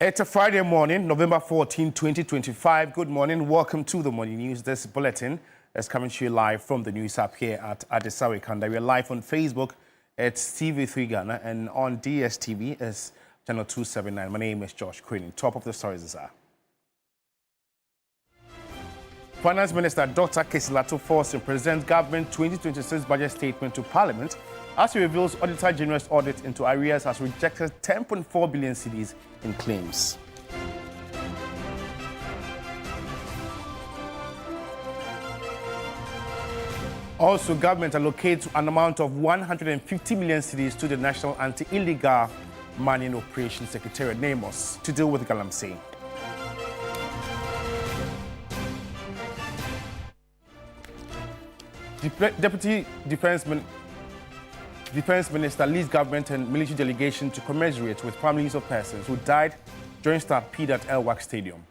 It's a Friday morning, November 14, 2025. Good morning. Welcome to the Morning News. This bulletin is coming to you live from the news app here at Adesawe Kanda. We are live on Facebook. It's TV3 Ghana, and on DSTV is channel 279. My name is Josh Quinn. Top of the stories are: Finance Minister Dr. Kesilato Forson presents Government 2026 budget statement to Parliament as he reveals Auditor General's audit into arrears has rejected 10.4 billion cedis in claims. Also, government allocates an amount of 150 million cedis to the National Anti-Illegal Mining Operations Secretariat, NAMOS, to deal with Galamsey. Deputy Defense Minister leads government and military delegation to commiserate with families of persons who died during stampede at El-Wak Stadium.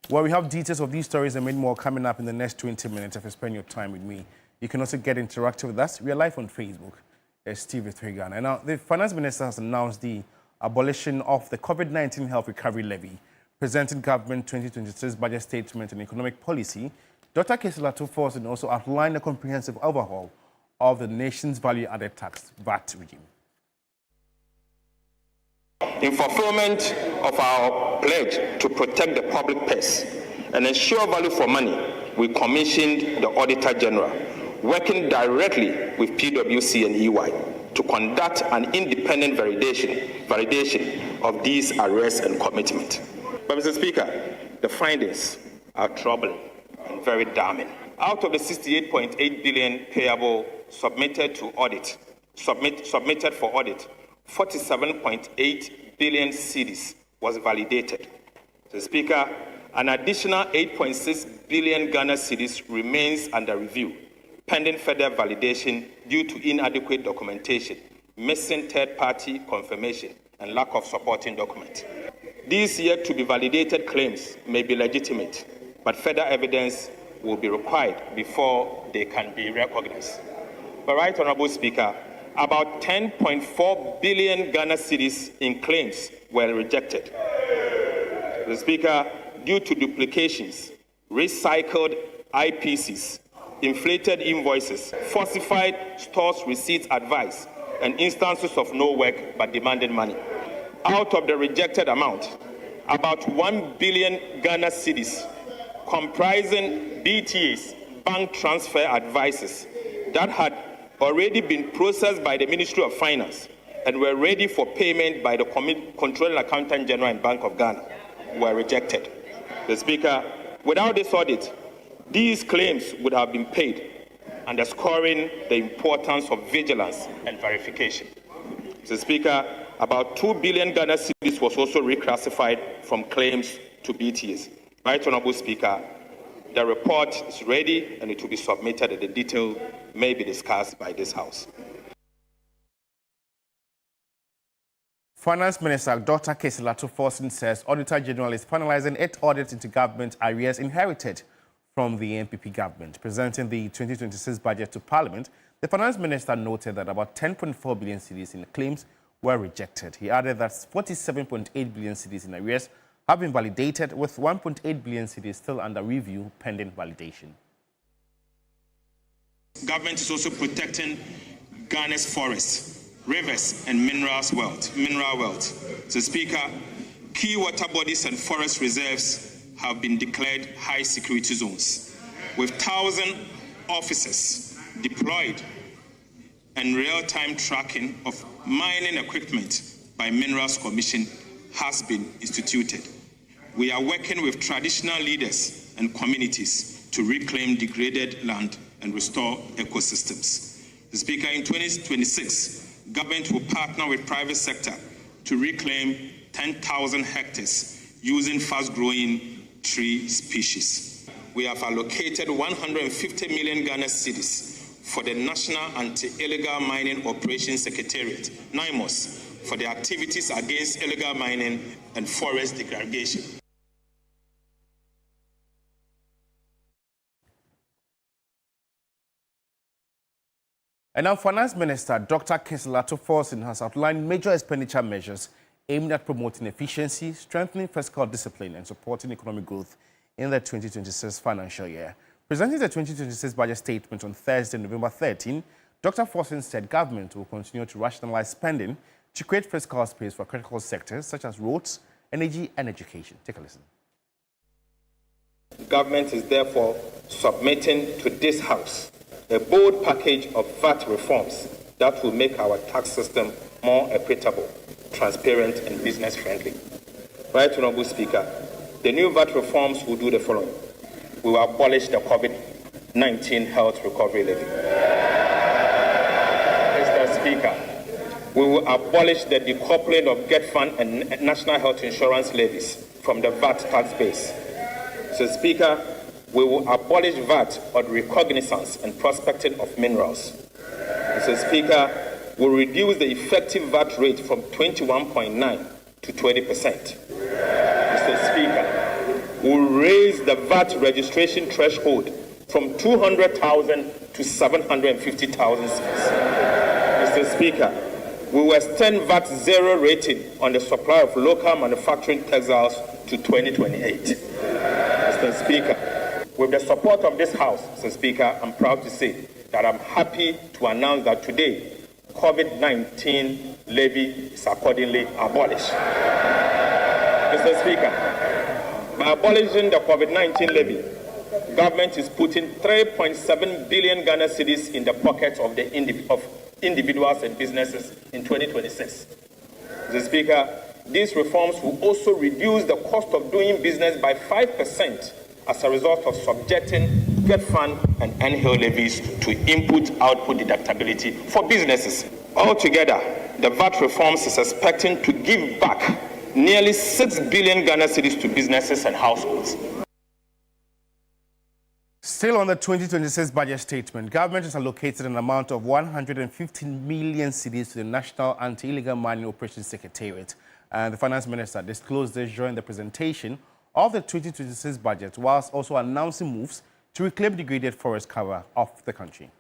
Well, we have details of these stories and many more coming up in the next 20 minutes if you spend your time with me. You can also get interactive with us. We are live on Facebook. It's TV3 Ghana. And now, the Finance Minister has announced the abolition of the COVID-19 Health Recovery Levy, presenting Government 2026 Budget Statement and Economic Policy. Dr. Kesilato Forson also outlined a comprehensive overhaul of the nation's value-added tax VAT regime. In fulfillment of our pledge to protect the public purse and ensure value for money, we commissioned the Auditor General, working directly with PwC and EY, to conduct an independent validation of these arrears and commitment. But Mr. Speaker, the findings are troubling and very damning. Out of the 68.8 billion payable submitted for audit, 47.8 billion cedis was validated. Mr. Speaker, an additional 8.6 billion Ghana cedis remains under review, pending further validation due to inadequate documentation, missing third-party confirmation, and lack of supporting document. These yet-to-be-validated claims may be legitimate, but further evidence will be required before they can be recognized. But Right Honourable Speaker, about 10.4 billion Ghana cedis in claims were rejected. The Speaker, due to duplications, recycled IPCs, inflated invoices, falsified stores receipts advice, and instances of no work but demanding money. Out of the rejected amount, about 1 billion Ghana cedis, comprising BTAs, bank transfer advices, that had already been processed by the Ministry of Finance and were ready for payment by the Controlling Accountant General and Bank of Ghana, were rejected. The Speaker, without this audit, these claims would have been paid, underscoring the importance of vigilance and verification. Mr. Speaker, about 2 billion Ghana cedis was also reclassified from claims to BTS. Right Honourable Speaker, the report is ready and it will be submitted, and the detail may be discussed by this House. Finance Minister Dr. Kesilato Forson says Auditor General is finalizing its audit into government arrears inherited from the NPP government. Presenting the 2026 budget to Parliament, the Finance Minister noted that about 10.4 billion cedis in claims were rejected. He added that 47.8 billion cedis in arrears have been validated, with 1.8 billion cedis still under review pending validation. Government is also protecting Ghana's forests, rivers, and mineral wealth. So, Speaker, key water bodies and forest reserves have been declared high security zones, with 1,000 officers deployed and real-time tracking of mining equipment by Minerals Commission has been instituted. We are working with traditional leaders and communities to reclaim degraded land and restore ecosystems. The Speaker, in 2026, government will partner with private sector to reclaim 10,000 hectares using fast-growing tree species. We have allocated 150 million Ghana cedis for the National Anti-Illegal Mining Operations Secretariat, NAMOS, for the activities against illegal mining and forest degradation. And now Finance Minister Dr. Kingsley Forson has outlined major expenditure measures aimed at promoting efficiency, strengthening fiscal discipline and supporting economic growth in the 2026 financial year. Presenting the 2026 budget statement on Thursday, November 13, Dr. Forson said government will continue to rationalize spending to create fiscal space for critical sectors such as roads, energy and education. Take a listen. Government is therefore submitting to this House a bold package of VAT reforms that will make our tax system more equitable, transparent and business-friendly. Right, Honorable Speaker, the new VAT reforms will do the following. We will abolish the COVID-19 health recovery levy. Mr. Speaker, we will abolish the decoupling of GET Fund and National Health Insurance levies from the VAT tax base. Mr. Speaker, we will abolish VAT on recognizance and prospecting of minerals. Mr. Speaker, we will reduce the effective VAT rate from 21.9% to 20%. Mr. Speaker, we will raise the VAT registration threshold from 200,000 to 750,000 cedis. Mr. Speaker, we will extend VAT zero rating on the supply of local manufacturing textiles to 2028. Mr. Speaker, with the support of this House, Mr. Speaker, I'm proud to say that I'm happy to announce that today, COVID-19 levy is accordingly abolished. Mr. Speaker, by abolishing the COVID-19 levy, government is putting 3.7 billion Ghana cedis in the pockets of the individuals and businesses in 2026. Mr. Speaker, these reforms will also reduce the cost of doing business by 5% as a result of subjecting GET Fund and NHIL levies to input-output deductibility for businesses. Altogether, the VAT reforms is expecting to give back nearly 6 billion Ghana cedis to businesses and households. Still on the 2026 budget statement, government has allocated an amount of 115 million cedis to the National Anti-Illegal Mining Operations Secretariat. And the Finance Minister disclosed this during the presentation of the 2026 budget, whilst also announcing moves to reclaim degraded forest cover of the country.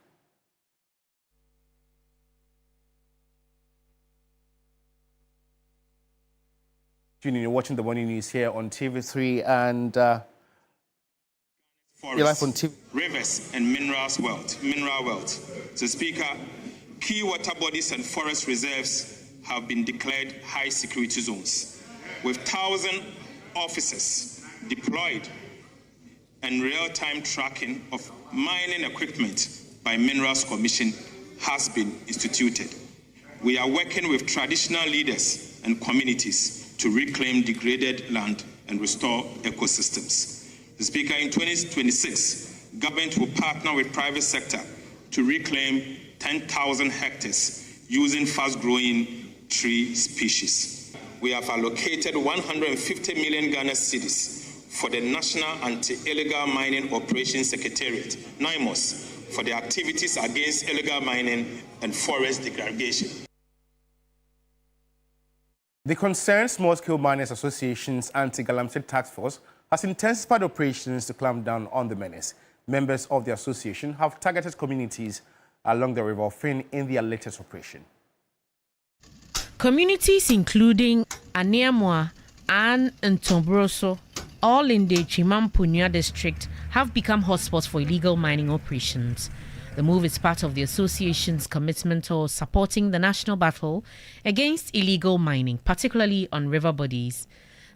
Junior, you're watching the morning news here on TV3 and you're live on TV. Rivers and mineral wealth. So, Speaker, key water bodies and forest reserves have been declared high security zones, with 1,000 officers deployed and real-time tracking of mining equipment by Minerals Commission has been instituted. We are working with traditional leaders and communities to reclaim degraded land and restore ecosystems. The Speaker, in 2026, government will partner with private sector to reclaim 10,000 hectares using fast-growing tree species. We have allocated 150 million Ghana cedis for the National Anti-Illegal Mining Operations Secretariat, NIMOS, for the activities against illegal mining and forest degradation. The Concerned Small-Scale Miners Association's Anti-Galamsey Task Force has intensified operations to clamp down on the menace. Members of the association have targeted communities along the River Ofin in their latest operation. Communities including Aniamwa and Ntombroso, all in the Chimampunya district, have become hotspots for illegal mining operations. The move is part of the association's commitment to supporting the national battle against illegal mining, particularly on river bodies.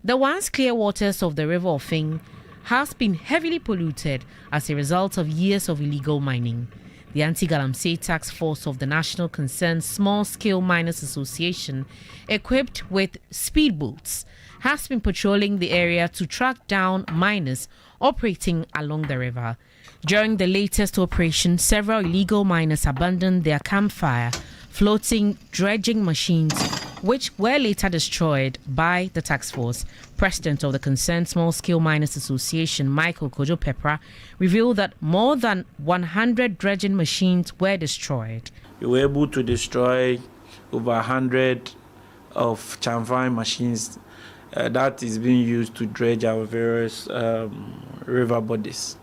The once clear waters of the River Ofin has been heavily polluted as a result of years of illegal mining. The Anti-Galamsey Task Force of the National Concerned Small-Scale Miners Association, equipped with speedboats, has been patrolling the area to track down miners operating along the river. During the latest operation, several illegal miners abandoned their campfire, floating dredging machines, which were later destroyed by the task force. President of the Concerned Small-Scale Miners Association, Michael Kojo Pepra, revealed that more than 100 dredging machines were destroyed. We were able to destroy over 100 of chamfine machines that is being used to dredge our various river bodies.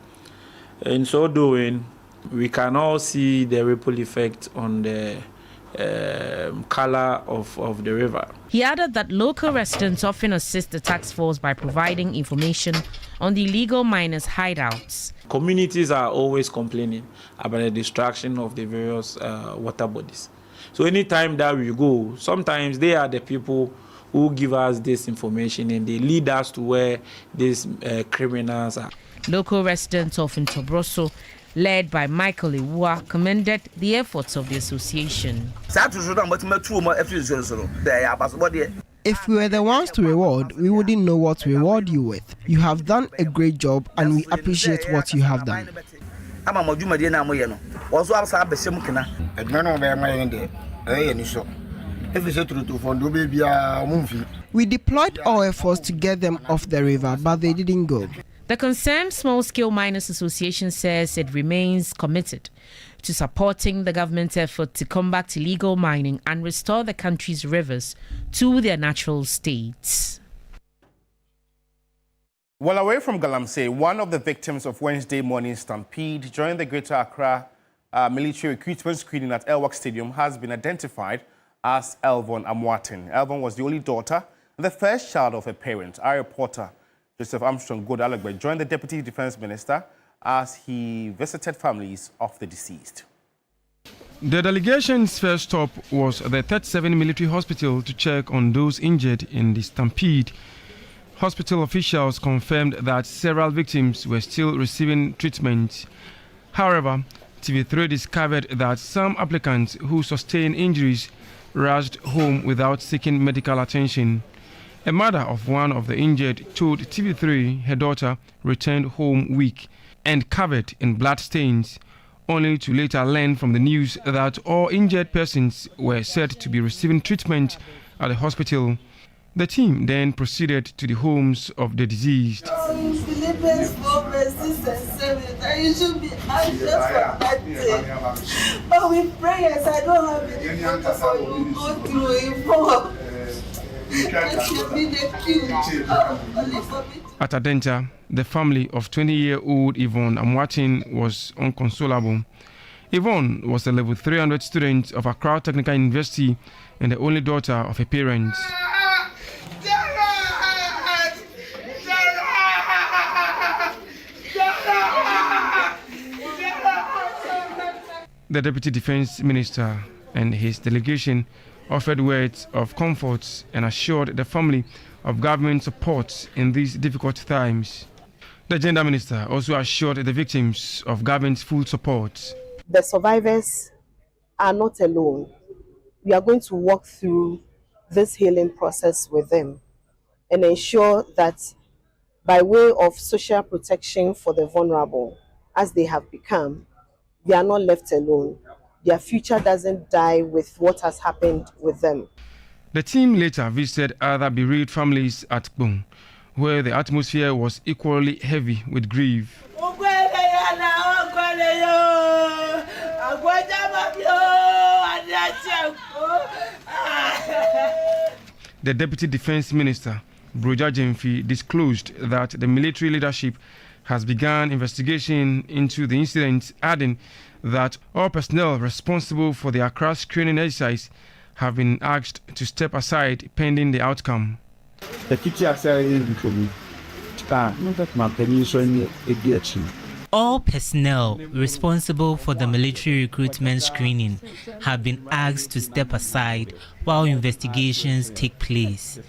In so doing, We can all see the ripple effect on the color of the river. He added that local residents often assist the task force by providing information on the illegal miners' hideouts. Communities are always complaining about the destruction of the various water bodies. So anytime that we go, sometimes they are the people who give us this information and they lead us to where these criminals are. Local residents of Ntobroso, led by Michael Iwua, commended the efforts of the association. If we were the ones to reward, we wouldn't know what to reward you with. You have done a great job and we appreciate what you have done. We deployed our efforts to get them off the river, but they didn't go. The Concerned Small Scale Miners Association says it remains committed to supporting the government's effort to combat illegal mining and restore the country's rivers to their natural states. Well, away from Galamsey, one of the victims of Wednesday morning stampede during the Greater Accra military recruitment screening at Elwak Stadium has been identified as Elvon Amwatin. Elvon was the only daughter and the first child of her parents. Our reporter, Joseph Armstrong Godalagbe, joined the Deputy Defense Minister as he visited families of the deceased. The delegation's first stop was the 37 Military Hospital to check on those injured in the stampede. Hospital officials confirmed that several victims were still receiving treatment. However, TV3 discovered that some applicants who sustained injuries rushed home without seeking medical attention. A mother of one of the injured told TV3 her daughter returned home weak and covered in blood stains, only to later learn from the news that all injured persons were said to be receiving treatment at the hospital. The team then proceeded to the homes of the deceased. Philippians 4 verses 6 and 7 that you should be anxious for nothing. But with prayers, I don't have any protocol you go through in form. At Adenta, the family of 20-year-old Yvonne Amwatin was inconsolable. Yvonne was a level 300 student of Accra Technical University and the only daughter of her parents. The Deputy Defense Minister and his delegation offered words of comfort and assured the family of government support in these difficult times. The Gender Minister also assured the victims of government's full support. The survivors are not alone. We are going to walk through this healing process with them and ensure that by way of social protection for the vulnerable, as they have become, they are not left alone. Their future doesn't die with what has happened with them. The team later visited other bereaved families at Kbong, where the atmosphere was equally heavy with grief. The Deputy Defense Minister, Broja Jemfi, disclosed that the military leadership has begun investigation into the incident, adding that all personnel responsible for the Accra screening exercise have been asked to step aside pending the outcome. All personnel responsible for the military recruitment screening have been asked to step aside while investigations take place.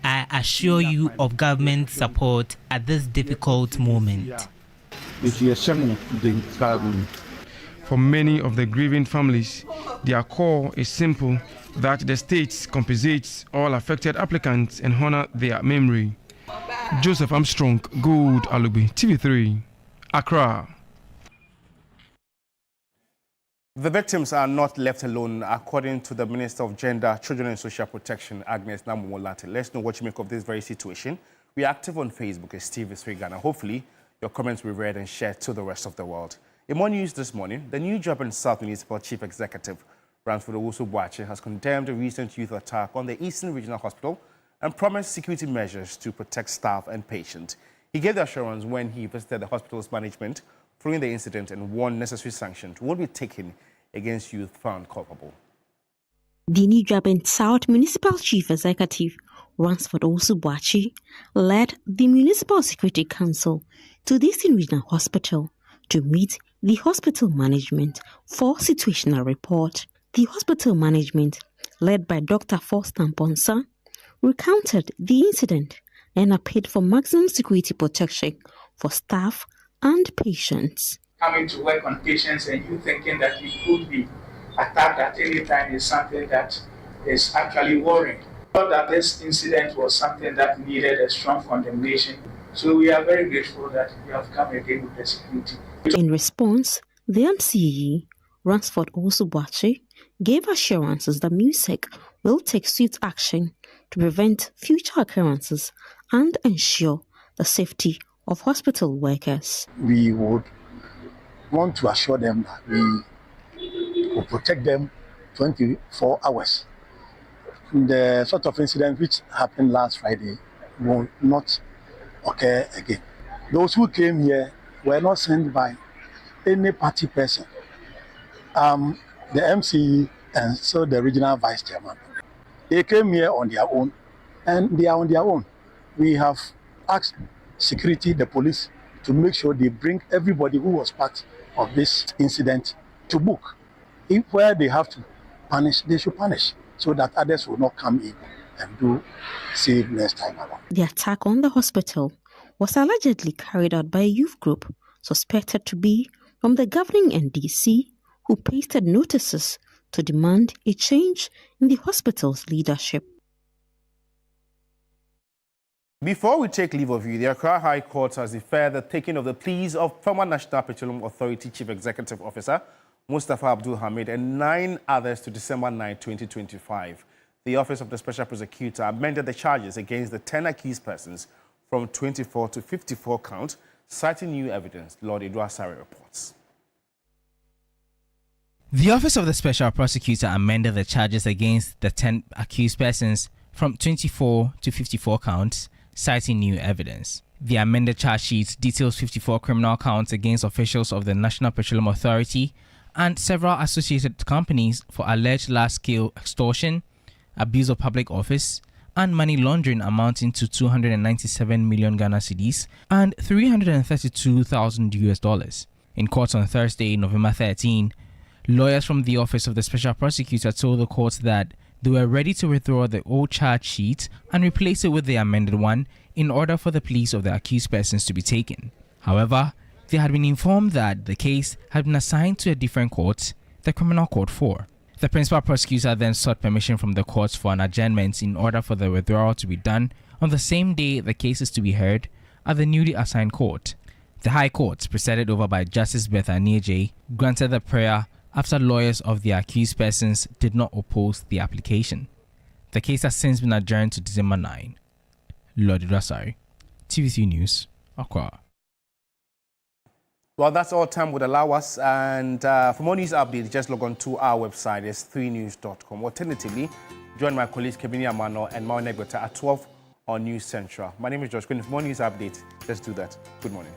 I assure you of government support at this difficult moment. For many of the grieving families, their call is simple: that the state compensates all affected applicants and honor their memory. Joseph Armstrong, Gold Alubi, TV3, Accra. The victims are not left alone, according to the Minister of Gender, Children and Social Protection, Agnes Namuolate. Let's know what you make of this very situation. We are active on Facebook as TV3 Ghana. Hopefully, your comments will be read and shared to the rest of the world. In more news this morning, the New Job and South Municipal Chief Executive, Ransford Owusu-Boakye, has condemned a recent youth attack on the Eastern Regional Hospital and promised security measures to protect staff and patients. He gave the assurance when he visited the hospital's management following the incident and warned necessary sanctions will be taken against youth found culpable. The Nijabin South Municipal Chief Executive, Ransford Osubuachi, led the Municipal Security Council to the Eastern Regional Hospital to meet the hospital management for situational report. The hospital management, led by Dr. Foster Mponsa, recounted the incident and appealed for maximum security protection for staff and patients. Coming to work on patients and you thinking that you could be attacked at any time is something that is actually worrying. Thought that this incident was something that needed a strong condemnation. So we are very grateful that you have come again with the security. In response, the MCE, Ransford Osubuachi, gave assurances that music will take swift action to prevent future occurrences and ensure the safety of hospital workers. We would want to assure them that we will protect them 24 hours. The sort of incident which happened last Friday will not occur again. Those who came here were not sent by any party person. The MCE and so the regional vice chairman. They came here on their own and they are on their own. We have asked security, the police, to make sure they bring everybody who was part of this incident to book. If where they have to punish, they should punish so that others will not come in and do same next time around. The attack on the hospital was allegedly carried out by a youth group suspected to be from the governing NDC, who pasted notices to demand a change in the hospital's leadership. Before we take leave of you, the Accra High Court has deferred the taking of the pleas of former National Petroleum Authority Chief Executive Officer Mustafa Abdul Hamid and 9 others to December 9, 2025. The Office of the Special Prosecutor amended the charges against the 10 accused persons from 24 to 54 counts, citing new evidence, Lord Idwasare reports. The Office of the Special Prosecutor amended the charges against the 10 accused persons from 24 to 54 counts, citing new evidence. The amended charge sheet details 54 criminal counts against officials of the National Petroleum Authority and several associated companies for alleged large-scale extortion, abuse of public office, and money laundering amounting to 297 million Ghana cedis and $332,000. In court on Thursday, November 13, lawyers from the Office of the Special Prosecutor told the court that they were ready to withdraw the old charge sheet and replace it with the amended one in order for the pleas of the accused persons to be taken. However, they had been informed that the case had been assigned to a different court, the Criminal Court 4. The principal prosecutor then sought permission from the courts for an adjournment in order for the withdrawal to be done on the same day the case is to be heard at the newly assigned court. The High Court, presided over by Justice Beth Anieje, granted the prayer after lawyers of the accused persons did not oppose the application. The case has since been adjourned to December 9. Lord Rasari, TV3 News, Accra. Well, that's all time would allow us. And for more news updates, just log on to our website, it's 3news.com. Alternatively, join my colleagues Kebini Amano and Mao Negbeta at 12 on News Central. My name is Josh Quinn. For more news updates, let's do that. Good morning.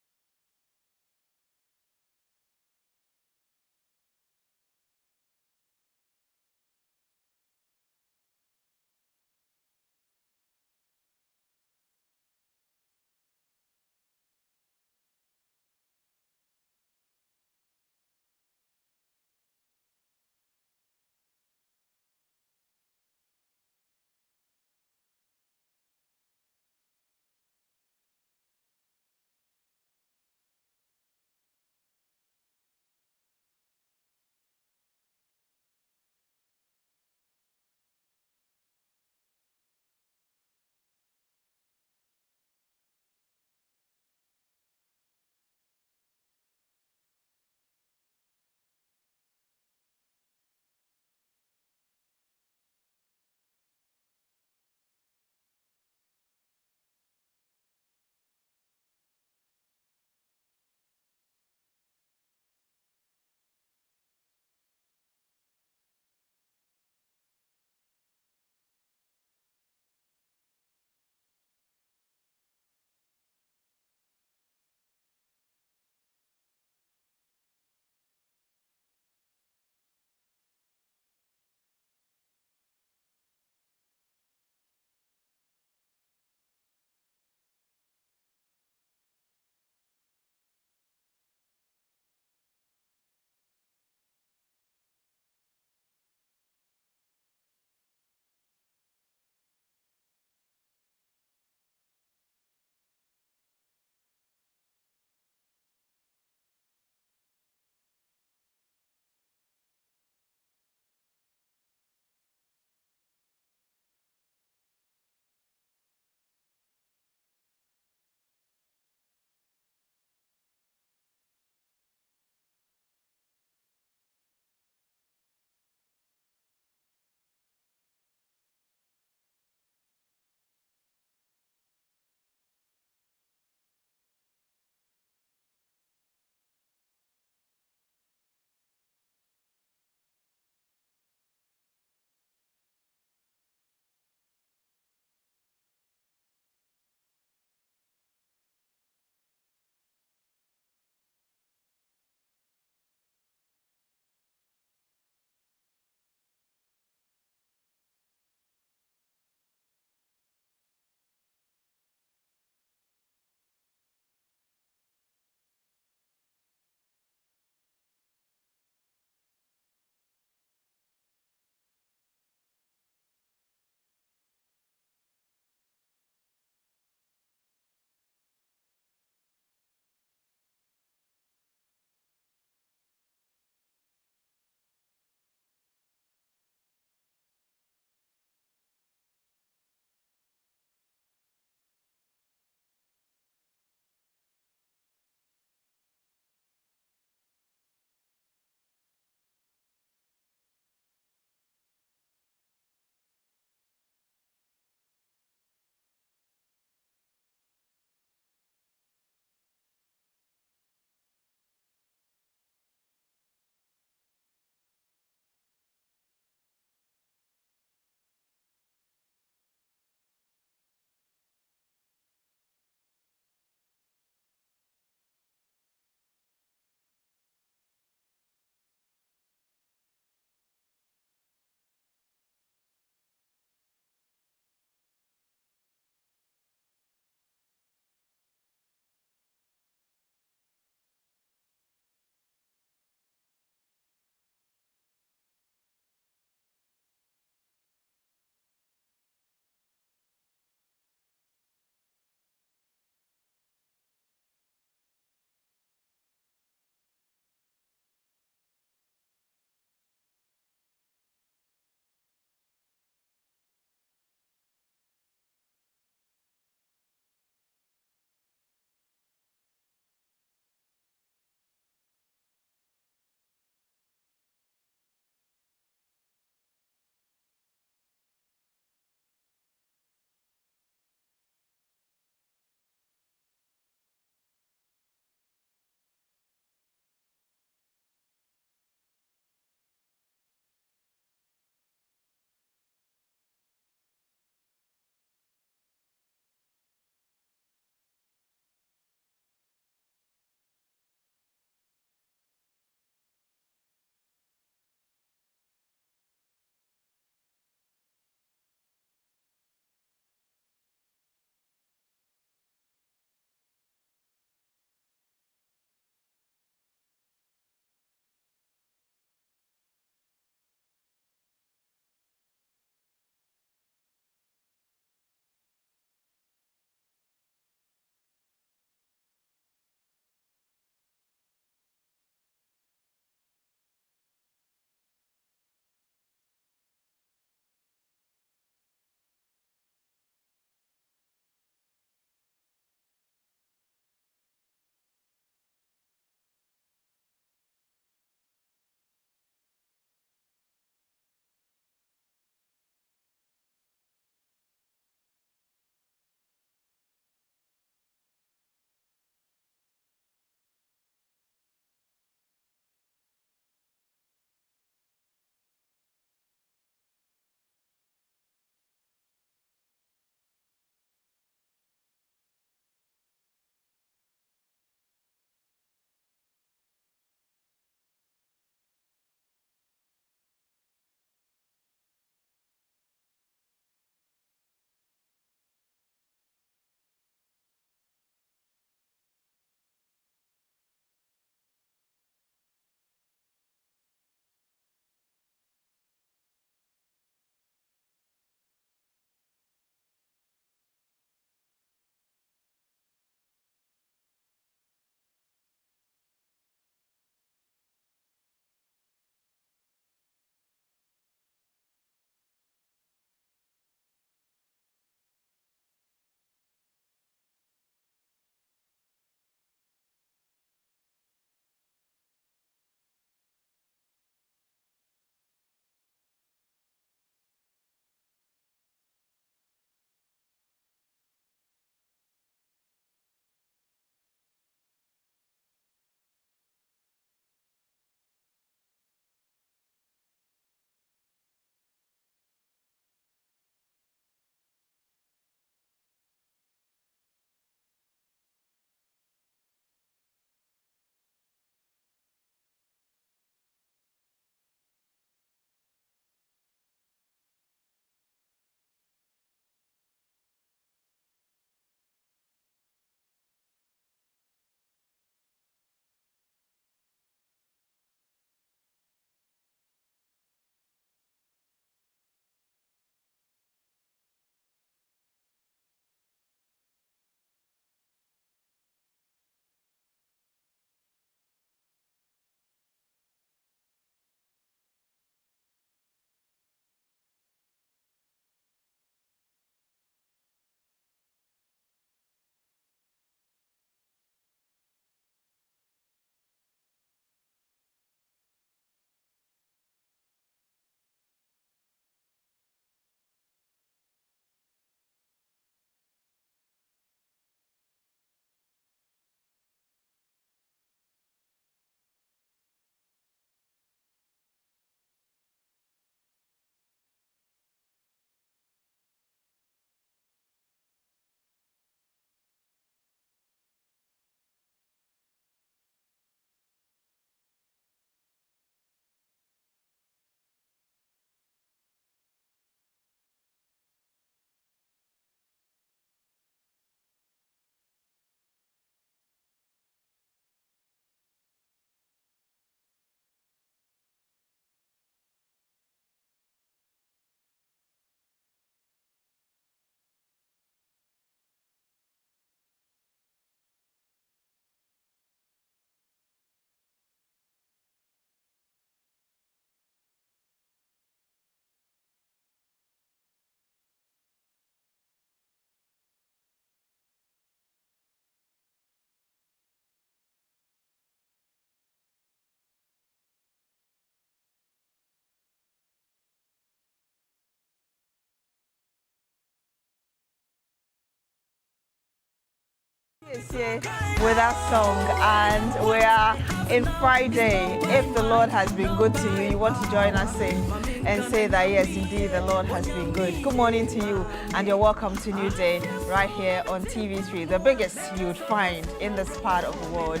is here with our song, and we are in Friday. If the Lord has been good to you, you want to join us sing and say that yes, indeed, the Lord has been good. Good morning to you, and you're welcome to New Day right here on TV3, the biggest you'd find in this part of the world.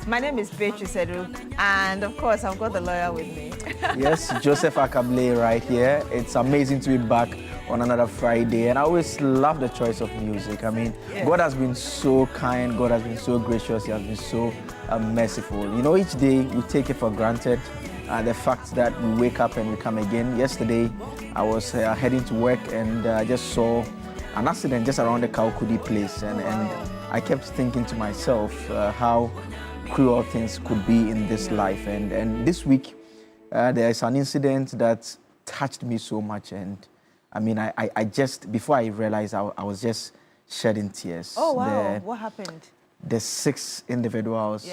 My name is Beatrice Edu, and of course, I've got the lawyer with me. Yes, Joseph Akable right here. It's amazing to be back on another Friday, and I always love the choice of music. I mean, Yes. God has been so kind, God has been so gracious, He has been so merciful. You know, each day we take it for granted, the fact that we wake up and we come again. Yesterday, I was heading to work and I just saw an accident just around the Kaukudi place, and I kept thinking to myself how cruel things could be in this life. And this week, there is an incident that touched me so much, and I mean, I just, before I realized, I was just shedding tears. Oh, wow. What happened? The 6 individuals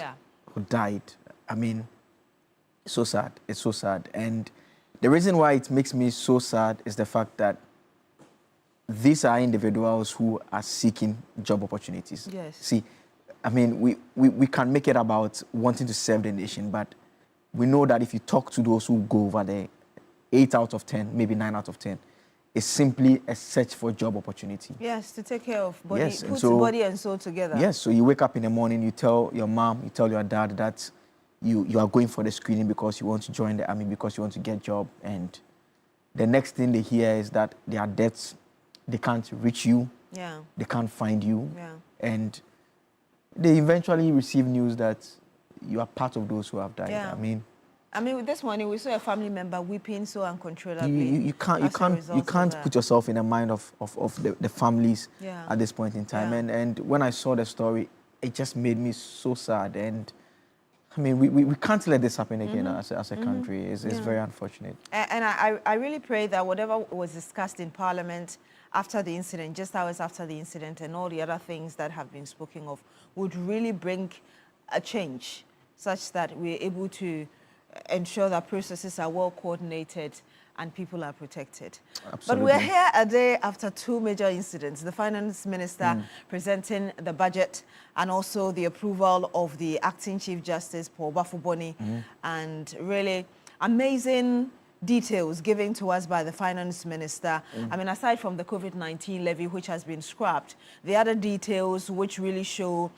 who died. I mean, it's so sad. It's so sad. And the reason why it makes me so sad is the fact that these are individuals who are seeking job opportunities. Yes. See, I mean, we can make it about wanting to serve the nation, but we know that if you talk to those who go over there, 8 out of 10, maybe 9 out of 10, it's simply a search for job opportunity. Yes, to take care of body, Yes, and put so- body and soul together. Yes, so you wake up in the morning, you tell your mom, you tell your dad that you are going for the screening because you want to join the army, because you want to get a job, and the next thing they hear is that there are deaths, they can't reach you, Yeah. they can't find you, Yeah. and they eventually receive news that you are part of those who have died. Yeah. I mean, this morning we saw a family member weeping so uncontrollably. You can't put yourself in the mind of the families Yeah. at this point in time. Yeah. And when I saw the story, it just made me so sad. And I mean, we can't let this happen again as a country. It's very unfortunate. And I really pray that whatever was discussed in Parliament after the incident, just hours after the incident, and all the other things that have been spoken of, would really bring a change such that we're able to ensure that processes are well coordinated and people are protected. Absolutely. But we're here a day after 2 major incidents, the finance minister presenting the budget and also the approval of the acting Chief Justice, Paul Bafuboni, and really amazing details given to us by the finance minister. I mean, aside from the COVID-19 levy, which has been scrapped, the other details which really show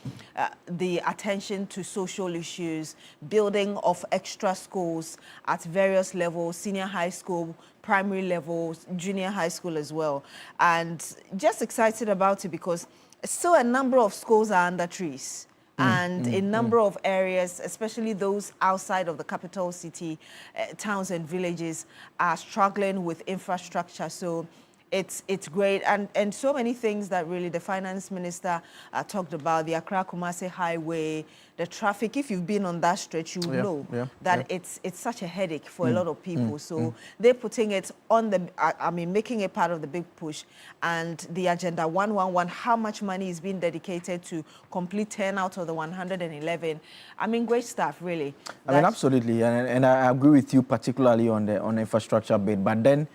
the attention to social issues, building of extra schools at various levels, senior high school, primary levels, junior high school as well. And just excited about it because still a number of schools are under trees. And a number of areas, especially those outside of the capital city, towns and villages, are struggling with infrastructure. So it's great. And so many things that really the finance minister talked about, the Accra-Kumasi highway, the traffic. If you've been on that stretch, you know that it's such a headache for a lot of people. So they're putting it on the, I mean, making it part of the big push. And the Agenda 111, how much money is being dedicated to complete 10 out of the 111. I mean, great stuff, really. I mean, absolutely. And I agree with you, particularly on the infrastructure bit. But then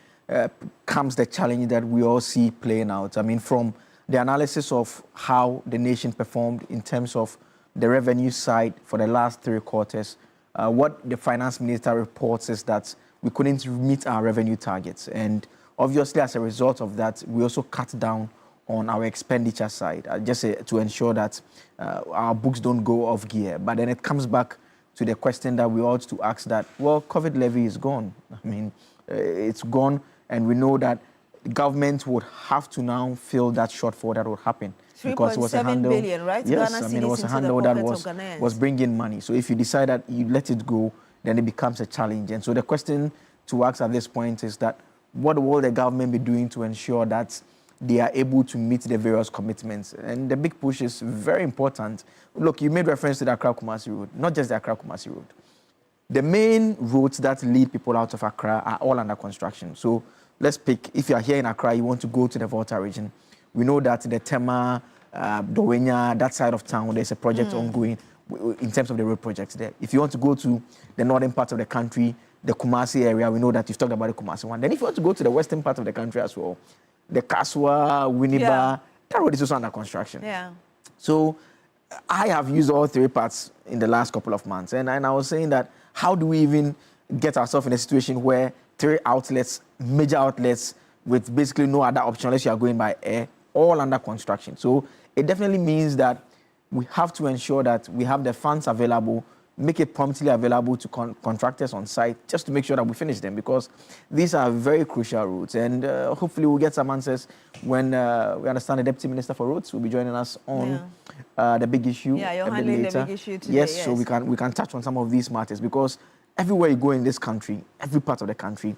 comes the challenge that we all see playing out. I mean, from the analysis of how the nation performed in terms of the revenue side for the last 3 quarters, what the finance minister reports is that we couldn't meet our revenue targets. And obviously, as a result of that, we also cut down on our expenditure side, just to ensure that our books don't go off gear. But then it comes back to the question that we ought to ask that, well, COVID levy is gone. I mean, it's gone, and we know that the government would have to now fill that shortfall that would happen. Because it was a handle, 3.7 billion, right? Yes, Ghana I mean, it was a cedis into handle the that pockets of Ghanaians. was bringing money. So if you decide that you let it go, then it becomes a challenge. And so the question to ask at this point is that what will the government be doing to ensure that they are able to meet the various commitments? And the big push is very important. Look, you made reference to the Accra-Kumasi road, not just the Accra-Kumasi road. The main roads that lead people out of Accra are all under construction. So let's pick, if you are here in Accra, you want to go to the Volta region. We know that the Tema, Dowenya, that side of town, there's a project ongoing in terms of the road projects there. If you want to go to the northern part of the country, the Kumasi area, we know that you've talked about the Kumasi one. Then if you want to go to the western part of the country as well, the Kaswa, Winneba, that road is also under construction. Yeah. So I have used all three parts in the last couple of months, and I was saying that how do we even get ourselves in a situation where three outlets, major outlets, with basically no other option unless you are going by air, all under construction. So it definitely means that we have to ensure that we have the funds available, make it promptly available to contractors on site, just to make sure that we finish them, because these are very crucial routes. And hopefully we'll get some answers when we understand the Deputy Minister for Roads will be joining us on the big issue. Yeah, you're handling the big issue today. Yes, so we can touch on some of these matters, because everywhere you go in this country, every part of the country,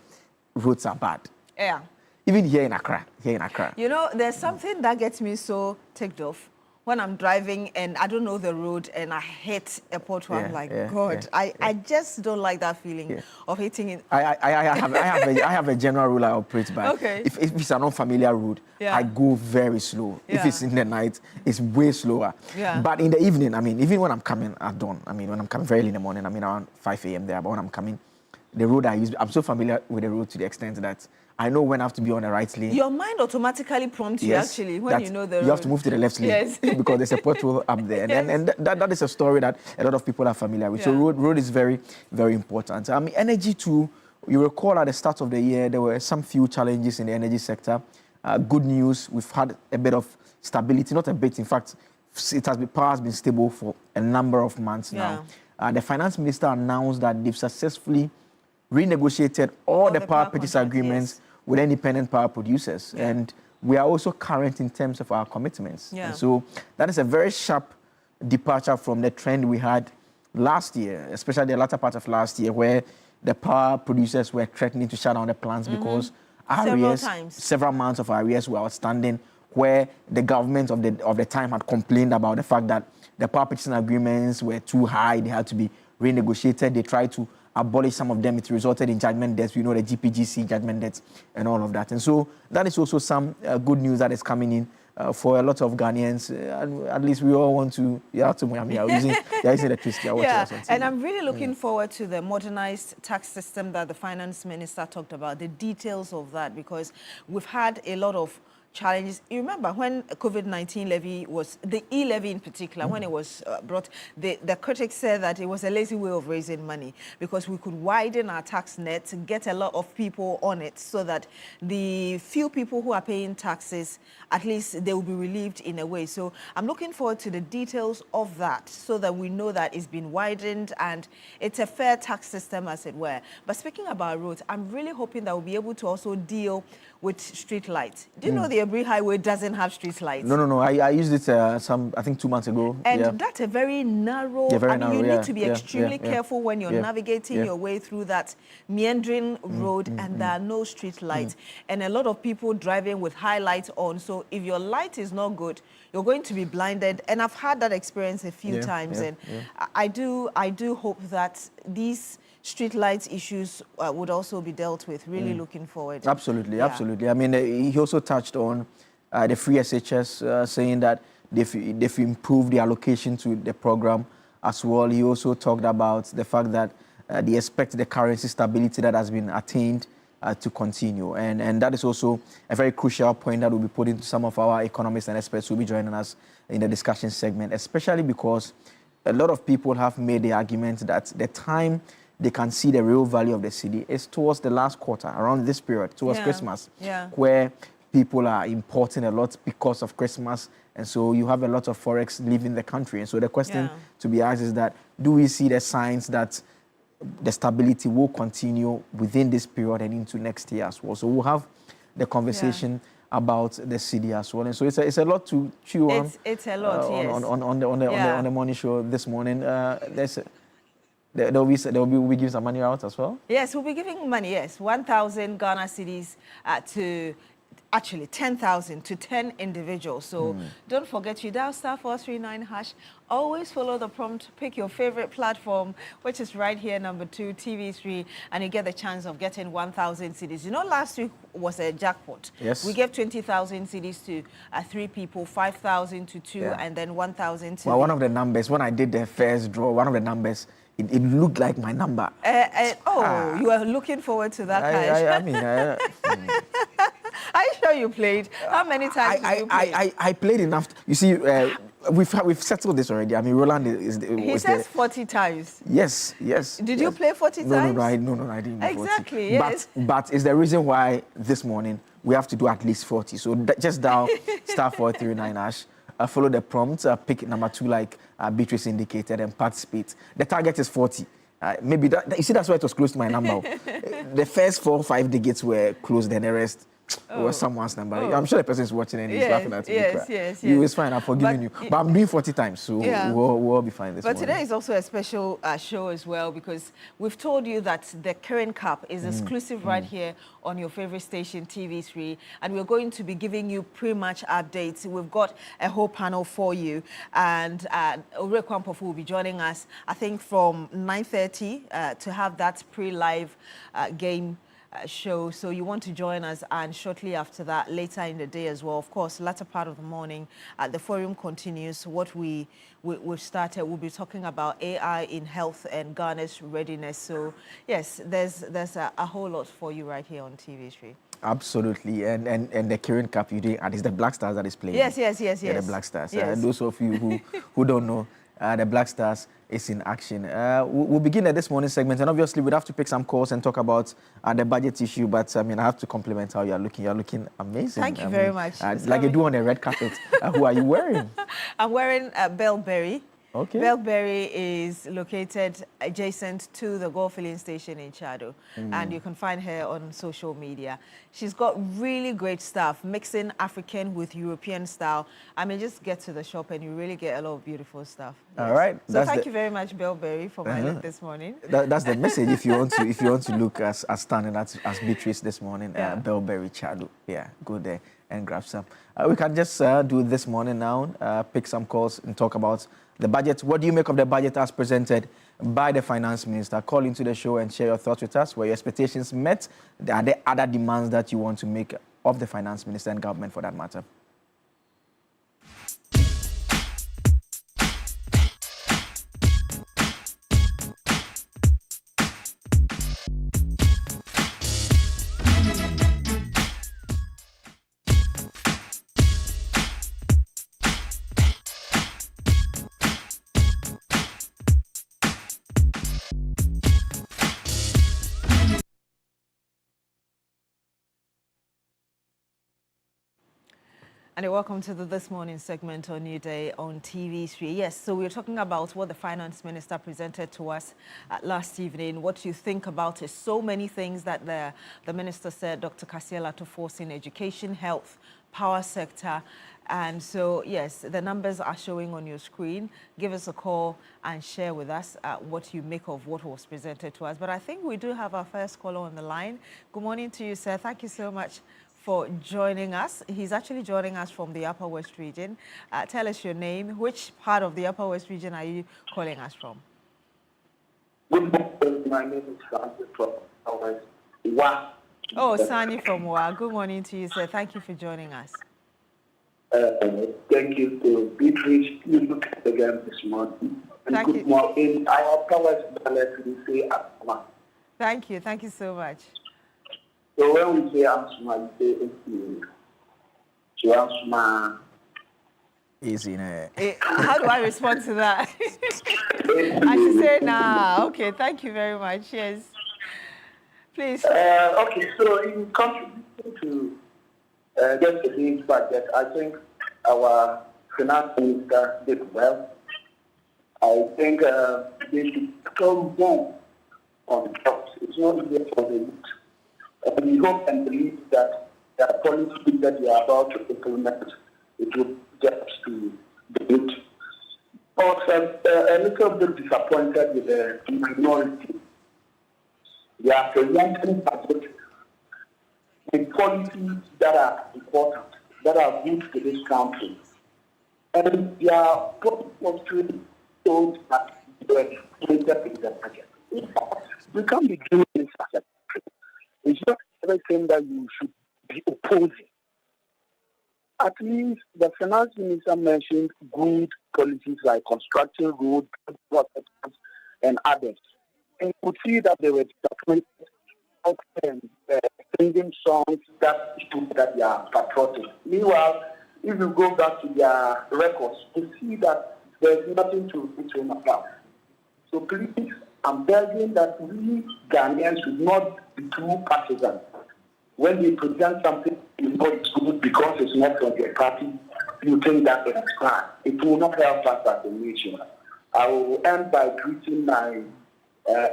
roads are bad. Yeah. Even here in Accra. You know, there's something that gets me so ticked off when I'm driving and I don't know the road and I hit a pothole. I'm like, God, I just don't like that feeling of hitting it. I have a general rule I operate by. Okay. If it's an unfamiliar road, I go very slow. If it's in the night, it's way slower. Yeah. But in the evening, I mean, even when I'm coming at dawn, I mean, when I'm coming very early in the morning, I mean, around 5 a.m. there, but when I'm coming, the road I use, I'm so familiar with the road to the extent that I know when I have to be on the right lane. Your mind automatically prompts you, actually, when you know the road. You have to move to the left lane. Yes. Because there's a pothole up there. And that is a story that a lot of people are familiar with. So road is very, very important. I mean, energy too, you recall at the start of the year, there were some few challenges in the energy sector. Good news, we've had a bit of stability, not a bit, in fact, power has been stable for a number of months now. The finance minister announced that they've successfully renegotiated all the power purchase agreements with independent power producers. And we are also current in terms of our commitments. And so that is a very sharp departure from the trend we had last year, especially the latter part of last year, where the power producers were threatening to shut down the plants because several months of arrears were outstanding, where the government of the time had complained about the fact that the power purchasing agreements were too high, they had to be renegotiated. They tried to abolish some of them. It resulted in judgment debts, the GPGC judgment debts and all of that. And so that is also some good news that is coming in for a lot of Ghanaians. At least we all want to, using electricity. And I'm really looking forward to the modernized tax system that the finance minister talked about, the details of that, because we've had a lot of challenges. You remember when COVID-19 levy was, the e-levy in particular, when it was brought, the critics said that it was a lazy way of raising money because we could widen our tax net, get a lot of people on it so that the few people who are paying taxes, at least they will be relieved in a way. So I'm looking forward to the details of that so that we know that it's been widened and it's a fair tax system, as it were. But speaking about roads, I'm really hoping that we'll be able to also deal with street lights. Do you know the Abri Highway doesn't have street lights? No. I used it I think 2 months ago. And that's a very narrow, you need to be extremely careful when you're navigating your way through that meandering road and there are no street lights. And a lot of people driving with high lights on. So if your light is not good, you're going to be blinded. And I've had that experience a few times. And I do hope that these street lights issues would also be dealt with. Really looking forward. Absolutely. I mean, he also touched on the free SHS, saying that they've improved the allocation to the program as well. He also talked about the fact that they expect the currency stability that has been attained to continue. And that is also a very crucial point that will be put into some of our economists and experts who will be joining us in the discussion segment, especially because a lot of people have made the argument that the time they can see the real value of the city is towards the last quarter, around this period, towards Christmas, where people are importing a lot because of Christmas. And so you have a lot of Forex leaving the country. And so the question to be asked is that, do we see the signs that the stability will continue within this period and into next year as well? So we'll have the conversation about the city as well. And so it's a lot to chew on. It's a lot, on the morning show this morning. We'll be giving some money out as well? Yes, we'll be giving money, 1,000 Ghana cedis to, actually 10,000 to 10 individuals. So don't forget, you dial *439#. Always follow the prompt, pick your favorite platform, which is right here, number 2, TV3, and you get the chance of getting 1,000 cedis. You know, last week was a jackpot. Yes. We gave 20,000 cedis to 3 people, 5,000 to 2, and then 1,000 to... Well, one of the numbers, when I did the first draw, one of the numbers, it looked like my number. You are looking forward to that, Are you sure you played? How many times did you play? I played enough. You see, We've settled this already. I mean, Roland is. He says 40 times. Yes. Did you play 40 times? No, I didn't. Do 40. Exactly. Yes. But it's the reason why this morning we have to do at least 40. So just dial *439#. Follow the prompt. Pick number 2 like Beatrice indicated and participate. The target is 40. Maybe you see that's why it was close to my number. The first 4 or 5 digits were close, then the rest. It was someone's number. I'm sure the person is watching and he's laughing at me. Yes. You is fine. I'm forgiving you. But I'm doing 40 times, so we'll all be fine this morning. But today is also a special show as well because we've told you that the Current Cup is exclusive right here on your favorite station, TV3, and we're going to be giving you pre-match updates. We've got a whole panel for you, and Ore Kwampofu will be joining us, I think, from 9:30 to have that pre-live game show. So you want to join us, and shortly after that, later in the day as well, of course, latter part of the morning, the forum continues. What we've started, we'll be talking about AI in health and Ghana's readiness. So yes, there's a whole lot for you right here on TV3. Absolutely, and the Current Cup you doing, and it's the Black Stars that is playing. Yes. Yeah, the Black Stars. Yes. Those of you who don't know, the Black Stars is in action. We'll begin at this morning segment, and obviously we'd have to pick some calls and talk about the budget issue. But I mean, I have to compliment how you're looking. You're looking amazing. Thank you very much. Like you do on the red carpet. Who are you wearing? I'm wearing Bellberry. Okay. Bellberry is located adjacent to the Go filling station in Chado, and you can find her on social media. She's got really great stuff, mixing African with European style. I mean, just get to the shop and you really get a lot of beautiful stuff. Yes. All right. So thank you very much, Bellberry, for my look this morning. That's the message. If you want to look as stunning as Beatrice this morning, Bellberry Chado. Yeah, go there and grab some. We can just do this morning now, pick some calls and talk about the budget. What do you make of the budget as presented by the finance minister? Call into the show and share your thoughts with us. Were your expectations met? Are there other demands that you want to make of the finance minister and government for that matter? And welcome to This Morning segment on Newday on TV3. Yes, so we're talking about what the finance minister presented to us last evening. What you think about it? So many things that the minister said, Dr. Kasiela, to force in education, health, power sector. And so, yes, the numbers are showing on your screen. Give us a call and share with us what you make of what was presented to us. But I think we do have our first caller on the line. Good morning to you, sir. Thank you so much for joining us. He's actually joining us from the Upper West region. Tell us your name. Which part of the Upper West region are you calling us from? Good morning. My name is Sani from Wa. Oh, Sani from Wa. Good morning to you, sir. Thank you for joining us. Thank you to Beatrice. You look again this morning. And Thank good you. morning. I have powers to say Asma. Thank you. Thank you so much. So when we say Asma, we say Asma. So Asma. Easy, How do I respond to that? I should say nah. Okay, thank you very much. Yes. Please. Okay, so in contributing to get the huge budget, I think our finance minister did well. I think they should come more on jobs. It's not easy for the youth. And we hope and believe that the policy that we are about to implement, it will get to the youth. But a little bit disappointed with the minority. They are presenting budget with policies that are important, that are good to this country. And they are purposely told that they were created in the budget. We can't be doing this as a country. It's not everything that you should be opposing. At least the finance minister mentioned good policies like constructing roads, and others. And you could see that they were disappointed and singing songs that show that they are patriotic. Meanwhile, if you go back to their records, you see that there's nothing to put on account. So please, I'm begging that we Ghanaians should not be too partisan. When they present something is not good because it's not from their party, you think that it's fine. It will not help us as a nation. I will end by greeting my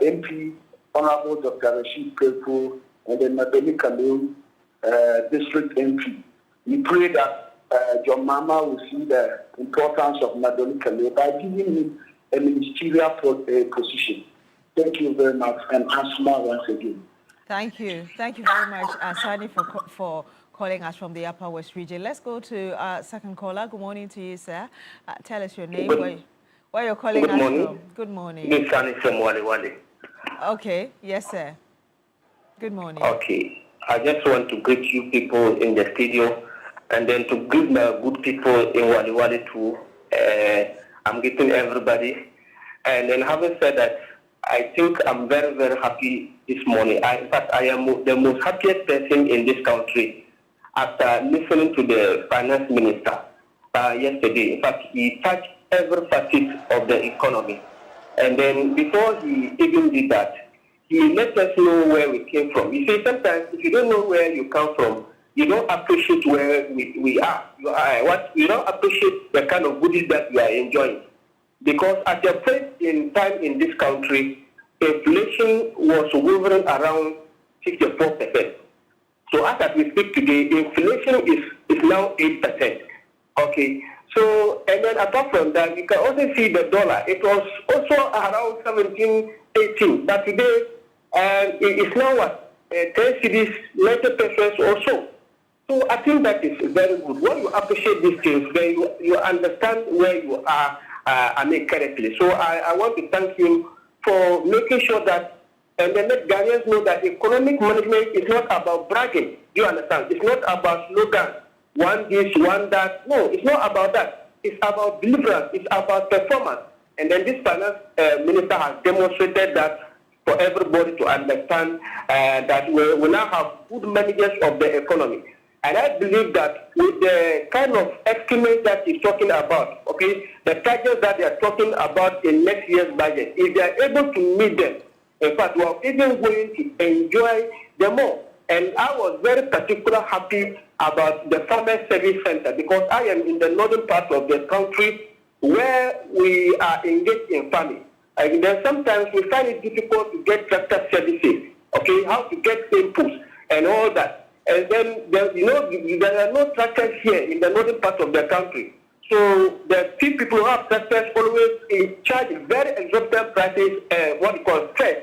MP, Honorable Dr. Rashid Pepo, and then Madoni Kalou, District MP. We pray that John Mama will see the importance of Madoni Kalou by giving him a ministerial position. Thank you very much, and Asma once again. Thank you. Thank you very much, Sani, for calling us from the Upper West region. Let's go to our second caller. Good morning to you, sir. Tell us your name, where you're calling us from. Good morning. This Sani from Wale. Okay. Yes, sir. Good morning. Okay. I just want to greet you people in the studio, and then to greet my good people in Wale too. I'm greeting everybody. And then having said that, I think I'm very, very happy this morning. In fact, I am the most happiest person in this country after listening to the finance minister yesterday. In fact, he touched every facet of the economy. And then before he even did that, he let us know where we came from. You see, sometimes if you don't know where you come from, you don't appreciate where we are. You don't appreciate the kind of goodies that you are enjoying. Because at a point in time in this country, inflation was hovering around 64%. So as we speak today, inflation is now 8%. Okay. So, and then apart from that, you can also see the dollar. It was also around 17, 18. But today, it is now what? 10 cedis, 90 pesos or so. So I think that is very good. When you appreciate these things, then you understand where you are. Correctly. So I want to thank him for making sure that, and then let Ghanaians know that economic management is not about bragging. Do you understand? It's not about slogan, one this, one that. No, it's not about that. It's about deliverance. It's about performance. And then this finance minister has demonstrated that for everybody to understand that we now have good managers of the economy. And I believe that with the kind of estimate that he's talking about, okay, the targets that they are talking about in next year's budget, if they are able to meet them, in fact, we are even going to enjoy them more. And I was very particularly happy about the Farmer Service Center because I am in the northern part of the country where we are engaged in farming. And then sometimes we find it difficult to get tractor services, okay, how to get inputs and all that. And then, there are no tractors here in the northern part of the country. So the few people who have tractors always charge very exorbitant prices, what we call stress,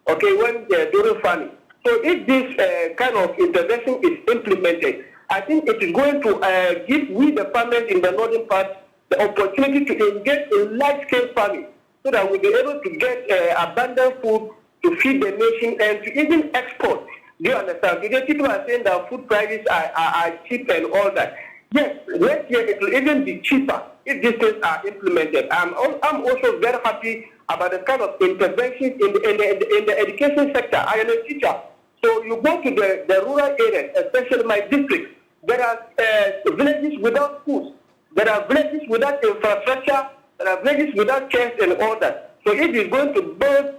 okay, when they're doing farming. So if this kind of intervention is implemented, I think it is going to give we the farmers in the northern part the opportunity to engage in large-scale farming so that we'll be able to get abundant food to feed the nation and to even export. Do you understand? Because people are saying that food prices are cheap and all that. Yes, next year it will even be cheaper if these things are implemented. I'm also very happy about the kind of interventions in the education sector. I am a teacher. So you go to the rural areas, especially my district, there are villages without schools. There are villages without infrastructure. There are villages without chairs and all that. So it is going to build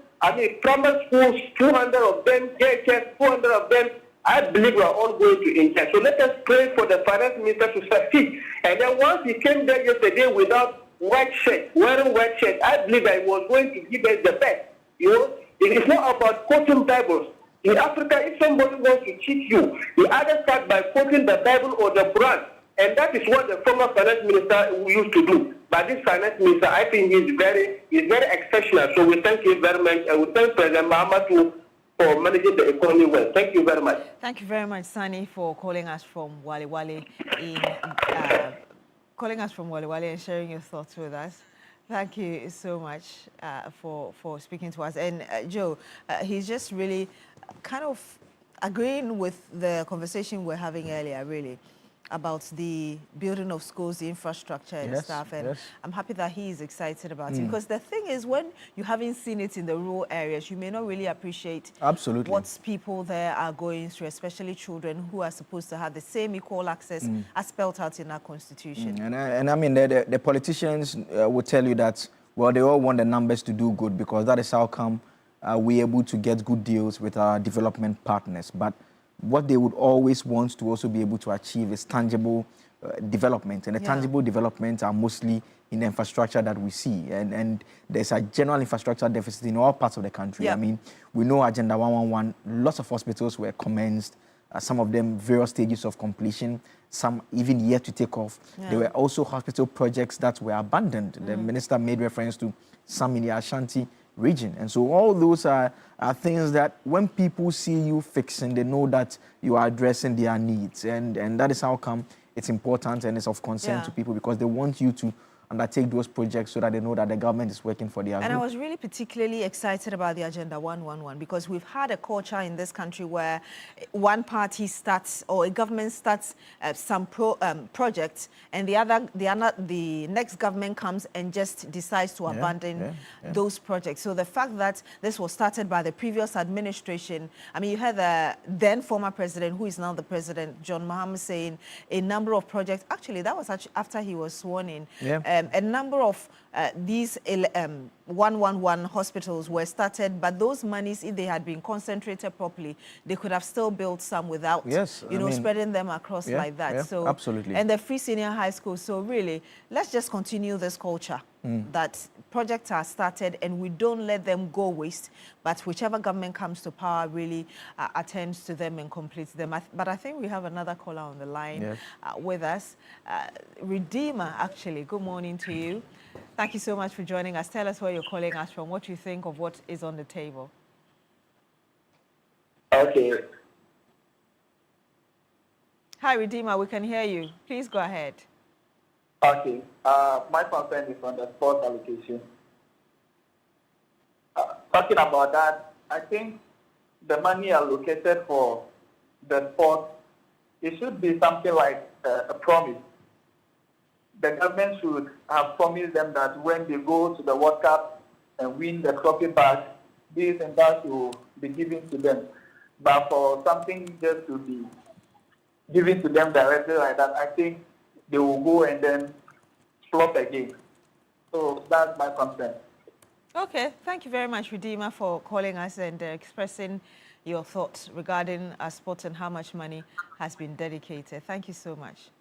primary schools, 200 of them, JHS, 400 of them, I believe we are all going to enjoy. So let us pray for the finance minister to succeed. And then once he came there yesterday without wearing white shirt, I believe that he was going to give us the best. You know, it is not about quoting Bibles. In Africa, if somebody wants to cheat you, you either start by quoting the Bible or the Quran. And that is what the former finance minister used to do. But this finance minister, I think he's very exceptional. So we thank you very much. And we thank President Mahama for managing the economy well. Thank you very much. Thank you very much, Sani, for calling us from Wale and sharing your thoughts with us. Thank you so much for speaking to us. And Joe, he's just really kind of agreeing with the conversation we're having earlier, really. about the building of schools, the infrastructure and stuff. And I'm happy that he is excited about it. Because the thing is, when you haven't seen it in the rural areas, you may not really appreciate what people there are going through, especially children who are supposed to have the same equal access as spelled out in our constitution. And I mean, the politicians will tell you that, well, they all want the numbers to do good because that is how come we're able to get good deals with our development partners. But what they would always want to also be able to achieve is tangible development. And the tangible developments are mostly in the infrastructure that we see. And there's a general infrastructure deficit in all parts of the country. I mean, we know Agenda 111, lots of hospitals were commenced, some of them various stages of completion, some even yet to take off. There were also hospital projects that were abandoned. The minister made reference to some in the Ashanti region. And so all those are things that when people see you fixing, they know that you are addressing their needs. And that is how come it's important and it's of concern to people, because they want you to undertake those projects so that they know that the government is working for their good. And I was really particularly excited about the Agenda 111 because we've had a culture in this country where one party starts or a government starts some projects and the next government comes and just decides to abandon those projects. So the fact that this was started by the previous administration, I mean, you had the then former president, who is now the president, John Mahama, saying a number of projects. Actually, that was after he was sworn in. A number of these 111 hospitals were started, but those monies, if they had been concentrated properly, they could have still built some without, spreading them across like that. So, absolutely. And the free senior high school. So really, let's just continue this culture that projects are started and we don't let them go waste, but whichever government comes to power really attends to them and completes them. But I think we have another caller on the line with us. Redeemer, actually, good morning to you. Thank you so much for joining us. Tell us where you're calling us from, what you think of what is on the table. Okay. Hi, Redeemer, we can hear you. Please go ahead. Okay. My concern is on the sports allocation. Talking about that, I think the money allocated for the sport, it should be something like a promise. The government should have promised them that when they go to the World Cup and win the trophy back, this and that will be given to them. But for something just to be given to them directly like that, I think they will go and then flop again. So that's my concern. Okay, thank you very much, Redeemer, for calling us and expressing your thoughts regarding our sport and how much money has been dedicated. Thank you so much.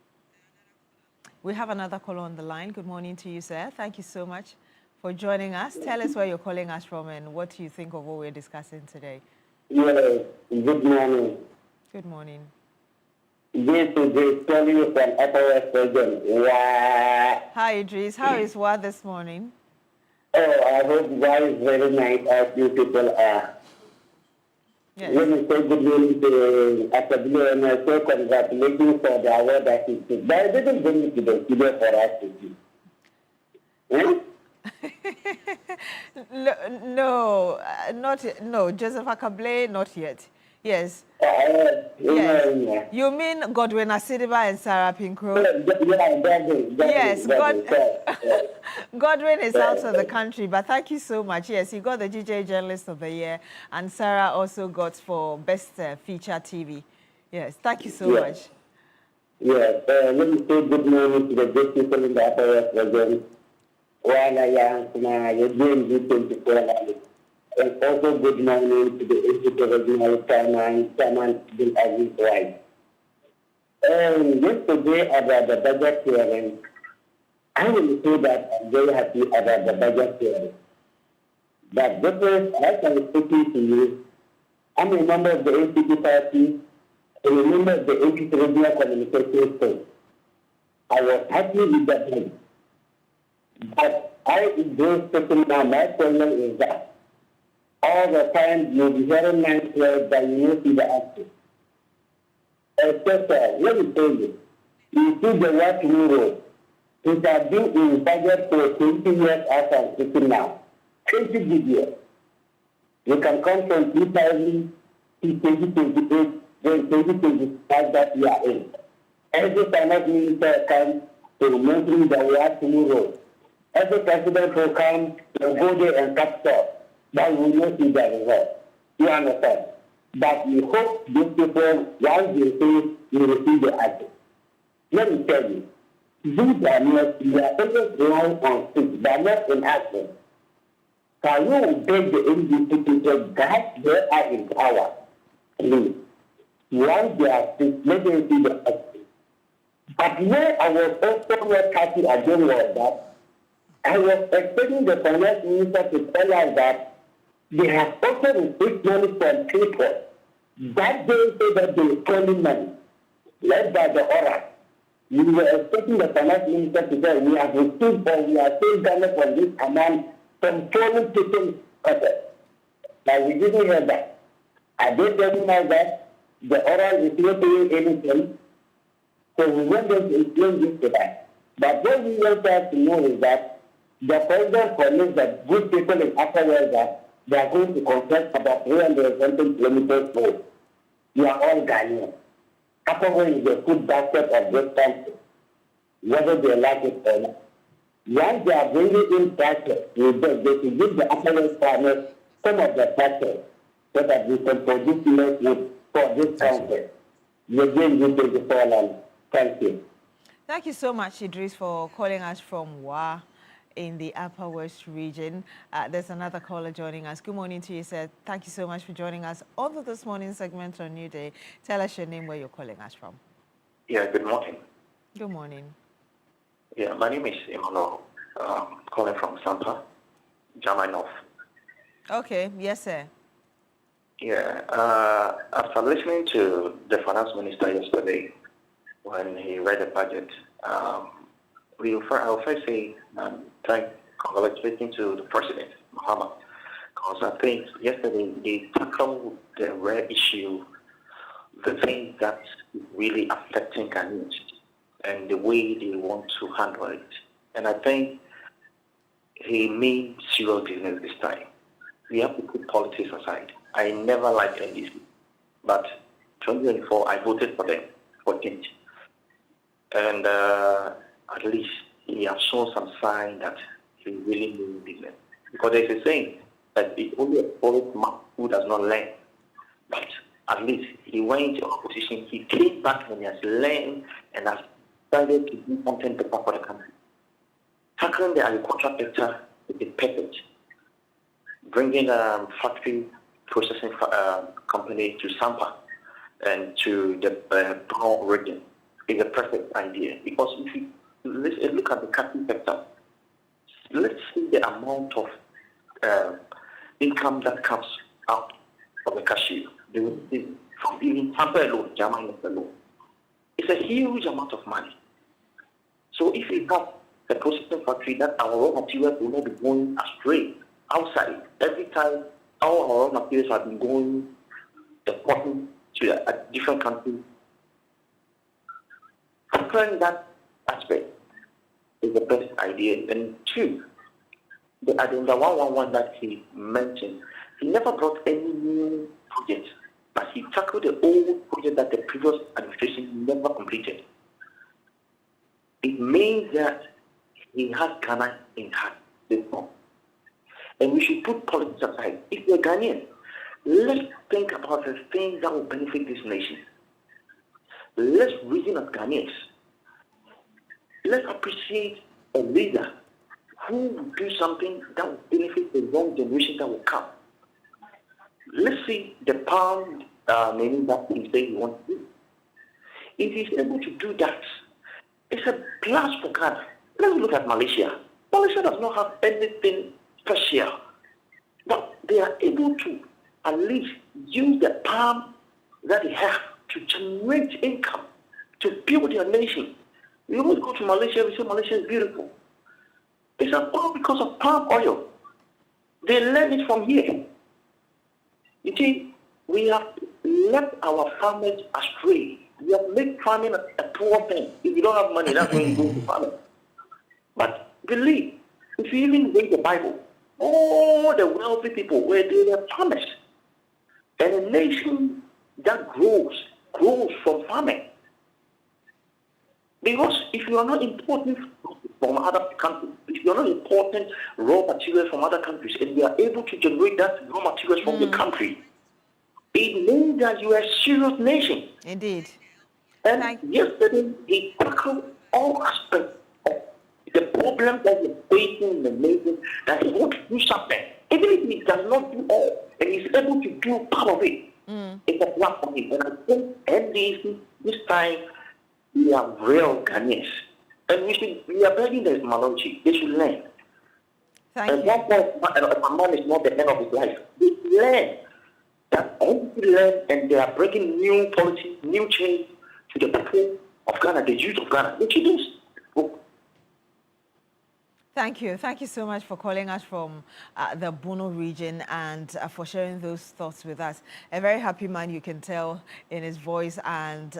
We have another caller on the line. Good morning to you, sir. Thank you so much for joining us. Tell us where you're calling us from and what you think of what we're discussing today. Yes, good morning. Good morning. Yes, Idris, calling you from Upper West Region. Wow. Hi, Idris. How is Wa this morning? Oh, I hope Wa is very nice as you people are. Yes. Let me say good morning to Asabilo and also congratulations for the award that he took. But I didn't bring it to the studio for us to see. No, Joseph Akable, not yet. Yes. Yes. You mean Godwin Asidiba and Sarah Pinkro? Yes, Godwin is out of the country, but thank you so much. Yes, he got the GJ Journalist of the Year, and Sarah also got for Best Feature TV. Yes, thank you so much. Yes, let me say good morning to the good people in the Upper West Region. While I am doing this 24 hours. And also good morning to the Institute Regional Chairman Bill Aziz White. Yesterday about the budget hearing, I will say that I'm very happy about the budget hearing. But because as I'm speaking to you, I'm a member of the NCP party and a member of the NCP Regional Communications Team. I was happy with the bill. But those people now, my problem is that all the time you'll be hearing nice words that you won't see the action. Except, let me tell you, you see the work road. It has been in budget for 20 years as I'm speaking now. 20 good years. You can come from 2000 to 2028, then 2025 that we are in. Every finance minister comes to mention that we have tomorrow. Every president will come to go there and capture, but we will not see the result. You understand? But we hope these people, once they say, we receive the action. Let me tell you, these are not, we are always relying on speech, they are not in action. Can you beg the NDC people that they are in power? Please. Once they are sick, let them see the action. But where I was also not happy again was that I was expecting the finance minister to tell us that they have also received money from people. That they say that they are spending money, led by the aura. We were expecting the finance minister to say we have received or we are still done from this amount from foreign people's pocket. But we didn't hear that. I did tell him that the oral is not doing anything. So we went there to explain this to them. But what we want us to know is that the president promised that good people in Africa that they are going to construct about 320 kilometers road. We are all Ghanaians. Africa is the food basket of this country, whether they like it or not. Once they are bringing in taxes, they should give the African farmers some of the taxes so that we can produce less food for this country. Again, you take the fall. Thank you. Thank you so much, Idris, for calling us from Wa in the Upper West region. There's another caller joining us. Good morning to you, sir. Thank you so much for joining us on this morning segment on New Day. Tell us your name, where you're calling us from. Yeah, good morning. Good morning. Yeah, my name is Emmanuel, calling from Sampa, Jamai North. Okay, yes, sir. Yeah, after listening to the finance minister yesterday, when he read the budget, I'll first say congratulating to the president, Muhammad, because I think yesterday they tackled the rare issue, the thing that's really affecting Ghanaians and the way they want to handle it. And I think he made serious business this time. We have to put politics aside. I never liked NDC, but 2024 I voted for them for change. And at least he has shown some sign that he really means business. Because there's a saying that it's only a foolish man who does not learn. But at least he went into opposition, he came back and he has learned and has started to do something better for the country. Tackling the agricultural sector is perfect. Bringing a factory processing company to Sampa and to the Brown region is a perfect idea. Because if you look at the cattle sector, let's see the amount of income that comes out of the cashew. From even Sampa alone, Jamaica alone. It's a huge amount of money. So if we have a processing factory, that our raw materials will not be going astray outside. Every time our raw materials have been going exporting to a different country. Tackling that aspect is the best idea. And two, the agenda 111 that he mentioned, he never brought any new project, but he tackled the old project that the previous administration never completed. It means that he has Ghana in heart this month. And we should put politics aside. If we're Ghanaian, let's think about the things that will benefit this nation. Let's reason as Ghanaians. Let's appreciate a leader who will do something that will benefit the young generation that will come. Let's see the palm name that he said he wants to do. If he's able to do that, it's a plus for Ghana. Let's look at Malaysia. Malaysia does not have anything special, but they are able to at least use the palm that they have to generate income, to build their nation. We always go to Malaysia, we say Malaysia is beautiful. It's all because of palm oil. They learn it from here. You see, we have left our farmers astray. We have made farming a poor thing. If you don't have money, that's when you go to farming. But believe, if you even read the Bible, all the wealthy people were farmers. And a nation that grows from farming. Because if you are not importing from other countries, if you are not importing raw materials from other countries, and you are able to generate that raw materials from the country, it means that you are a serious nation. Indeed. And yesterday, he tackled all aspects of the problem that is facing in the nation, that he wants to do something. Even if he does not do all, and he's able to do part of it, it's a plus for him. And I think NDC, this time, we are real Ghanaians. And we are begging the minority. They should learn. And one point, a man is not the end of his life. They should learn. That NDC learn, and they are bringing new policy, new change to the people of Ghana, the youth of Ghana. They should do. Thank you. Thank you so much for calling us from the Bono region and for sharing those thoughts with us. A very happy man, you can tell in his voice, and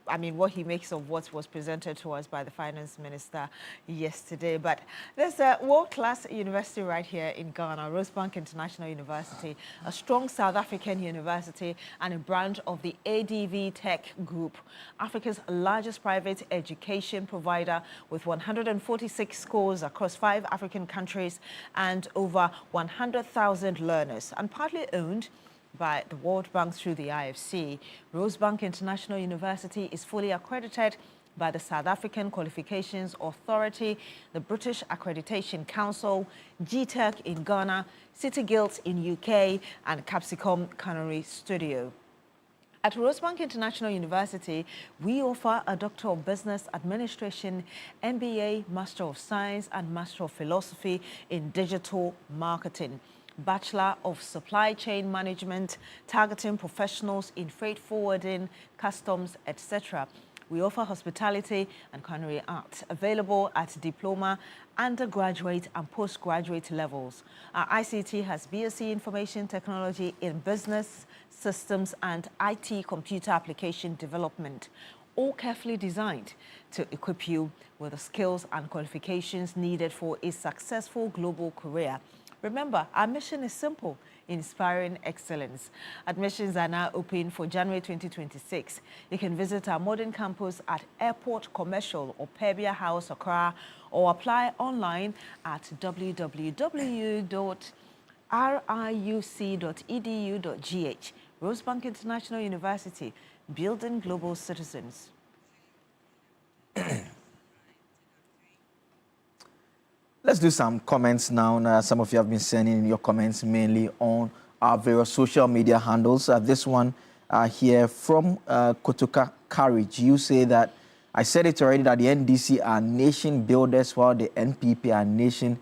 I mean, what he makes of what was presented to us by the finance minister yesterday. But there's a world-class university right here in Ghana, Rosebank International University, a strong South African university and a branch of the ADV Tech Group, Africa's largest private education provider with 146 schools across 5 African countries and over 100,000 learners, and partly owned by the World Bank through the IFC. Rosebank International University is fully accredited by the South African Qualifications Authority, the British Accreditation Council, GTEC in Ghana, City Guilds in UK, and Capsicum Canary Studio. At Rosebank International University, we offer a Doctor of Business Administration, MBA, Master of Science, and Master of Philosophy in Digital Marketing, Bachelor of Supply Chain Management, targeting professionals in freight forwarding, customs, etc. We offer hospitality and culinary arts, available at diploma, undergraduate and postgraduate levels. Our ICT has BSc Information Technology in Business, Systems and IT Computer Application Development, all carefully designed to equip you with the skills and qualifications needed for a successful global career. Remember, our mission is simple: inspiring excellence. Admissions are now open for January 2026. You can visit our modern campus at Airport Commercial or Pebia House, Accra, or apply online at www.riuc.edu.gh. Rosebank International University, building global citizens. Let's do some comments now. Some of you have been sending in your comments mainly on our various social media handles. This one here from Kotoka Courage. You say that, I said it already, that the NDC are nation builders while the NPP are nation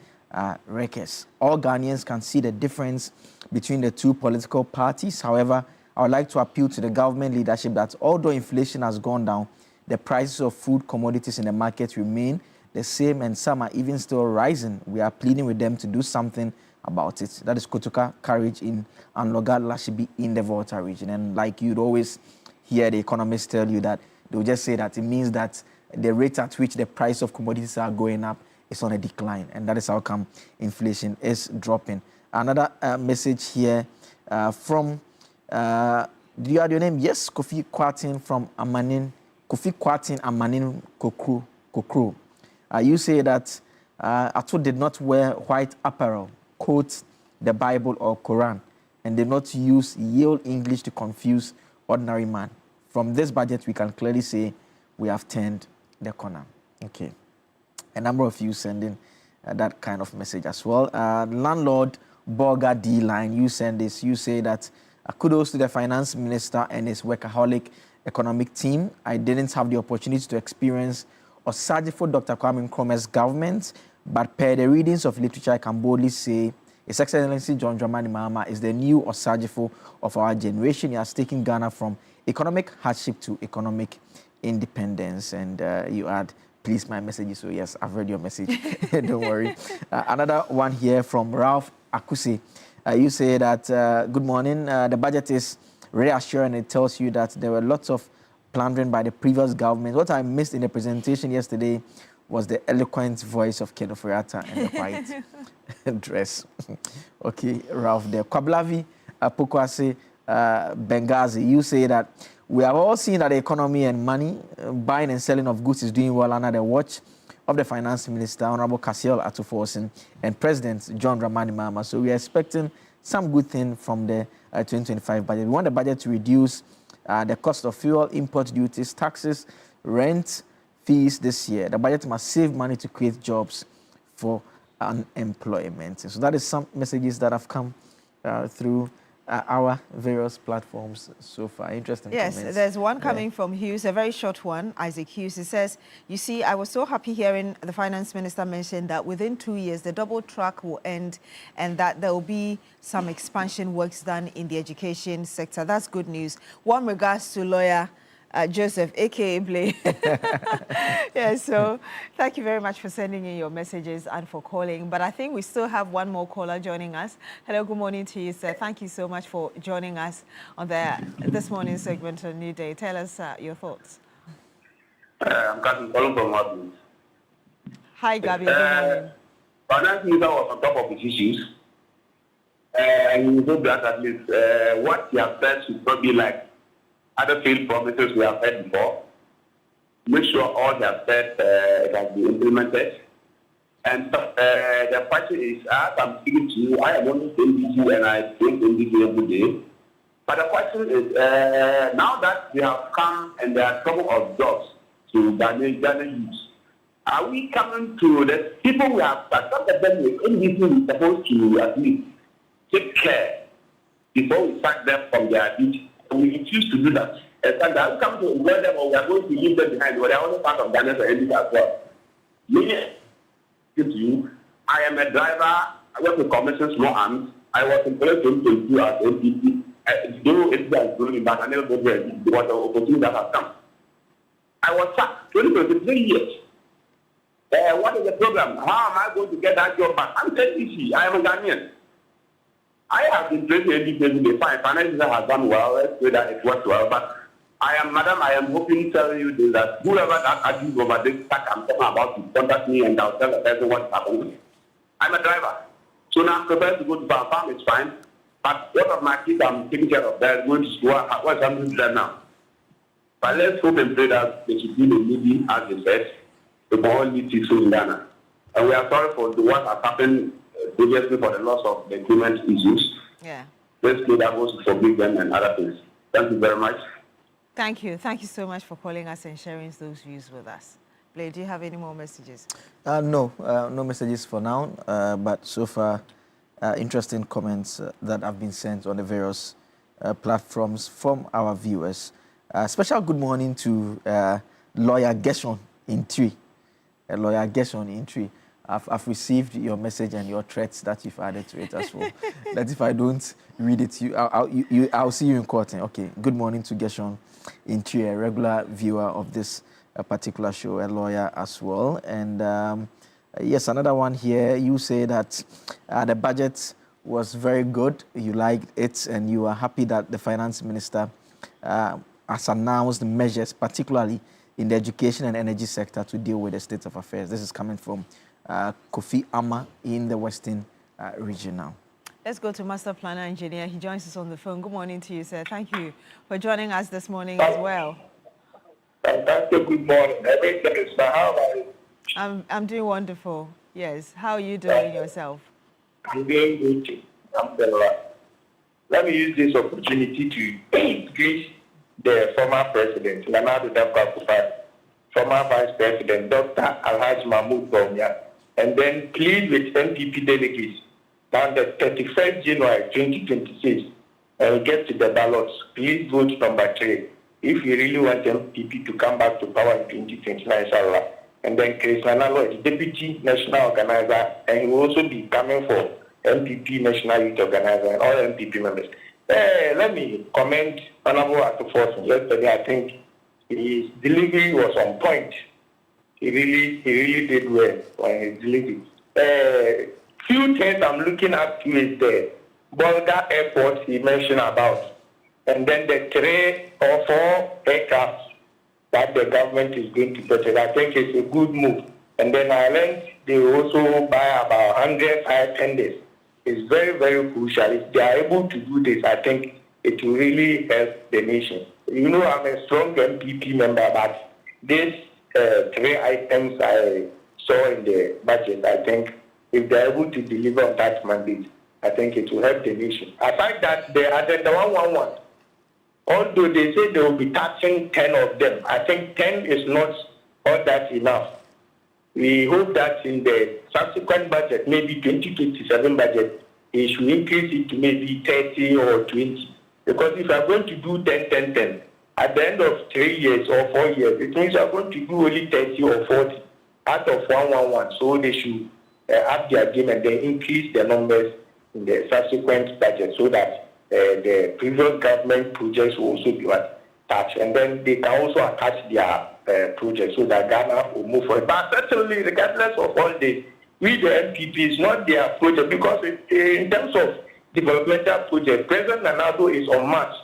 wreckers. All Ghanaians can see the difference between the two political parties. However, I would like to appeal to the government leadership that although inflation has gone down, the prices of food commodities in the market remain the same, and some are even still rising. We are pleading with them to do something about it. That is Kotoka Courage in Anloga Lashibi in the Volta region. And like you'd always hear the economists tell you, that they'll just say that it means that the rate at which the price of commodities are going up is on a decline, and that is how come inflation is dropping. Another message here from, do you have your name? Yes, Kofi Kwatin from Amanin. Kofi Kwatin Amanin Kokru. You say that Ato did not wear white apparel, quote the Bible or Quran, and did not use Yale English to confuse ordinary man. From this budget, we can clearly say we have turned the corner. Okay. A number of you sending that kind of message as well. Landlord Borga D Line, you send this. You say that kudos to the finance minister and his workaholic economic team. I didn't have the opportunity to experience Osajifo Dr. Kwame Nkrumah's government, but per the readings of literature, I can boldly say His Excellency John Dramani Mahama is the new Osajifo of our generation. He has taken Ghana from economic hardship to economic independence. And you add, please, my message. So yes, I've read your message. Don't worry. Another one here from Ralph Akuse. You say that, good morning, the budget is reassuring. It tells you that there were lots of plundering by the previous government. What I missed in the presentation yesterday was the eloquent voice of Kedo Furiata and the white dress. Okay, Ralph there. Kwablavi Pokwase Benghazi. You say that we have all seen that the economy and money, buying and selling of goods is doing well under the watch of the Finance Minister, Honorable Kasiel Atuforsen, and President John Dramani Mahama. So we are expecting some good thing from the 2025 budget. We want the budget to reduce the cost of fuel, import duties, taxes, rent, fees this year. The budget must save money to create jobs for unemployment. So that is some messages that have come through our various platforms so far. Interesting Yes, comments. there's one coming from Hughes, a very short one, Isaac Hughes. He says, you see, I was so happy hearing the Finance Minister mention that within 2 years, the double track will end and that there will be some expansion works done in the education sector. That's good news. One regards to lawyer Joseph, a.k.a. Blay. Yeah, so thank you very much for sending in your messages and for calling. But I think we still have one more caller joining us. Hello, good morning to you, sir. Thank you so much for joining us on this morning's segment on New Day. Tell us your thoughts. I'm Captain calling from Martin. Hi, Gabi. Good morning. Finance Minister was on top of his issues. And we hope that at least what he has said should not be like other failed promises we have heard before. Make sure all they have said it has been implemented. And the question is, as I'm speaking to you, I am only NDC and I think NDC every day. But the question is, now that we have come and there are trouble of jobs to Ghana youth, are we coming to the people we have, some of them with NDC is supposed to at least take care before we sack them from their duty? We refuse to do that. And I will come to employ them or we are going to leave them behind, but they are only part of Ghana's entity as well. Me, to you, I am a driver, I work with Commission Small Arms. I was employed 2022 as NPC. Though it has grown back, I never go there. There was an opportunity that has come. I was sacked 2023 years. What is the problem? How am I going to get that job back? I'm NPC. I am a Ghanaian. I have been trained in the fine. Finance has done well. Let's say that it worked well. But I am hoping to tell you this, that whoever that argues over this fact I'm talking about to contact me and I'll tell the person what's happening. I'm a driver. So now I'm prepared to go to farm. It's fine. But one of my kids I'm taking care of, they're going to school. What's happening to them now? But let's hope and pray that they should be the needy as they said. We can all need to in Ghana. And we are sorry for what has happened previously for the loss of the equipment issues. Yeah. Let's pray that goes to forgive them and other things. Thank you very much. Thank you. Thank you so much for calling us and sharing those views with us. Blay, do you have any more messages? No messages for now. But so far, interesting comments that have been sent on the various platforms from our viewers. Special good morning to Lawyer Gershon in Tree. Lawyer Gershon in Tree. I've received your message and your threats that you've added to it as well. That if I don't read it, I'll see you in court. Okay. Good morning to Gershon in Tree, a regular viewer of this particular show, a lawyer as well. And yes, another one here. You say that the budget was very good. You liked it, and you are happy that the finance minister has announced measures, particularly in the education and energy sector, to deal with the state of affairs. This is coming from Kofi Ama in the Western region now. Let's go to Master Planner Engineer. He joins us on the phone. Good morning to you, sir. Thank you for joining us this morning as well. Fantastic. Good morning. How are you? I'm doing wonderful. Yes. How are you doing yourself? I'm doing good too. Alhamdulillah. Let me use this opportunity to greet the former president, Nana Akufo-Addo, former vice president, Dr. Alhaji Mahmoud Bawumia, and then plead with MPP delegates on the 31st January 2026 and get to the ballots. Please vote number 3 if you really want MPP to come back to power in 2029, inshallah. And then Chris Nanalo is Deputy National Organizer, and he will also be coming for MPP National Youth Organizer and all MPP members. Let me comment Honorable Atuforsen. Yesterday, I think his delivery was on point. He really did well on his delivery. Few things I'm looking at is the Bolga airport he mentioned about, and then the 3 or 4 aircrafts that the government is going to purchase. I think it's a good move. And then I learned they also buy about 100 fire tenders. It's very, very crucial. If they are able to do this, I think it will really help the nation. You know, I'm a strong MPP member, but these 3 items I saw in the budget, I think if they're able to deliver on that mandate, I think it will help the nation. Aside that, the Agenda 111, although they say they will be taxing 10 of them, I think 10 is not all that enough. We hope that in the subsequent budget, maybe 2027 budget, they should increase it to maybe 30 or 20. Because if you are going to do 10, 10, 10, at the end of 3 years or 4 years, it means you are going to do only 30 or 40 out of 111. So they should up their game and then increase the numbers in the subsequent budget so that the previous government projects will also be touched. And then they can also attach their projects so that Ghana will move forward. But certainly, regardless of all this, we the MPPs, not their project, because in terms of developmental project, President Nanado is on March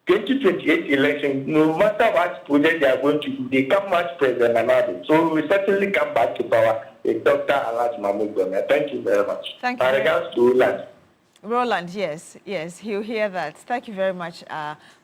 2028 election. No matter what project they are going to do, they can't match President Nanado. So we certainly come back to power with Dr. Alhaji Mahmoud Gomez. Thank you very much. Thank you. In regards to Roland. Roland, yes, he'll hear that. Thank you very much,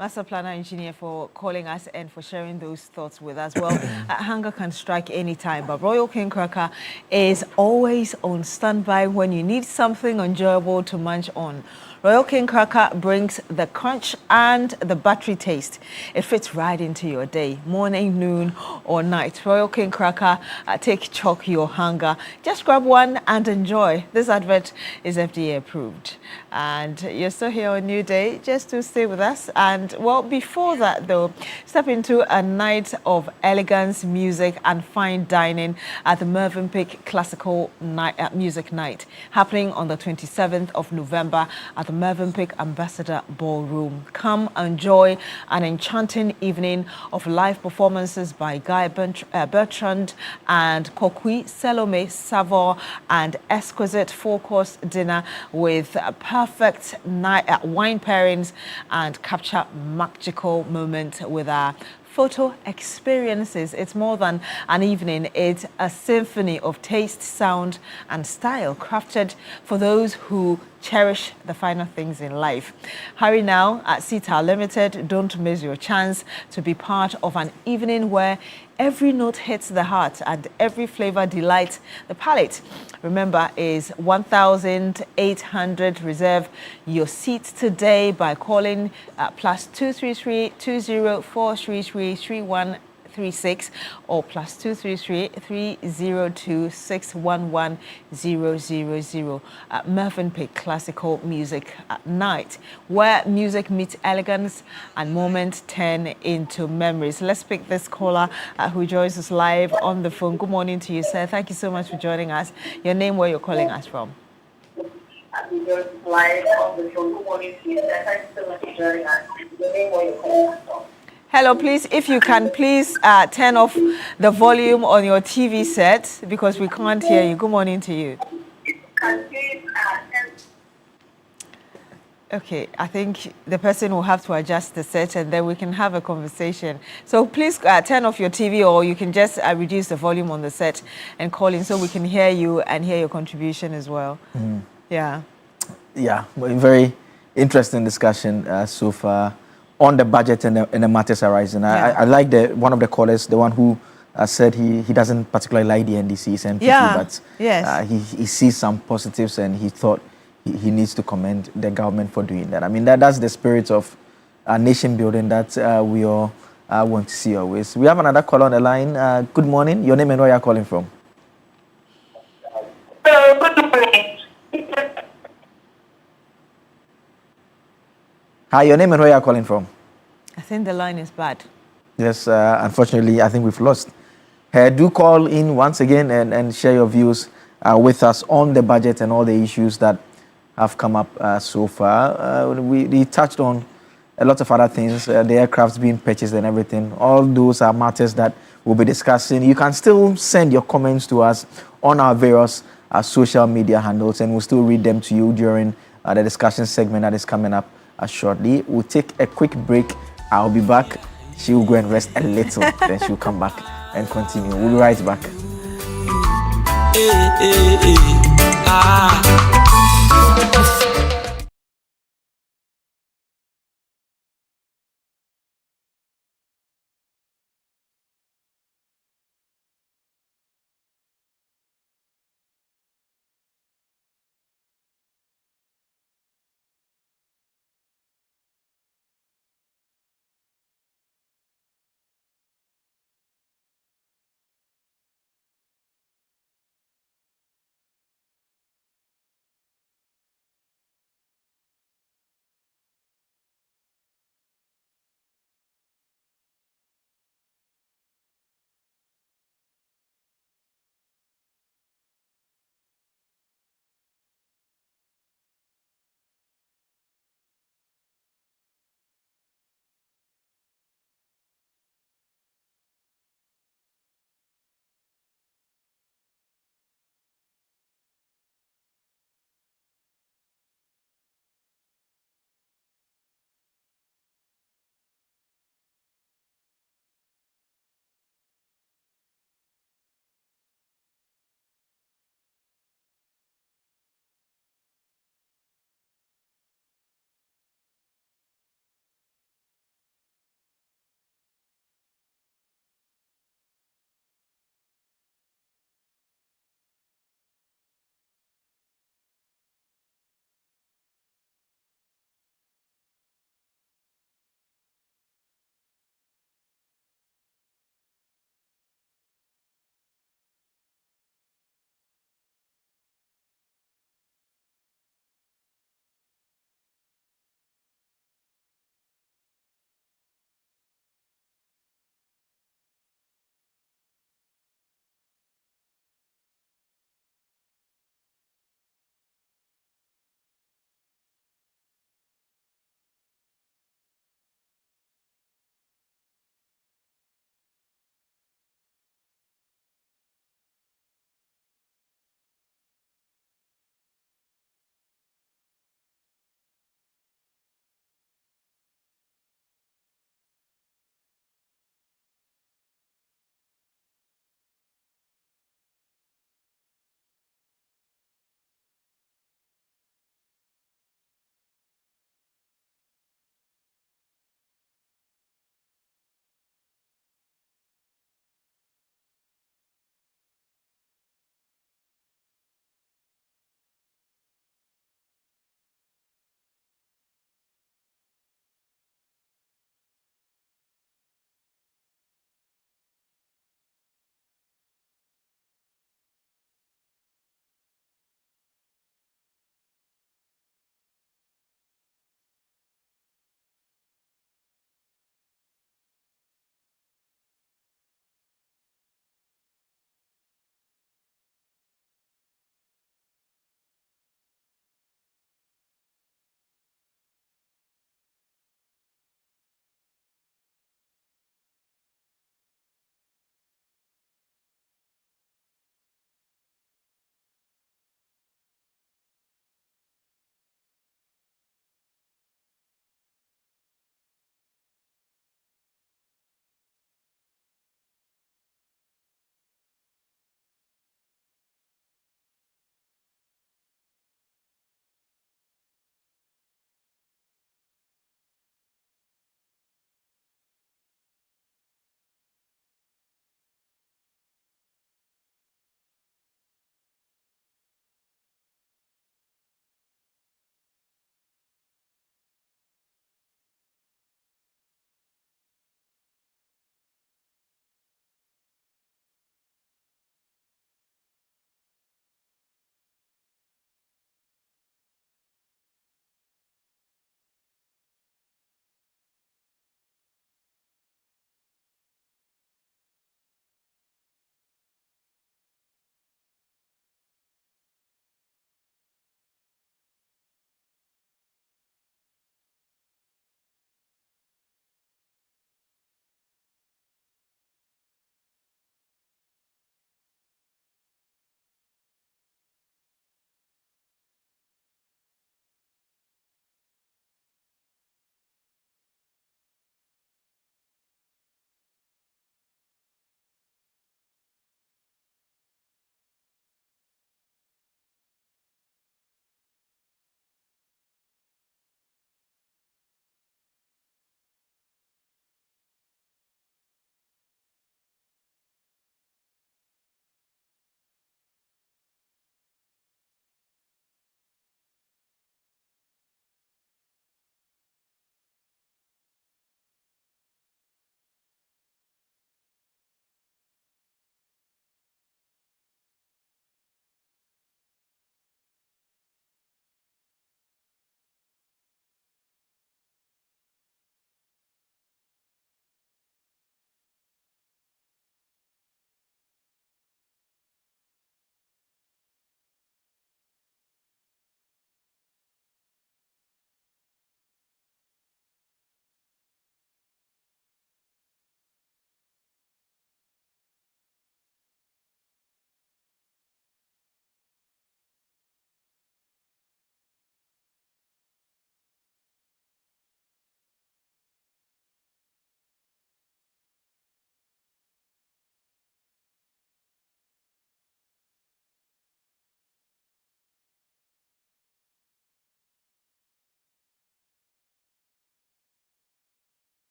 Master Planner Engineer, for calling us and for sharing those thoughts with us. Well, hunger can strike any time, but Royal King Cracker is always on standby when you need something enjoyable to munch on. Royal King Cracker brings the crunch and the battery taste. It fits right into your day, morning, noon, or night. Royal King Cracker, take chalk your hunger. Just grab one and enjoy. This advert is FDA approved. And you're still here on New Day, just to stay with us. And, well, before that, though, step into a night of elegance, music, and fine dining at the Mervynpike Classical Music Night, happening on the 27th of November at the Mervynpike Ambassador Ballroom. Come enjoy an enchanting evening of live performances by Guy Bertrand and Kokui Salome Savor, and exquisite 4-course dinner with perfect wine pairings, and capture magical moments with our photo experiences. It's more than an evening, it's a symphony of taste, sound, and style crafted for those who cherish the finer things in life. Hurry now at Sita Limited. Don't miss your chance to be part of an evening where every note hits the heart and every flavor delights the palate. Remember, is 1,800. Reserve your seat today by calling +233 20433 3136 or +233 302 611 000. Mervynpike Classical Music Night, where music meets elegance and moments turn into memories. Let's pick this caller who joins us live on the phone. Good morning to you, sir. Thank you so much for joining us. Your name, where you're calling us from? Live on the phone. Good morning to you, sir. Thank you so much for joining us. Your name, where you're calling us from? Hello, please, if you can, please turn off the volume on your TV set because we can't hear you. Good morning to you. Okay, I think the person will have to adjust the set and then we can have a conversation. So please turn off your TV, or you can just reduce the volume on the set and call in so we can hear you and hear your contribution as well. Yeah, very interesting discussion so far on the budget and the matters arising. I like one of the callers, the one who said he doesn't particularly like the NDC's MPP, but he sees some positives and he thought he needs to commend the government for doing that. I mean, that's the spirit of nation building that we all want to see always. We have another caller on the line. Good morning. Your name and where you're calling from? Good morning. Hi, your name and where you're calling from? I think the line is bad. Yes, unfortunately, I think we've lost. Do call in once again and share your views with us on the budget and all the issues that have come up so far. We touched on a lot of other things, the aircrafts being purchased and everything. All those are matters that we'll be discussing. You can still send your comments to us on our various social media handles, and we'll still read them to you during the discussion segment that is coming up shortly. We'll take a quick break. I'll be back. She will go and rest a little, then she'll come back and continue. We'll be right back.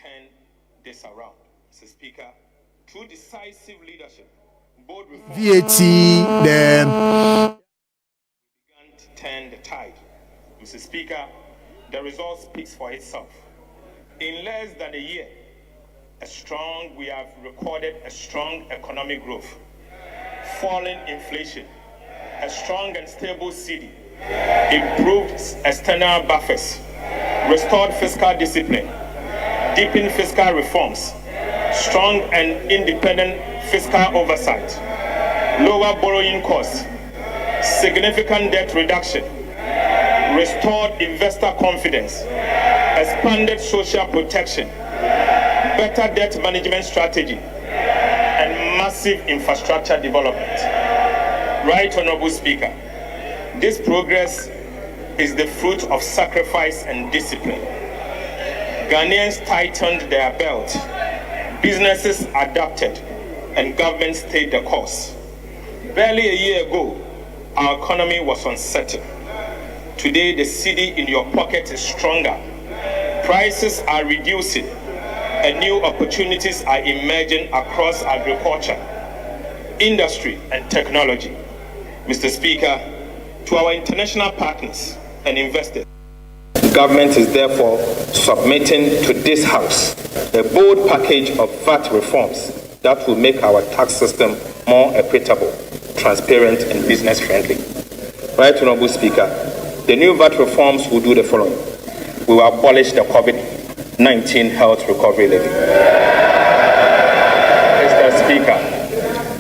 turn this around. Mr. Speaker, through decisive leadership, board reforms began to turn the tide. Mr. Speaker, the result speaks for itself. In less than a year, we have recorded a strong economic growth, falling inflation, a strong and stable cedi, improved external buffers, restored fiscal discipline, deepened fiscal reforms, strong and independent fiscal oversight, lower borrowing costs, significant debt reduction, restored investor confidence, expanded social protection, better debt management strategy, and massive infrastructure development. Right, Honorable Speaker, this progress is the fruit of sacrifice and discipline. Ghanaians tightened their belt, businesses adapted, and government stayed the course. Barely a year ago, our economy was uncertain. Today, the cedi in your pocket is stronger. Prices are reducing, and new opportunities are emerging across agriculture, industry, and technology. Mr. Speaker, to our international partners and investors, the government is therefore submitting to this House a bold package of VAT reforms that will make our tax system more equitable, transparent, and business-friendly. Right, Honorable Speaker, the new VAT reforms will do the following. We will abolish the COVID-19 health recovery levy. Mr. Speaker,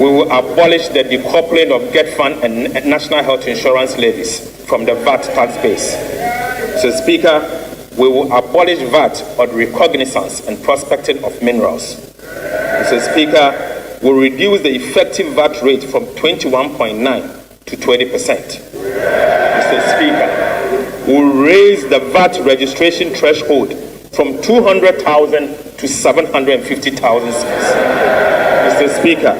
we will abolish the decoupling of Get Fund and National Health Insurance levies from the VAT tax base. Mr. Speaker, we will abolish VAT on recognizance and prospecting of minerals. Mr. Speaker, we will reduce the effective VAT rate from 21.9 to 20%. Mr. Speaker, we will raise the VAT registration threshold from 200,000 to 750,000 cedis. Mr. Speaker,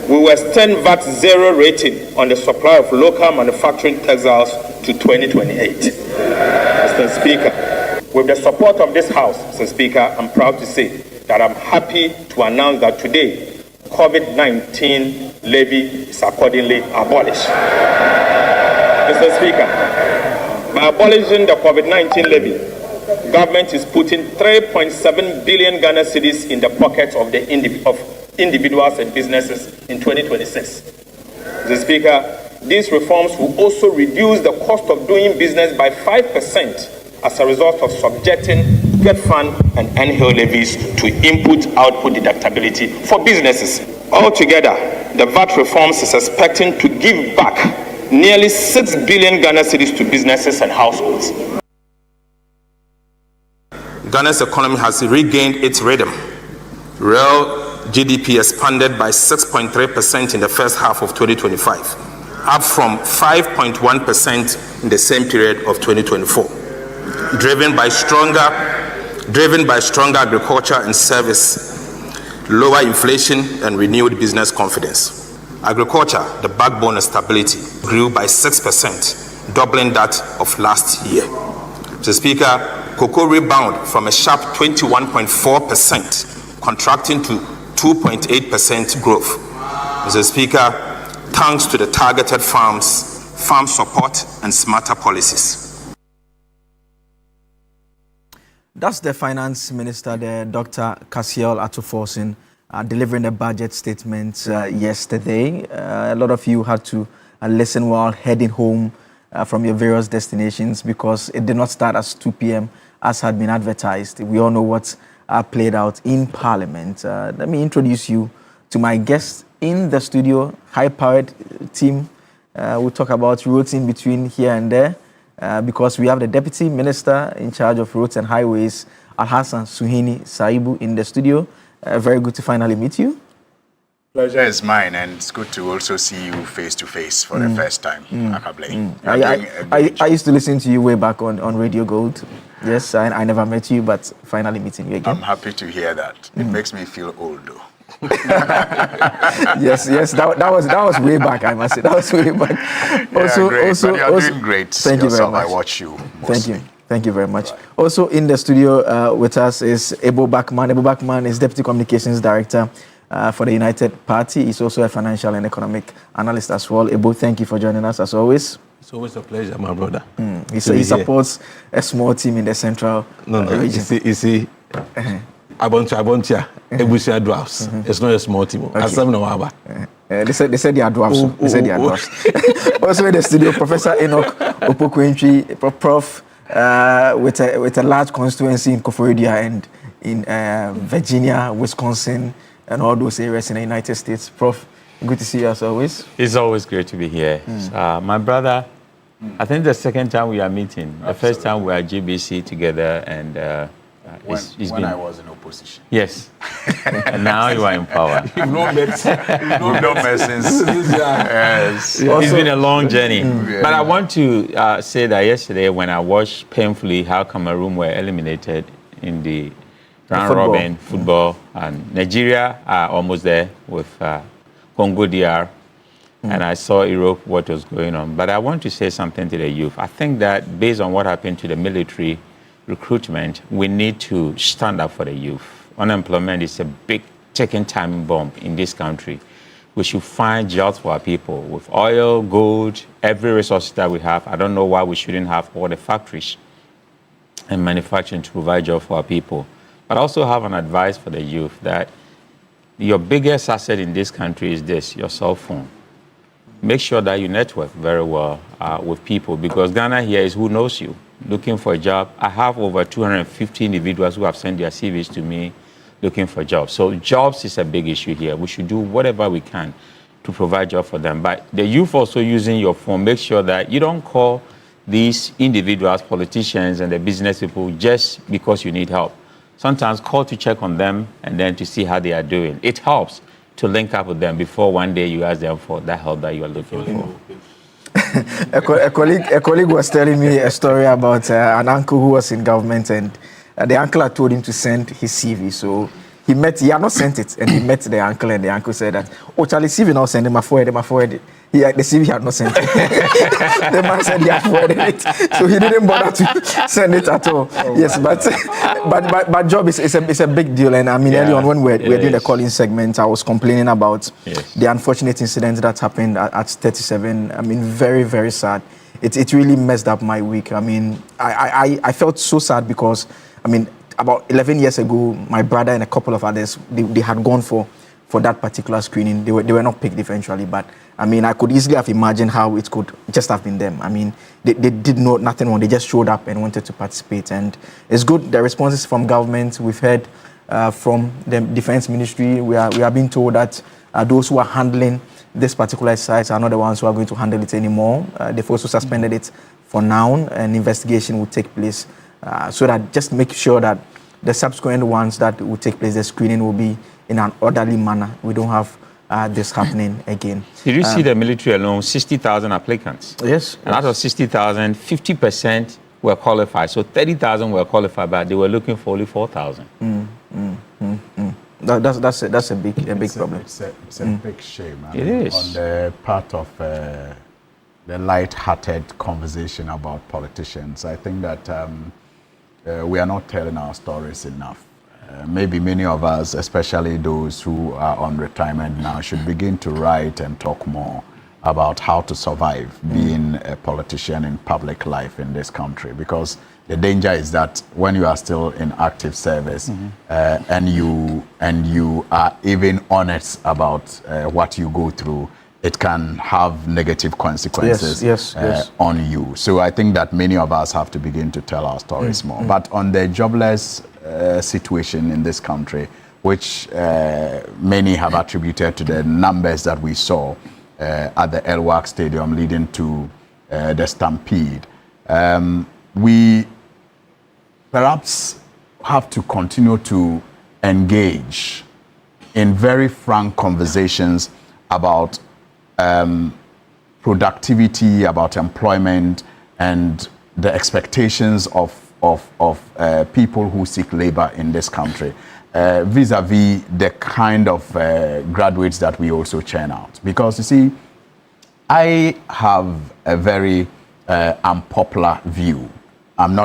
we will extend VAT zero rating on the supply of local manufacturing textiles to 2028. Mr. Speaker, with the support of this House, Mr. Speaker, I'm proud to say that I'm happy to announce that today, COVID-19 levy is accordingly abolished. Mr. Speaker, by abolishing the COVID-19 levy, government is putting 3.7 billion Ghana cedis in the pockets of the individuals and businesses in 2026. Mr. Speaker, these reforms will also reduce the cost of doing business by 5% as a result of subjecting Get Fund and NHIL levies to input-output deductibility for businesses. Altogether, the VAT reforms is expecting to give back nearly 6 billion Ghana cedis to businesses and households. Ghana's economy has regained its rhythm. Real GDP expanded by 6.3% in the first half of 2025, up from 5.1% in the same period of 2024, driven by stronger agriculture and service, lower inflation, and renewed business confidence. Agriculture, the backbone of stability, grew by 6%, doubling that of last year. Mr. Speaker, cocoa rebound from a sharp 21.4%, contracting to 2.8% growth. Mr. Speaker, thanks to the targeted farm support, and smarter policies. That's the Finance Minister, Dr. Cassiel Atuforsen, delivering a budget statement yesterday. A lot of you had to listen while heading home from your various destinations because it did not start as 2 p.m. as had been advertised. We all know what played out in Parliament. Let me introduce you to my guest in the studio, high-powered team. We'll talk about roads in between here and there because we have the Deputy Minister in charge of roads and highways, Alhassan Suhini Saibu, in the studio. Very good to finally meet you. Pleasure is mine, and it's good to also see you face to face for the first time. I used to listen to you way back on Radio Gold. Yes, I never met you, but finally meeting you again. I'm happy to hear that. It makes me feel old, though. yes, that was way back. I must say that was way back. You're doing great. Thank you very much. I watch you mostly. Thank you very much. Also in the studio with us is Ebo Bachman. Ebo Bachman is Deputy Communications Director for the United Party. He's also a financial and economic analyst as well. Ebo, thank you for joining us as always. It's always a pleasure, my brother. He supports a small team in the central region. You see, Abontia, Ebusia Dwarfs. It's not a small team. Okay. They said they are dwarfs. They said they are dwarfs. Also in the studio, Professor Enoch Opokwentwi, Prof, with a large constituency in Koforidua and in Virginia, Wisconsin, and all those areas in the United States. Prof, good to see you as always. It's always great to be here. My brother, I think the second time we are meeting. The first time we were at GBC together, and when I was in opposition. Yes. And now you are in power. You've not met since. Yes. It's been a long journey. But I want to say that yesterday when I watched painfully how Cameroon were eliminated in the round-robin football, and Nigeria are almost there with Congo DR, and I saw Europe, what was going on. But I want to say something to the youth. I think that based on what happened to the military recruitment, we need to stand up for the youth. Unemployment is a big ticking time bomb in this country. We should find jobs for our people with oil, gold, every resource that we have. I don't know why we shouldn't have all the factories and manufacturing to provide jobs for our people. But I also have an advice for the youth that your biggest asset in this country is this, your cell phone. Make sure that you network very well with people, because Ghana here is who knows you. Looking for a job. I have over 250 individuals who have sent their CVs to me looking for jobs. So jobs is a big issue here. We should do whatever we can to provide jobs for them. But the youth also using your phone, make sure that you don't call these individuals, politicians and the business people just because you need help. Sometimes call to check on them and then to see how they are doing. It helps to link up with them before one day you ask them for that help that you are looking for. A colleague was telling me a story about an uncle who was in government, and the uncle had told him to send his CV. So he had not sent it, and he met the uncle, and the uncle said that, "Oh, Charlie, CV now send him, I forwarded it." The CV had not sent it. The man said he had forwarded it, so he didn't bother to send it at all. Yes, but job is a big deal, and I mean early on when we were doing the calling segment, I was complaining about the unfortunate incident that happened at 37. I mean, very, very sad. It really messed up my week. I mean, I felt so sad because, I mean, about 11 years ago, my brother and a couple of others, they had gone for that particular screening. They were not picked eventually, but I mean, I could easily have imagined how it could just have been them. I mean, they did nothing wrong. They just showed up and wanted to participate. And it's good, the responses from government. We've heard from the Defense Ministry. We are being told that those who are handling this particular exercise are not the ones who are going to handle it anymore. They've also suspended it for now. An investigation will take place so that just make sure that the subsequent ones that will take place, the screening will be in an orderly manner. We don't have this happening again. Did you see the military alone, 60,000 applicants? Yes. And out of 60,000, 50% were qualified. So 30,000 were qualified, but they were looking for only 4,000. That's a big problem. It's a big shame. I It mean, is. On the part of the light-hearted conversation about politicians, I think that we are not telling our stories enough. Maybe many of us, especially those who are on retirement now, should begin to write and talk more about how to survive being a politician in public life in this country. Because the danger is that when you are still in active service and you are even honest about what you go through, it can have negative consequences on you. So I think that many of us have to begin to tell our stories more. But on the jobless situation in this country, which many have attributed to the numbers that we saw at the Elwak Stadium leading to the Stampede, we perhaps have to continue to engage in very frank conversations about productivity, about employment, and the expectations of people who seek labor in this country, vis-a-vis the kind of graduates that we also churn out. Because you see, I have a very unpopular view I'm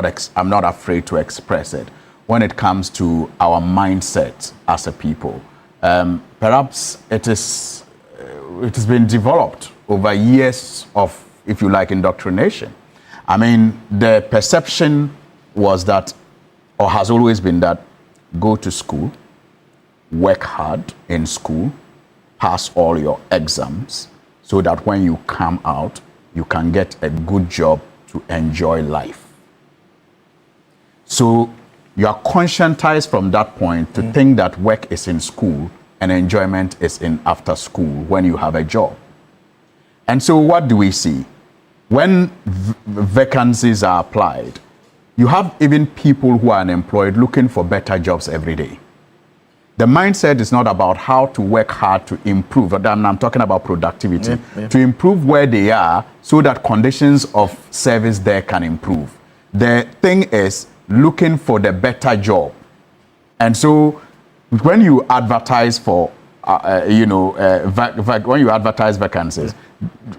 not afraid to express it. When it comes to our mindset as a people, perhaps it has been developed over years of, if you like, indoctrination. I mean, the perception was that, or has always been that, go to school, work hard in school, pass all your exams, so that when you come out, you can get a good job to enjoy life. So you are conscientized from that point to think that work is in school and enjoyment is in after school when you have a job. And so what do we see? When vacancies are applied, you have even people who are unemployed looking for better jobs every day. The mindset is not about how to work hard to improve. I'm talking about productivity. To improve where they are so that conditions of service there can improve. The thing is looking for the better job. And so when you advertise for, when you advertise vacancies,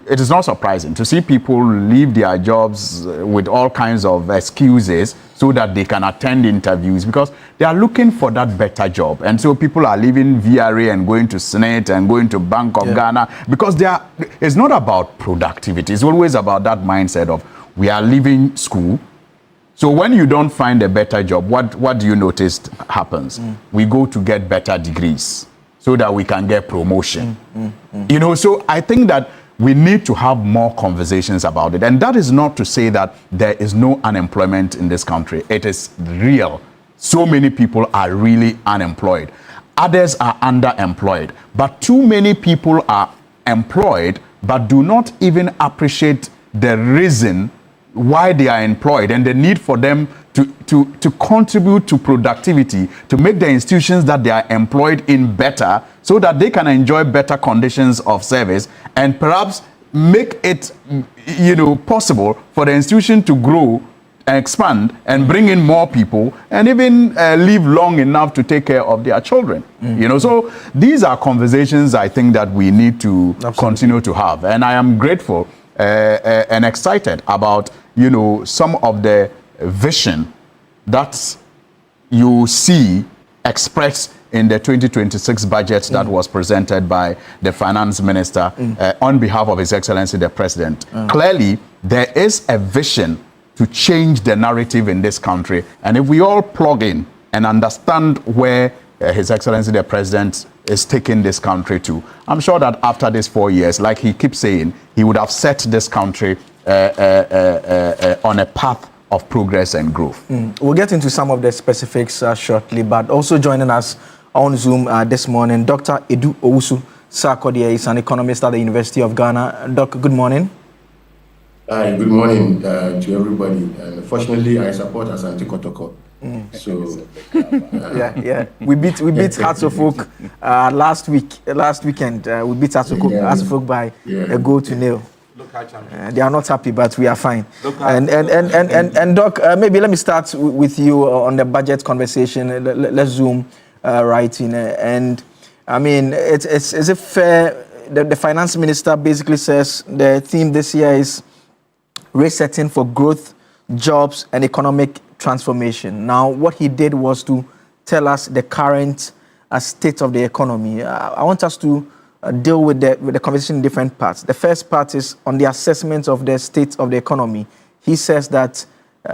it is not surprising to see people leave their jobs with all kinds of excuses so that they can attend interviews because they are looking for that better job. And so people are leaving VRA and going to Senate and going to Bank of Ghana because it's not about productivity. It's always about that mindset of we are leaving school. So when you don't find a better job, what do you notice happens? We go to get better degrees so that we can get promotion. So I think that we need to have more conversations about it. And that is not to say that there is no unemployment in this country. It is real. So many people are really unemployed. Others are underemployed. But too many people are employed but do not even appreciate the reason why they are employed and the need for them to contribute to productivity, to make the institutions that they are employed in better so that they can enjoy better conditions of service and perhaps make it possible for the institution to grow and expand and bring in more people and even live long enough to take care of their children. So these are conversations I think that we need to continue to have. And I am grateful and excited about some of the vision that you see expressed in the 2026 budget that was presented by the finance minister on behalf of His Excellency the President. Clearly, there is a vision to change the narrative in this country. And if we all plug in and understand where His Excellency the President is taking this country to, I'm sure that after these 4 years, like he keeps saying, he would have set this country on a path of progress and growth. We'll get into some of the specifics shortly, but also joining us on Zoom this morning, Dr. Edu Owusu Sarkodie is an economist at the University of Ghana. Doc, good morning. Hi, good morning to everybody. And fortunately, I support Asante Kotoko. So we beat Hearts of Oak last weekend. We beat Hearts of Oak by a goal to nil. They are not happy, but we are fine. And Doc, maybe let me start with you on the budget conversation. Let's zoom right in. And I mean, is it fair? The finance minister basically says the theme this year is resetting for growth, jobs, and economic transformation. Now, what he did was to tell us the current state of the economy. I want us to deal with the conversation in different parts. The first part is on the assessment of the state of the economy. He says that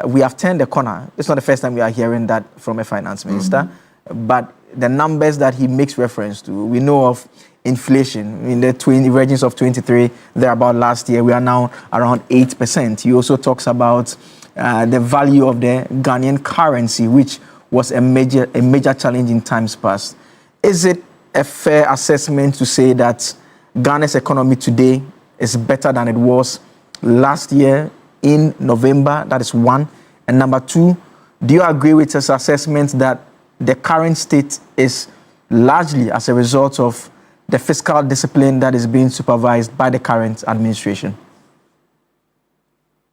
we have turned the corner. It's not the first time we are hearing that from a finance minister, but the numbers that he makes reference to, we know of inflation in the regions of 23, there about last year, we are now around 8%. He also talks about the value of the Ghanaian currency, which was a major challenge in times past. Is it a fair assessment to say that Ghana's economy today is better than it was last year in November? That is one. And number two, do you agree with his assessment that the current state is largely as a result of the fiscal discipline that is being supervised by the current administration?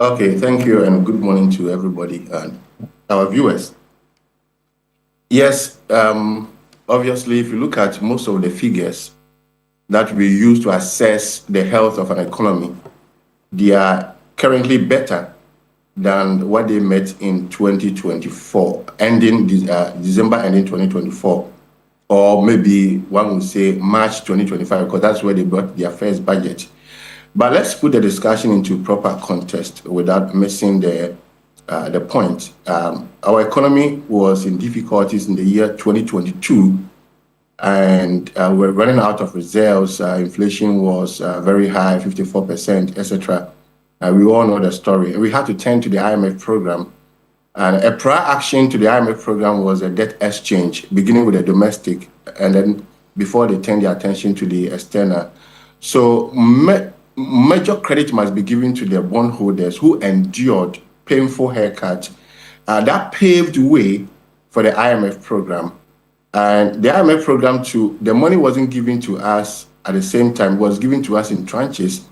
Okay, thank you, and good morning to everybody and our viewers. Yes, obviously, if you look at most of the figures that we use to assess the health of an economy, they are currently better than what they met in 2024, ending December ending 2024, or maybe one would say March 2025, because that's where they brought their first budget. But let's put the discussion into proper context without missing the point. Our economy was in difficulties in the year 2022, and we're running out of reserves. Inflation was very high, 54%, etc. We all know the story. We had to turn to the IMF program. And a prior action to the IMF program was a debt exchange, beginning with the domestic, and then before they turned their attention to the external. So major credit must be given to the bondholders who endured painful haircuts. That paved way for the IMF program. And the IMF program too, the money wasn't given to us at the same time, it was given to us in tranches.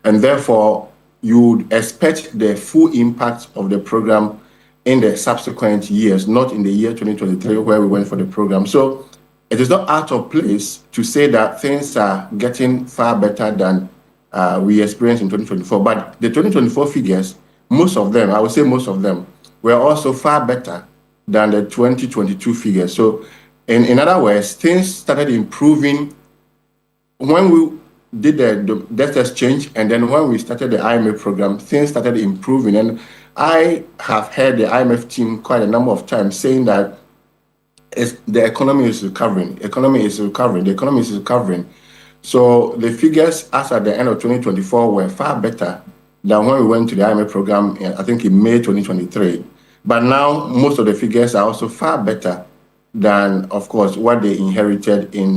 And therefore, you would expect the full impact of the program in the subsequent years, not in the year 2023 where we went for the program. So it is not out of place to say that things are getting far better than we experienced in 2024. But the 2024 figures, most of them, I would say most of them, were also far better than the 2022 figures. So in other words, things started improving when we did the debt exchange, and then when we started the IMF program, things started improving. And I have heard the IMF team quite a number of times saying that the economy is recovering. The economy is recovering. So the figures as at the end of 2024 were far better than when we went to the IMF program, I think in May 2023. But now most of the figures are also far better than, of course, what they inherited in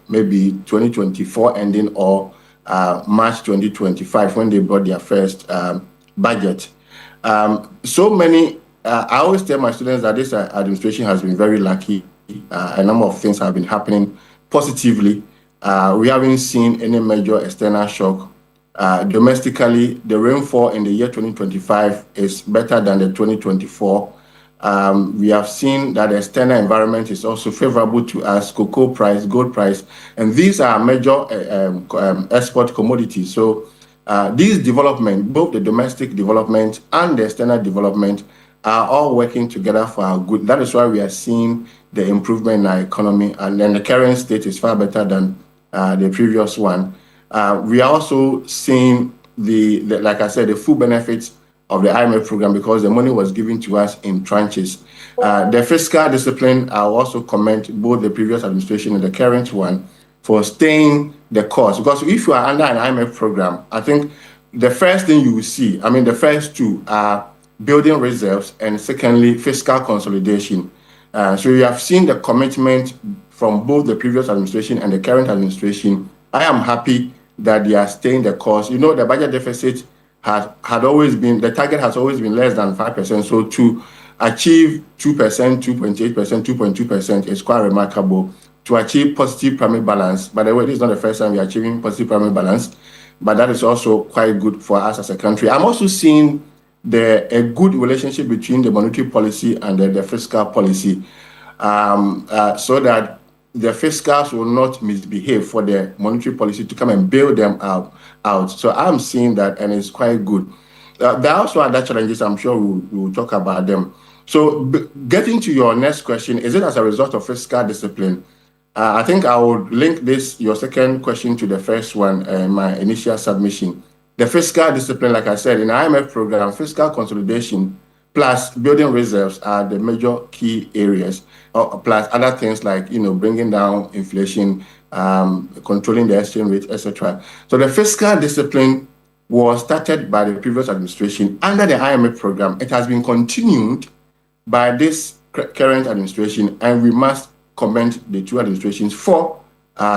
maybe 2024 ending or March 2025 when they brought their first budget. So many, I always tell my students that this administration has been very lucky. A number of things have been happening positively. We haven't seen any major external shock. Domestically, the rainfall in the year 2025 is better than the 2024. We have seen that the external environment is also favorable to us, cocoa price, gold price, and these are major export commodities. So these development, both the domestic development and the external development, are all working together for our good. That is why we are seeing the improvement in our economy, and then the current state is far better than the previous one. We are also seeing like I said, the full benefits of the IMF program because the money was given to us in tranches. The fiscal discipline, I'll also comment both the previous administration and the current one for staying the course. Because if you are under an IMF program, I think the first thing you will see, I mean, the first two are building reserves and secondly, fiscal consolidation. So you have seen the commitment from both the previous administration and the current administration. I am happy that they are staying the course. You know, the budget deficit had always been, the target has always been less than 5%. So to achieve 2%, 2.8%, 2.2% is quite remarkable. To achieve positive primary balance, by the way, this is not the first time we are achieving positive primary balance, but that is also quite good for us as a country. I'm also seeing a good relationship between the monetary policy and the fiscal policy, so that the fiscals will not misbehave for the monetary policy to come and bail them out. So I'm seeing that, and it's quite good. There are also other challenges, I'm sure we'll talk about them. So getting to your next question, is it as a result of fiscal discipline? I think I would link your second question to the first one in my initial submission. The fiscal discipline, like I said, in the IMF program, fiscal consolidation plus building reserves are the major key areas, plus other things like, bringing down inflation, controlling the exchange rate, etc. So the fiscal discipline was started by the previous administration under the IMF program. It has been continued by this current administration, and we must commend the two administrations for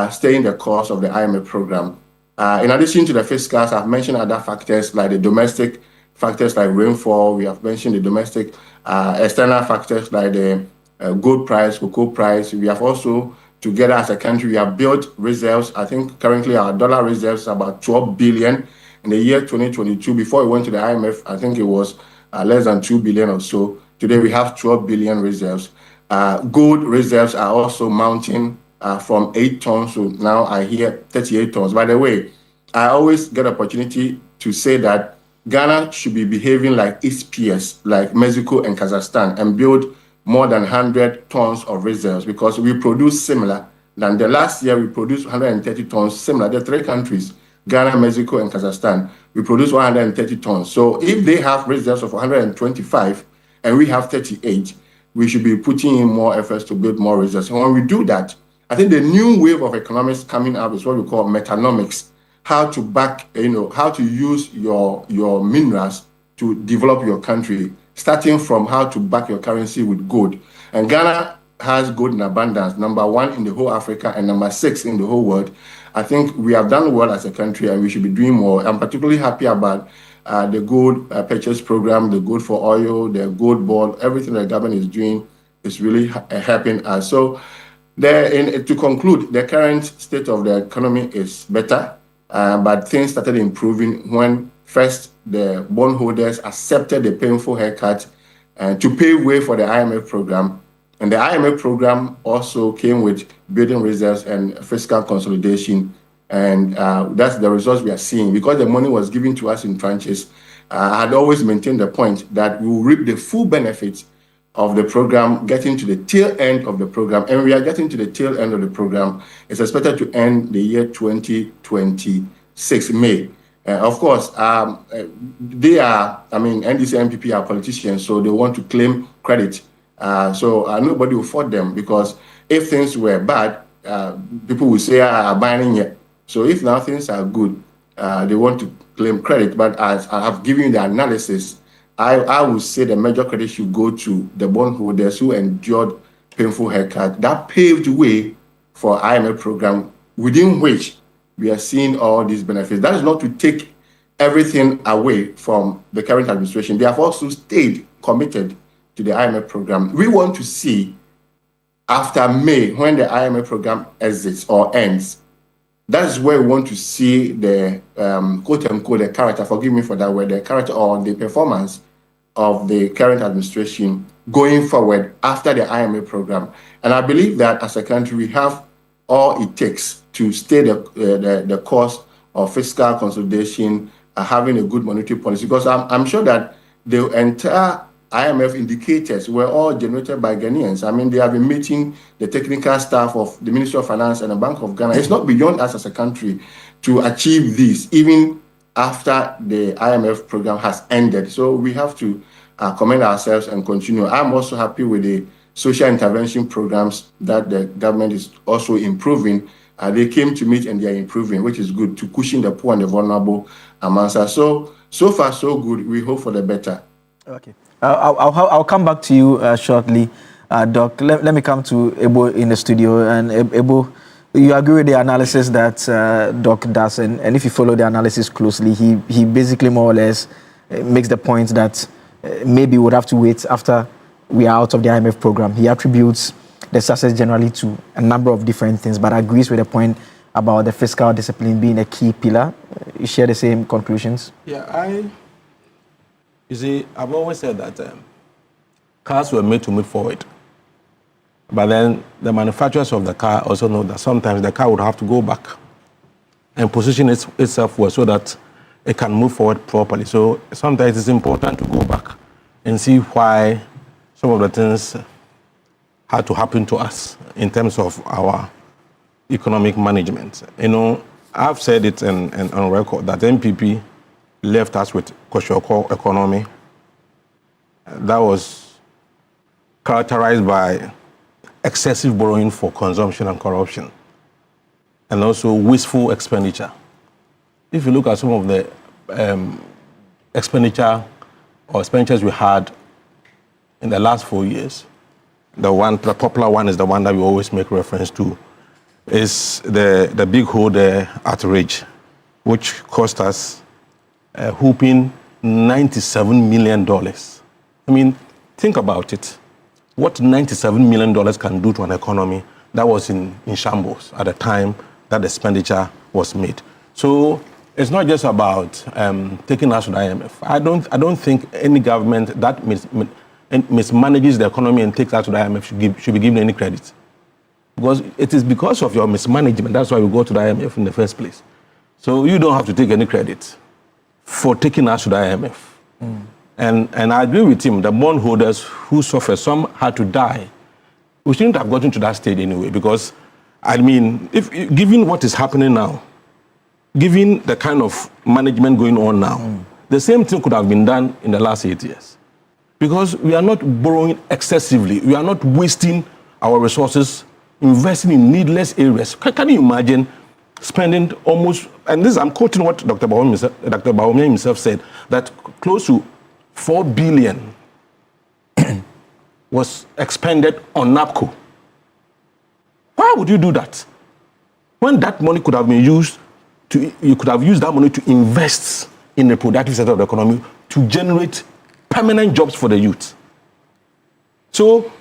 staying the course of the IMF program. In addition to the fiscals, I've mentioned other factors like the domestic factors like rainfall. We have mentioned the domestic external factors like the gold price, cocoa price. We have also, together as a country, we have built reserves. I think currently our dollar reserves are about 12 billion. In the year 2022, before we went to the IMF, I think it was less than 2 billion or so. Today we have 12 billion reserves. Gold reserves are also mounting from 8 tons to now I hear 38 tons. By the way, I always get opportunity to say that Ghana should be behaving like its peers, like Mexico and Kazakhstan, and build more than 100 tons of reserves, because we produce similar. Than the last year, we produced 130 tons, similar. The three countries, Ghana, Mexico, and Kazakhstan, we produce 130 tons. So if they have reserves of 125 and we have 38, we should be putting in more efforts to build more reserves. And when we do that, I think the new wave of economics coming up is what we call metanomics, how to back, how to use your minerals to develop your country, starting from how to back your currency with gold. And Ghana has gold in abundance, #1 in the whole Africa and #6 in the whole world. I think we have done well as a country and we should be doing more. I'm particularly happy about the gold purchase program, the gold for oil, the gold bond, everything the government is doing is really helping us. So to conclude, the current state of the economy is better, but things started improving when first the bondholders accepted the painful haircut to pave way for the IMF program. And the IMF program also came with building reserves and fiscal consolidation. And that's the results we are seeing. Because the money was given to us in tranches, I had always maintained the point that we will reap the full benefits of the program, getting to the tail end of the program. And we are getting to the tail end of the program. It's expected to end the year 2026, May. Of course, they are, NDC and NPP are politicians, so they want to claim credit. So nobody will fault them, because if things were bad, people will say, I'm buying it. So if now things are good, they want to claim credit. But as I have given you the analysis, I would say the major credit should go to the bondholders who endured painful haircut. That paved way for IMF program, within which we are seeing all these benefits. That is not to take everything away from the current administration. They have also stayed committed to the IMF program. We want to see, after May, when the IMF program exits or ends, that is where we want to see the quote-unquote, the character, forgive me for that word, the character or the performance of the current administration going forward after the IMF program. And I believe that as a country, we have all it takes to stay the course of fiscal consolidation, having a good monetary policy, because I'm sure that the entire IMF indicators were all generated by Ghanaians. They have been meeting the technical staff of the Ministry of Finance and the Bank of Ghana. It's not beyond us as a country to achieve this, even after the IMF program has ended. So we have to commend ourselves and continue. I'm also happy with the social intervention programs that the government is also improving. They came to meet and they are improving, which is good, to cushion the poor and the vulnerable amongst us. So far, so good. We hope for the better. Okay. I'll come back to you shortly, Doc. Let me come to Ebo in the studio. And Ebo, you agree with the analysis that Doc does, and if you follow the analysis closely, he basically more or less makes the point that maybe we would have to wait after we are out of the IMF program. He attributes the success generally to a number of different things, but agrees with the point about the fiscal discipline being a key pillar. You share the same conclusions? Yeah, you see, I've always said that cars were made to move forward. But then the manufacturers of the car also know that sometimes the car would have to go back and position itself well so that it can move forward properly. So sometimes it's important to go back and see why some of the things had to happen to us in terms of our economic management. I've said it on record that NPP left us with Koshoko economy that was characterized by excessive borrowing for consumption and corruption, and also wasteful expenditure. If you look at some of the expenditures we had in the last 4 years, the popular one is the one that we always make reference to, is the big hole there at Ridge, which cost us whooping $97 million. Think about it. What $97 million can do to an economy that was in shambles at the time that the expenditure was made. So it's not just about taking us to the IMF. I don't think any government that mismanages the economy and takes us to the IMF should be given any credit. Because it is because of your mismanagement, that's why we go to the IMF in the first place. So you don't have to take any credit for taking us to the IMF. And I agree with him, the bondholders who suffered, some had to die. We shouldn't have gotten to that stage anyway, because, I mean, given what is happening now, given the kind of management going on now, the same thing could have been done in the last 8 years. Because we are not borrowing excessively. We are not wasting our resources, investing in needless areas. Can you imagine spending almost, and this I'm quoting what Dr. Bawumia himself said, that close to 4 billion was expended on NAPCO. Why would you do that? When that money could have been used you could have used that money to invest in the productive sector of the economy to generate permanent jobs for the youth. So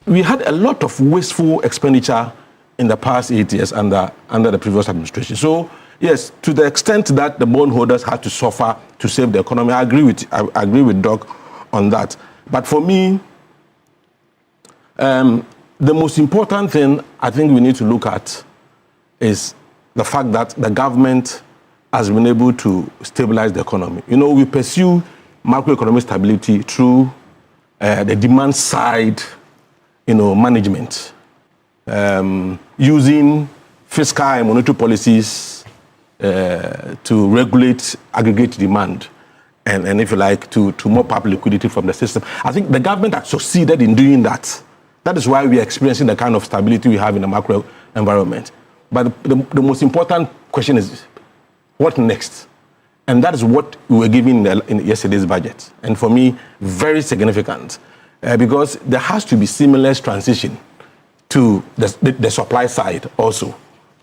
we had a lot of wasteful expenditure in the past 8 years under the previous administration. So yes, to the extent that the bondholders had to suffer to save the economy, I agree with Doc on that. But for me, the most important thing I think we need to look at is the fact that the government has been able to stabilize the economy. You know, we pursue macroeconomic stability through the demand side, management, using fiscal and monetary policies to regulate aggregate demand and if you like, to mop up liquidity from the system. I think the government has succeeded in doing that. That is why we are experiencing the kind of stability we have in the macro environment. But the most important question is, what next? And that is what we were given in yesterday's budget. And for me, very significant, because there has to be seamless transition to the supply side also,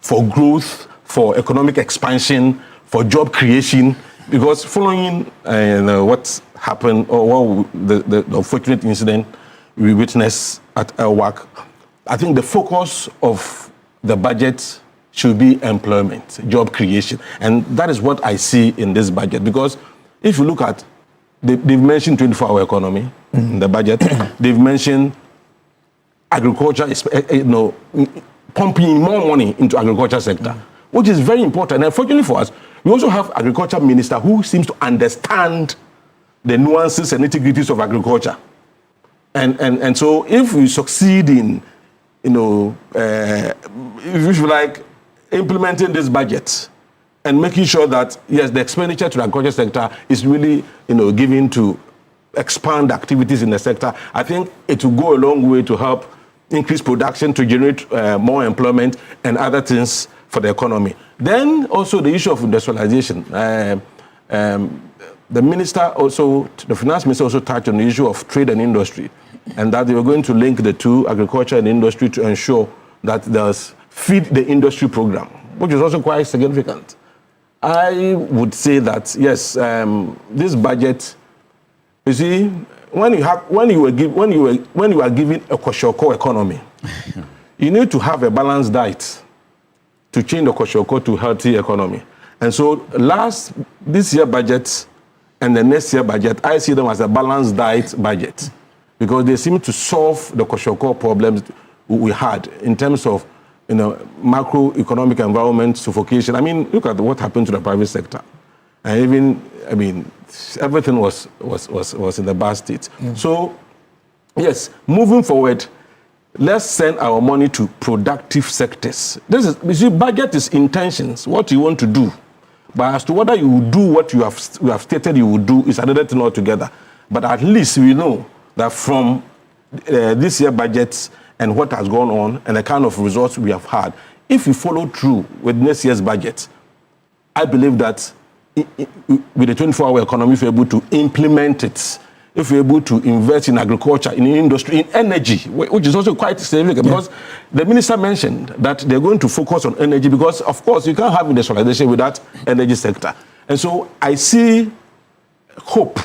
for growth, for economic expansion, for job creation, because following what's happened, or the unfortunate incident we witnessed at LWAC, I think the focus of the budget should be employment, job creation. And that is what I see in this budget. Because if you look at, they've mentioned 24-hour economy in the budget. They've mentioned agriculture, pumping more money into agriculture sector, which is very important. And fortunately for us, we also have agriculture minister who seems to understand the nuances and nitty-gritties of agriculture. And so if we succeed in, if you like, implementing this budget and making sure that, yes, the expenditure to the agriculture sector is really, given to expand activities in the sector, I think it will go a long way to help increase production, to generate more employment and other things for the economy. Then also the issue of industrialization. The finance minister also touched on the issue of trade and industry, and that they were going to link the two, agriculture and industry, to ensure that there's feed the industry program, which is also quite significant. I would say that, yes, this budget, you see, when you are given a Koshoko economy, you need to have a balanced diet to change the Koshoko to healthy economy. And so this year budget and the next year budget, I see them as a balanced diet budget, because they seem to solve the Koshoko problems we had in terms of macroeconomic environment, suffocation. I mean, look at what happened to the private sector. And even, everything was in the bad state. So, yes, moving forward, let's send our money to productive sectors. Budget is intentions, what you want to do. But as to whether you will do what you have stated you will do is another thing altogether. But at least we know that from this year budgets and what has gone on and the kind of results we have had, if we follow through with next year's budget, I believe that with the 24-hour economy, if we're able to implement it, if we're able to invest in agriculture, in industry, in energy, which is also quite significant, because the minister mentioned that they're going to focus on energy, because, of course, you can't have industrialization without energy sector. And so I see hope.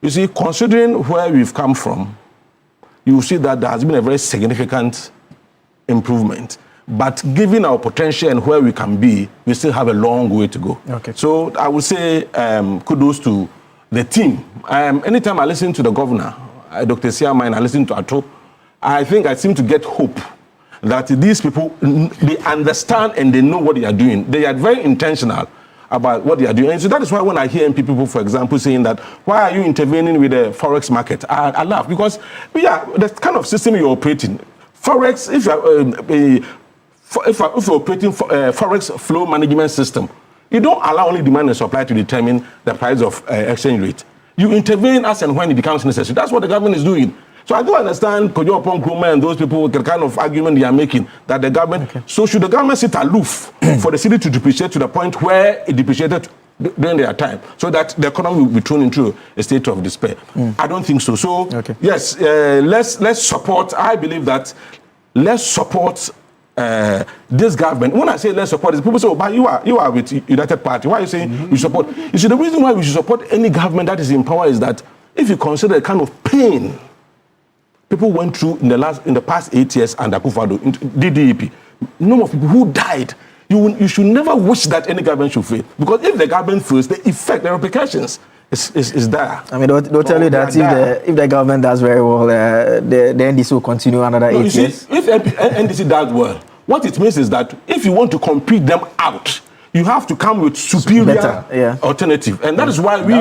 You see, considering where we've come from, you will see that there has been a very significant improvement. But given our potential and where we can be, we still have a long way to go. Okay. So I would say kudos to the team. Anytime I listen to the governor, Dr. Siama, and I listen to Ato, I think I seem to get hope that these people, they understand and they know what they are doing. They are very intentional about what they are doing. And so that is why when I hear people, for example, saying that, why are you intervening with the forex market? I laugh because, yeah, the kind of system you're operating, forex, if you're operating forex flow management system, you don't allow only demand and supply to determine the price of exchange rate. You intervene as and when it becomes necessary. That's what the government is doing. So I do understand Kojo Upon Nkrumah and those people, the kind of argument they are making, that the government, so should the government sit aloof for the city to depreciate to the point where it depreciated during their time, so that the economy will be thrown into a state of despair? I don't think so. So yes, let's support, I believe that let's support this government. When I say let's support, people say, oh, but you are with United Party. Why are you saying we support? You see, the reason why we should support any government that is in power is that if you consider the kind of pain people went through in the past 8 years under Akufo-Addo, DDEP, number of people who died, you should never wish that any government should fail. Because if the government fails, the effect, the repercussions is there. I mean, they'll tell you that if the government does very well, the NDC will continue another 8 years. If NDC does well, what it means is that if you want to compete them out, you have to come with superior alternative. And that is why we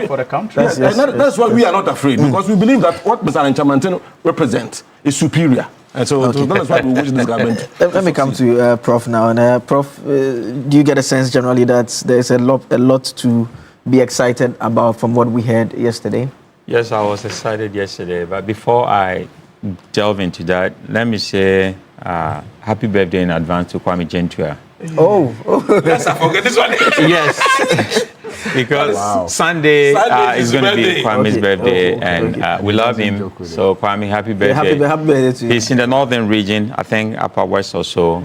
for the country. That's why we are not afraid, because we believe that what Mr. Nchamanten represents is superior. And so that is why we wish this government. Let me come to Prof now. And Prof, do you get a sense generally that there's a lot to be excited about from what we heard yesterday? Yes, I was excited yesterday. But before I delve into that, let me say happy birthday in advance to Kwame Gentua. Oh. Yes, I forget this one. Yes. Because Sunday is going to be Kwame's birthday, and we love him. So, Kwame, happy birthday. Happy birthday to you. He's in the northern region, I think Upper West also,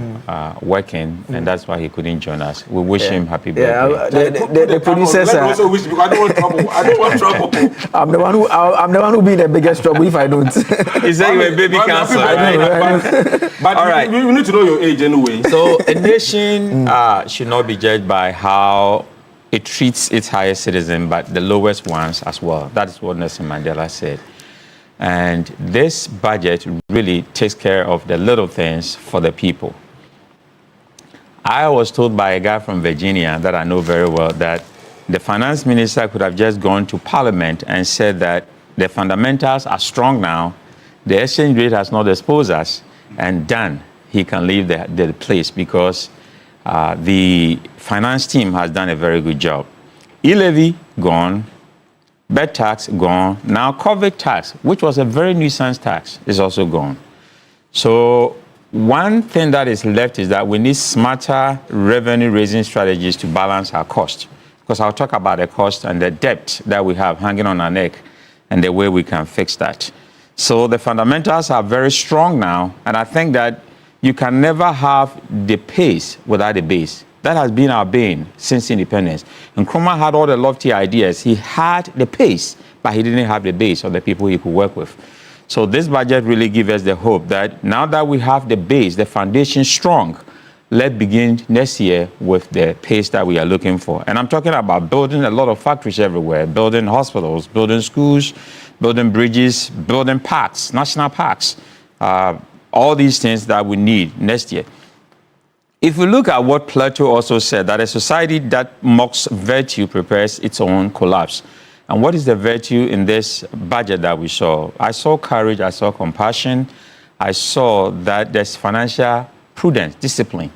working, and that's why he couldn't join us. We wish him happy birthday. The producers are... also wish, because I don't want trouble. I don't want trouble. I'm the one who be in the biggest trouble if I don't. He said you were baby cancer, right? But all right. We need to know your age anyway. So, a nation should not be judged by how it treats its highest citizen, but the lowest ones as well. That is what Nelson Mandela said. And this budget really takes care of the little things for the people. I was told by a guy from Virginia that I know very well that the finance minister could have just gone to Parliament and said that the fundamentals are strong now, the exchange rate has not exposed us, and done. He can leave the place because the finance team has done a very good job. E-levy gone, bed tax gone. Now COVID tax, which was a very nuisance tax, is also gone. So one thing that is left is that we need smarter revenue-raising strategies to balance our cost. Because I'll talk about the cost and the debt that we have hanging on our neck and the way we can fix that. So the fundamentals are very strong now, and I think that you can never have the pace without the base. That has been our bane since independence. And Nkrumah had all the lofty ideas. He had the pace, but he didn't have the base or the people he could work with. So this budget really gives us the hope that now that we have the base, the foundation strong, let's begin next year with the pace that we are looking for. And I'm talking about building a lot of factories everywhere, building hospitals, building schools, building bridges, building parks, national parks. All these things that we need next year. If we look at what Plato also said, that a society that mocks virtue prepares its own collapse. And what is the virtue in this budget that we saw? I saw courage, I saw compassion, I saw that there's financial prudence, discipline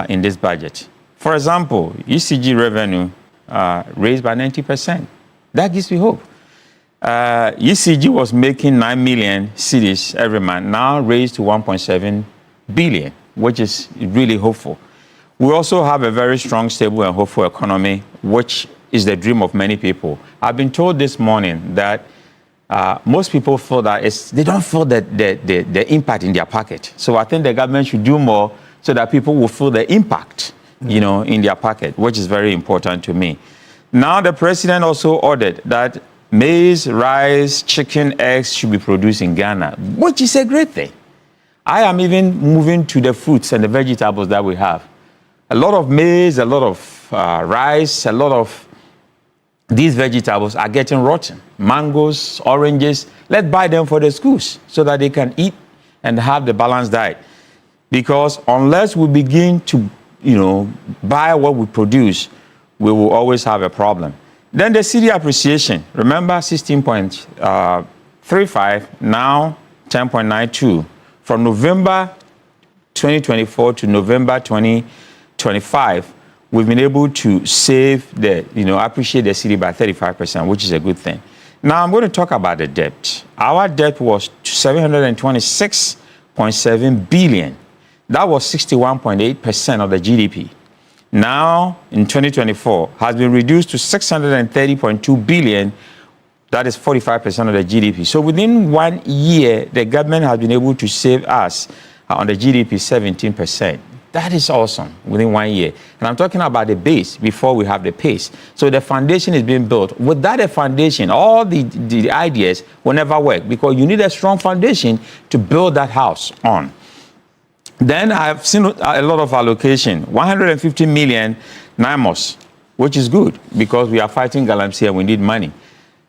in this budget. For example, ECG revenue raised by 90%. That gives me hope. ECG was making 9 million cedis every month, now raised to 1.7 billion, which is really hopeful. We also have a very strong, stable, and hopeful economy, which is the dream of many people. I've been told this morning that most people feel that they don't feel the impact in their pocket. So I think the government should do more so that people will feel the impact, in their pocket, which is very important to me. Now, the president also ordered that maize, rice, chicken, eggs should be produced in Ghana, which is a great thing. I am even moving to the fruits and the vegetables that we have. A lot of maize, a lot of rice, a lot of these vegetables are getting rotten. Mangoes, oranges, let's buy them for the schools so that they can eat and have the balanced diet. Because unless we begin to, buy what we produce, we will always have a problem. Then the cedi appreciation, remember 16.35, now 10.92. From November 2024 to November 2025, we've been able to save appreciate the cedi by 35%, which is a good thing. Now I'm going to talk about the debt. Our debt was 726.7 billion. That was 61.8% of the GDP. Now, in 2024, has been reduced to 630.2 billion. That is 45% of the GDP. So within 1 year, the government has been able to save us on the GDP 17%. That is awesome within 1 year. And I'm talking about the base before we have the pace. So the foundation is being built. Without a foundation, all the ideas will never work because you need a strong foundation to build that house on. Then I've seen a lot of allocation, 150 million NIMOS, which is good because we are fighting galamsey and we need money.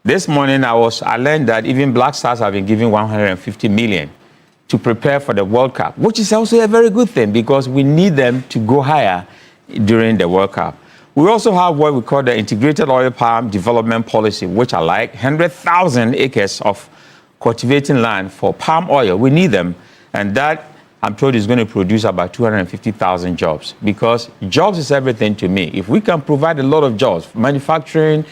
This morning I learned that even Black Stars have been giving 150 million to prepare for the World Cup, which is also a very good thing because we need them to go higher during the World Cup. We also have what we call the Integrated Oil Palm Development Policy, which are like 100,000 acres of cultivating land for palm oil. We need them, and that I'm told is going to produce about 250,000 jobs because jobs is everything to me. If we can provide a lot of jobs, manufacturing,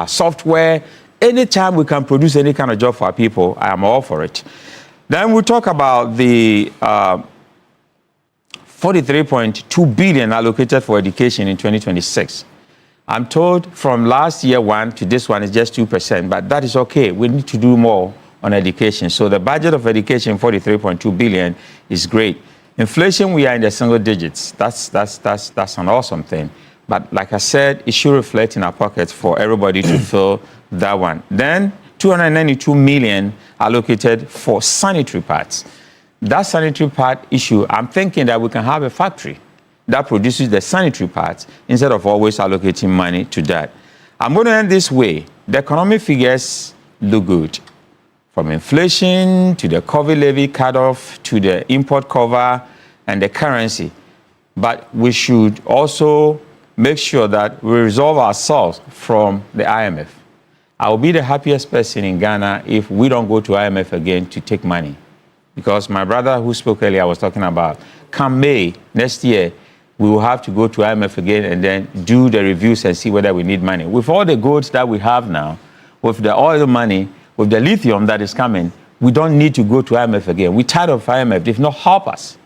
software, anytime we can produce any kind of job for our people, I am all for it. Then we talk about the 43.2 billion allocated for education in 2026. I'm told from last year one to this one is just 2%, but that is okay. We need to do more on education. So the budget of education, 43.2 billion, is great. Inflation, we are in the single digits. That's an awesome thing. But like I said, it should reflect in our pockets for everybody to feel that one. Then 292 million allocated for sanitary parts. That sanitary part issue, I'm thinking that we can have a factory that produces the sanitary parts instead of always allocating money to that. I'm going to end this way. The economic figures look good. From inflation to the COVID levy cutoff to the import cover and the currency. But we should also make sure that we resolve ourselves from the IMF. I will be the happiest person in Ghana if we don't go to IMF again to take money. Because my brother who spoke earlier was talking about, come May next year, we will have to go to IMF again and then do the reviews and see whether we need money. With all the goods that we have now, with the oil money, with the lithium that is coming, we don't need to go to IMF again. We're tired of IMF. They've not helped us.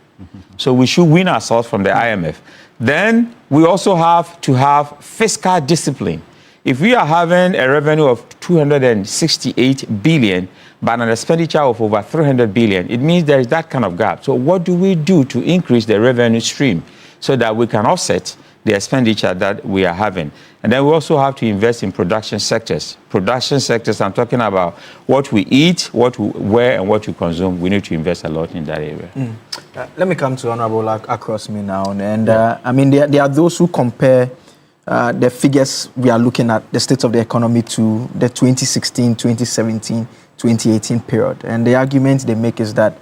So we should win ourselves from the IMF. Then we also have to have fiscal discipline. If we are having a revenue of 268 billion, but an expenditure of over 300 billion, it means there is that kind of gap. So what do we do to increase the revenue stream so that we can offset the expenditure that we are having? And then we also have to invest in production sectors. Production sectors, I'm talking about what we eat, what we wear, and what we consume. We need to invest a lot in that area. Let me come to Honorable across me now. And I mean, there are those who compare the figures we are looking at, the state of the economy, to the 2016, 2017, 2018 period. And the argument they make is that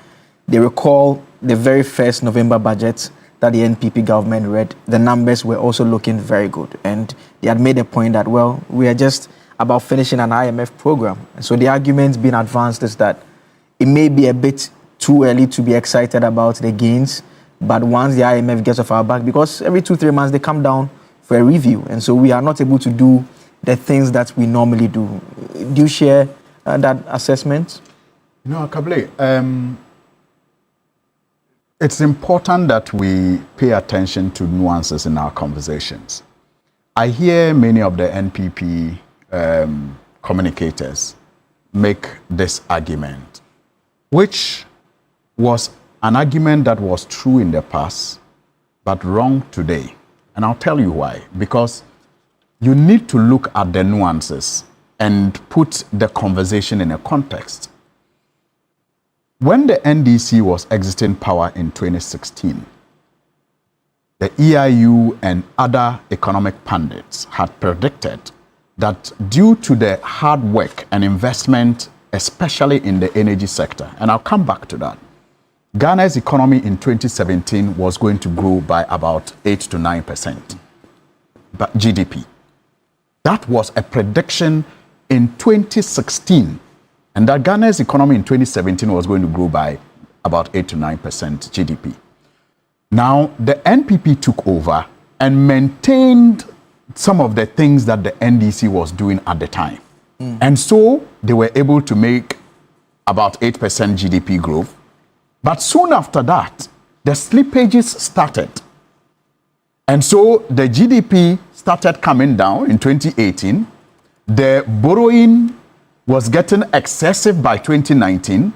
they recall the very first November budget that the NPP government read. The numbers were also looking very good. And they had made a point that, well, we are just about finishing an IMF program. And so the argument being advanced is that it may be a bit too early to be excited about the gains, but once the IMF gets off our back, because every 2-3 months they come down for a review, and so we are not able to do the things that we normally do. Do you share that assessment? No, Akable, it's important that we pay attention to nuances in our conversations. I hear many of the NPP communicators make this argument, which was an argument that was true in the past, but wrong today. And I'll tell you why. Because you need to look at the nuances and put the conversation in a context. When the NDC was exiting power in 2016, the EIU and other economic pundits had predicted that due to the hard work and investment, especially in the energy sector, and I'll come back to that, Ghana's economy in 2017 was going to grow by about 8 to 9%, but GDP. That was a prediction in 2016, and that Ghana's economy in 2017 was going to grow by about 8 to 9% GDP. Now, the NPP took over and maintained some of the things that the NDC was doing at the time. And so they were able to make about 8% GDP growth. But soon after that, the slippages started. And so the GDP started coming down in 2018. The borrowing was getting excessive by 2019.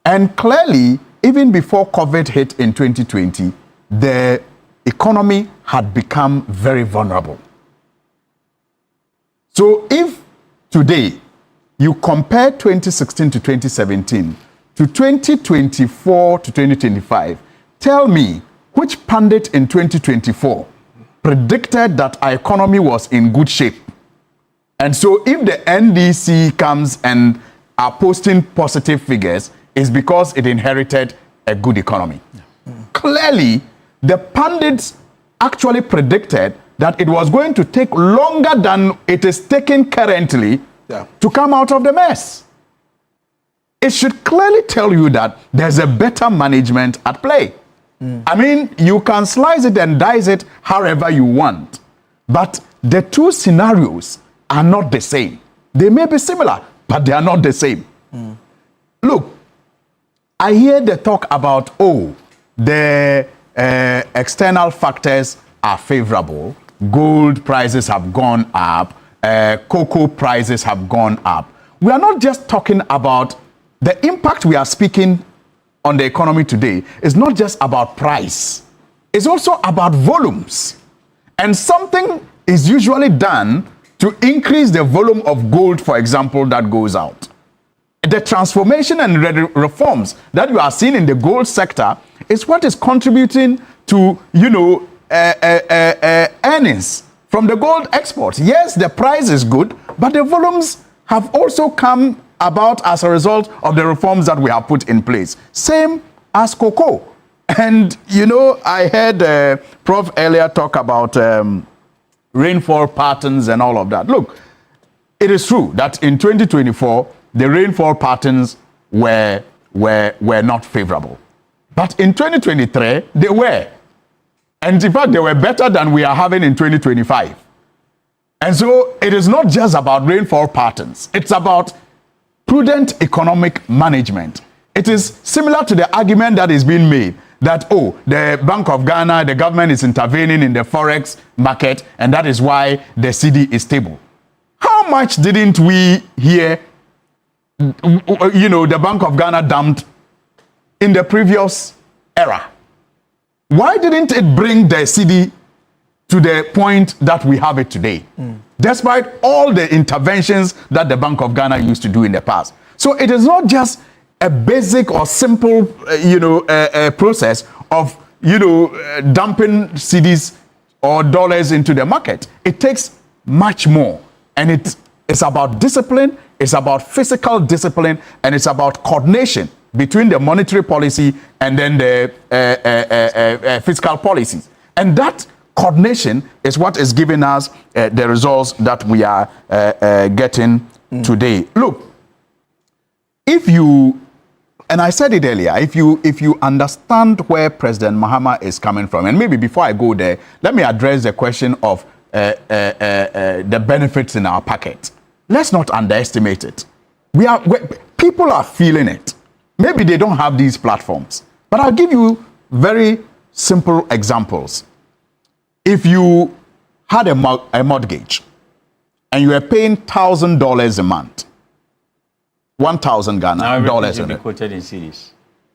And clearly, even before COVID hit in 2020, the economy had become very vulnerable. So if today you compare 2016 to 2017 to 2024 to 2025, tell me which pundit in 2024 predicted that our economy was in good shape. And so if the NDC comes and are posting positive figures, it's because it inherited a good economy. Clearly, the pundits actually predicted that it was going to take longer than it is taking currently to come out of the mess. It should clearly tell you that there's a better management at play. I mean, you can slice it and dice it however you want, but the two scenarios are not the same. They may be similar, but they are not the same. Look, I hear the talk about, the external factors are favorable. Gold prices have gone up. Cocoa prices have gone up. We are not just talking about the impact we are speaking on the economy today is not just about price. It's also about volumes. And something is usually done to increase the volume of gold, for example, that goes out. The transformation and reforms that you are seeing in the gold sector is what is contributing to, earnings from the gold exports. Yes, the price is good, but the volumes have also come about as a result of the reforms that we have put in place. Same as cocoa. And, I heard Prof. earlier talk about rainfall patterns and all of that. Look, it is true that in 2024, the rainfall patterns were not favorable. But in 2023, they were. And in fact, they were better than we are having in 2025. And so it is not just about rainfall patterns. It's about prudent economic management. It is similar to the argument that is being made that, the Bank of Ghana, the government is intervening in the forex market, and that is why the cedi is stable. How much didn't we hear, the Bank of Ghana dumped in the previous era? Why didn't it bring the cedi to the point that we have it today, despite all the interventions that the Bank of Ghana used to do in the past? So it is not just a basic or simple, process of, dumping cedis or dollars into the market. It takes much more, and it's about discipline, it's about physical discipline, and it's about coordination between the monetary policy and then the fiscal policies. And that coordination is what is giving us the results that we are getting today. Look, if you, and I said it earlier, if you understand where President Mahama is coming from, and maybe before I go there, let me address the question of the benefits in our packet. Let's not underestimate it. People are feeling it. Maybe they don't have these platforms, but I'll give you very simple examples. If you had a mortgage and you were paying $1,000 a month, 1,000 Ghana dollars in it. Quoted in cedis.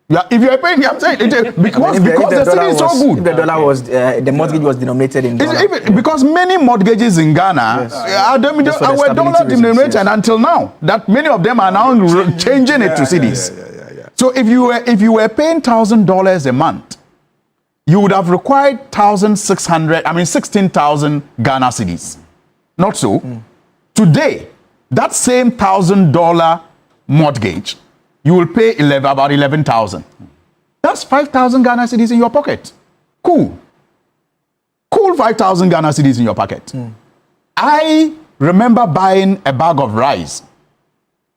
Yeah, if you are paying, I'm saying because the cedi is so good. If the dollar was, the mortgage was denominated in dollar. Because many mortgages in Ghana were dollar denominated, and until now, that many of them are now changing it to cedis. So if you were paying $1,000 a month, you would have required 16,000 Ghana cedis. Not so. Today, that same $1,000 mortgage, you will pay about 11,000. That's 5,000 Ghana cedis in your pocket. Cool 5,000 Ghana cedis in your pocket. I remember buying a bag of rice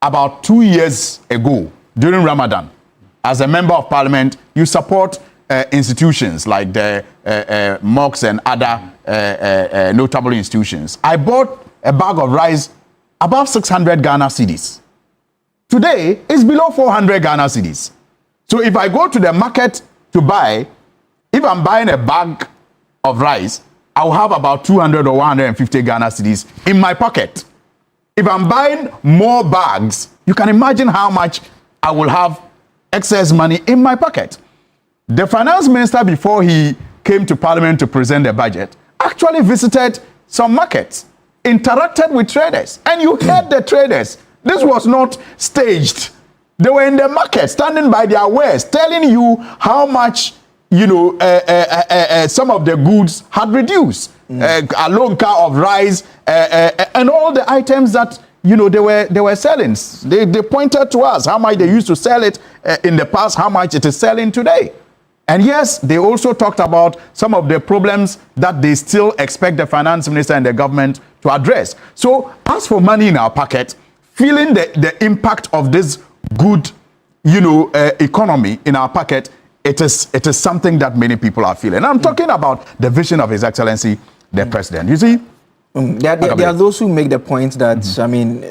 about 2 years ago during Ramadan. As a member of parliament, you support institutions like the mosques and other notable institutions. I bought a bag of rice above 600 Ghana cedis. Today, it's below 400 Ghana cedis. So if I go to the market to buy, if I'm buying a bag of rice, I'll have about 200 or 150 Ghana cedis in my pocket. If I'm buying more bags, you can imagine how much I will have excess money in my pocket. The finance minister, before he came to parliament to present the budget, actually visited some markets, interacted with traders, and you heard the traders. This was not staged. They were in the market, standing by their wares, telling you how much, you know, some of the goods had reduced. A long car of rice and all the items that, you know, they were selling. They pointed to us how much they used to sell it in the past, how much it is selling today. And yes, they also talked about some of the problems that they still expect the finance minister and the government to address. So as for money in our pocket, feeling the impact of this good, you know, economy in our pocket, it is something that many people are feeling. And I'm talking about the vision of His Excellency, the President. You see? There are those who make the point that, I mean,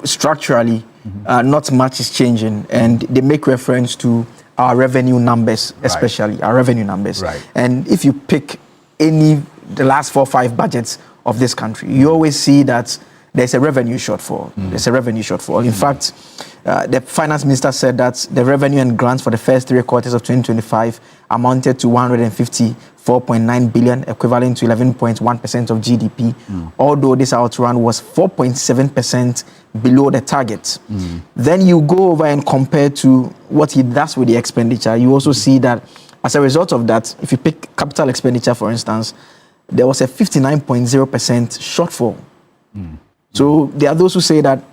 structurally, not much is changing, and they make reference to our revenue numbers, especially our revenue numbers. Right. And if you pick the last 4 or 5 budgets of this country, you always see that there's a revenue shortfall. There's a revenue shortfall. In fact, the finance minister said that the revenue and grants for the first 3 quarters of 2025 amounted to 154.9 billion, equivalent to 11.1% of GDP, although this outrun was 4.7% below the target. Then you go over and compare to what he does with the expenditure. You also see that as a result of that, if you pick capital expenditure, for instance, there was a 59.0% shortfall. So there are those who say that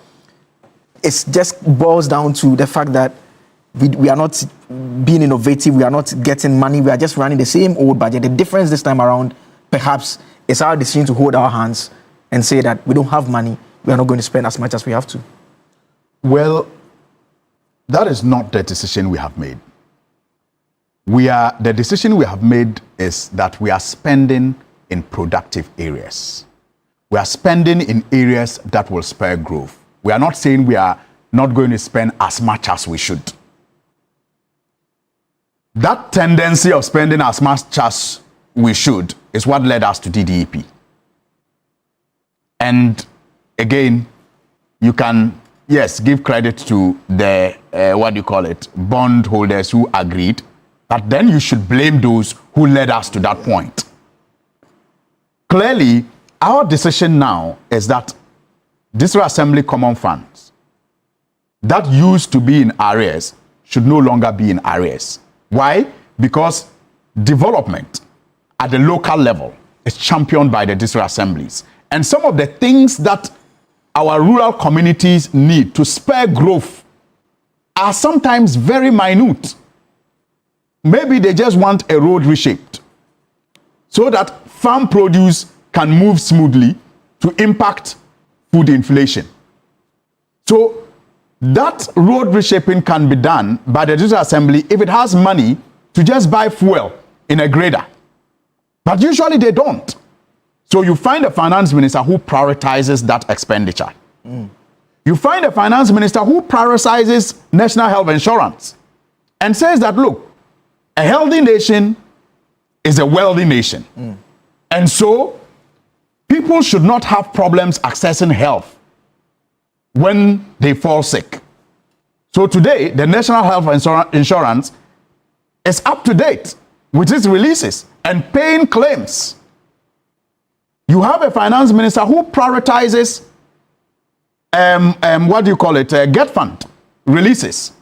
it just boils down to the fact that we are not being innovative, we are not getting money, we are just running the same old budget. The difference this time around, perhaps, is our decision to hold our hands and say that we don't have money, we are not going to spend as much as we have to. Well, that is not the decision we have made. The decision we have made is that we are spending in productive areas. We are spending in areas that will spur growth. We are not saying we are not going to spend as much as we should. That tendency of spending as much as we should is what led us to DDEP. And again, you can, yes, give credit to the, bond holders who agreed, but then you should blame those who led us to that point. Clearly, our decision now is that District Assembly common funds that used to be in arrears should no longer be in arrears. Why? Because development at the local level is championed by the district assemblies. And some of the things that our rural communities need to spur growth are sometimes very minute. Maybe they just want a road reshaped so that farm produce can move smoothly to impact food inflation. So that road reshaping can be done by the district assembly if it has money to just buy fuel in a grader. But usually they don't. So you find a finance minister who prioritizes that expenditure. You find a finance minister who prioritizes national health insurance and says that, look, a healthy nation is a wealthy nation. And so people should not have problems accessing health when they fall sick. So today, the National Health Insurance is up to date with its releases and paying claims. You have a finance minister who prioritizes Get Fund releases,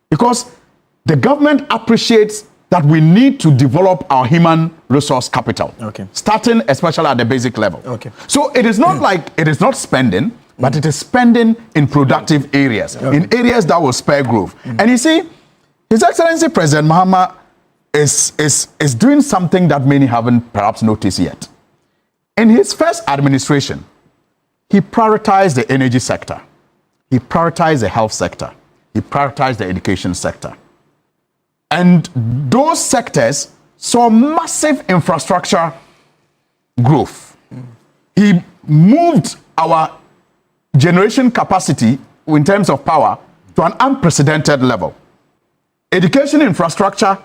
because the government appreciates that we need to develop our human resource capital, starting especially at the basic level. So it is not like it is not spending, but it is spending in productive areas, in areas that will spur growth. And you see, His Excellency President Mahama is doing something that many haven't perhaps noticed yet. In his first administration, he prioritized the energy sector. He prioritized the health sector. He prioritized the education sector. And those sectors saw massive infrastructure growth. He moved our generation capacity in terms of power to an unprecedented level. Education infrastructure,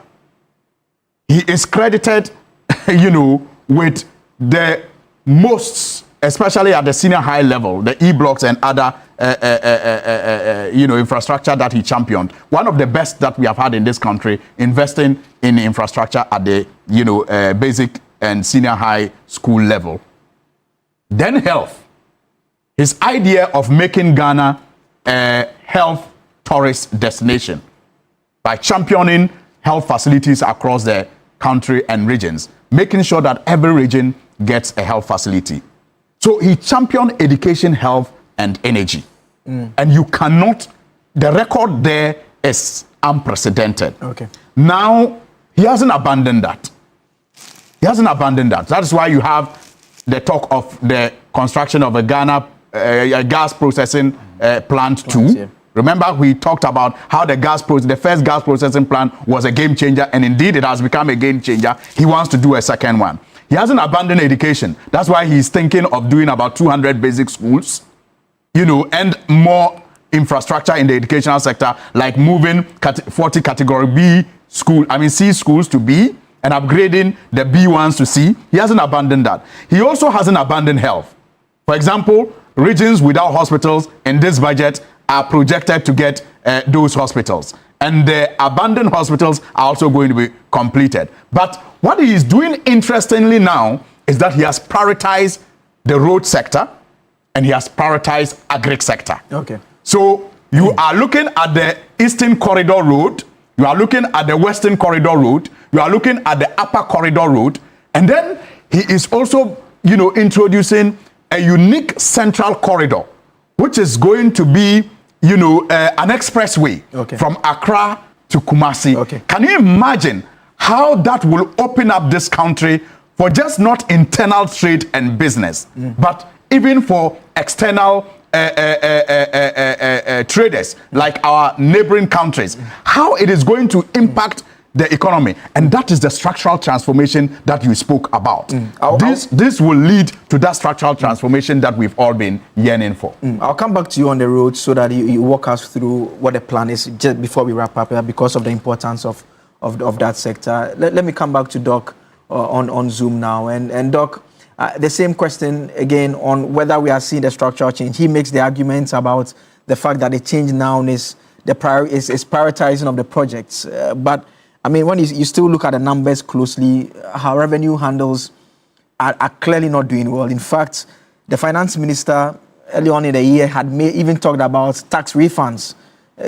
he is credited, with the most, especially at the senior high level, the E-blocks and other, infrastructure that he championed. One of the best that we have had in this country, investing in infrastructure at the, basic and senior high school level. Then health. His idea of making Ghana a health tourist destination by championing health facilities across the country and regions, making sure that every region gets a health facility. So he championed education, health, and energy. And you cannot, the record there is unprecedented. Okay. Now, he hasn't abandoned that. He hasn't abandoned that. That is why you have the talk of the construction of a Ghana gas processing plant 2. Yeah. Remember, we talked about how the first gas processing plant was a game changer, and indeed it has become a game changer. He wants to do a second one. He hasn't abandoned education. That's why he's thinking of doing about 200 basic schools, and more infrastructure in the educational sector, like moving 40 category C schools to B, and upgrading the B ones to C. He hasn't abandoned that. He also hasn't abandoned health. For example, regions without hospitals in this budget are projected to get those hospitals. And the abandoned hospitals are also going to be completed. But what he is doing interestingly now is that he has prioritized the road sector and he has prioritized agri sector. Okay. So you are looking at the Eastern Corridor Road, you are looking at the Western Corridor Road, you are looking at the Upper Corridor Road, and then he is also, introducing a unique central corridor, which is going to be, an expressway from Accra to Kumasi. Okay. Can you imagine how that will open up this country for just not internal trade and business, but even for external traders like our neighboring countries? How it is going to impact the economy, and that is the structural transformation that you spoke about. This will lead to that structural transformation that we've all been yearning for. I'll come back to you on the road so that you walk us through what the plan is just before we wrap up, because of the importance of that sector. Let me come back to Doc on Zoom now, and Doc, the same question again on whether we are seeing the structural change. He makes the arguments about the fact that the change now is prioritizing of the projects, but I mean, when you still look at the numbers closely, how revenue handles are clearly not doing well. In fact, the finance minister early on in the year had even talked about tax refunds,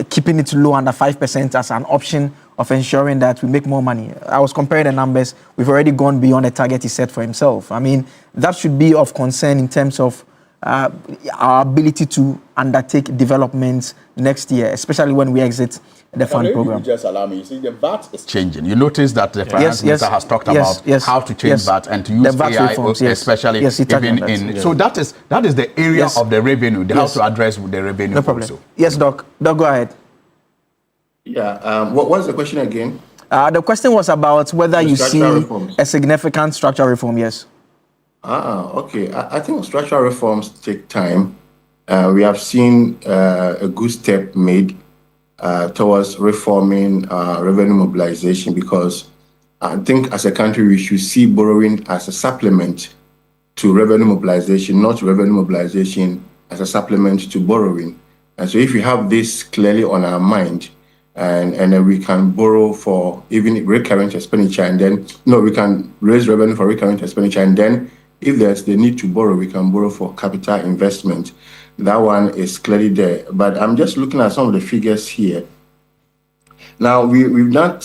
keeping it low under 5% as an option of ensuring that we make more money. I was comparing the numbers. We've already gone beyond the target he set for himself. I mean, that should be of concern in terms of our ability to undertake developments next year, especially when we exit the fund program. Just allow me. You see, the VAT is changing. You notice that the finance minister has talked about how to change VAT and to use AI, reforms, especially even in. So that is the area of the revenue. They have to address the revenue. No problem. Also. Yes, Doc. Doc, go ahead. Yeah. What's the question again? The question was about whether you see a significant structural reform. Yes. Okay. I think structural reforms take time. We have seen a good step made towards reforming revenue mobilization, because I think as a country we should see borrowing as a supplement to revenue mobilization, not revenue mobilization as a supplement to borrowing. And so if we have this clearly on our mind, and then we can borrow for even recurrent expenditure, and then we can raise revenue for recurrent expenditure, and then if there's the need to borrow, we can borrow for capital investment. That one is clearly there. But I'm just looking at some of the figures here. Now, we've done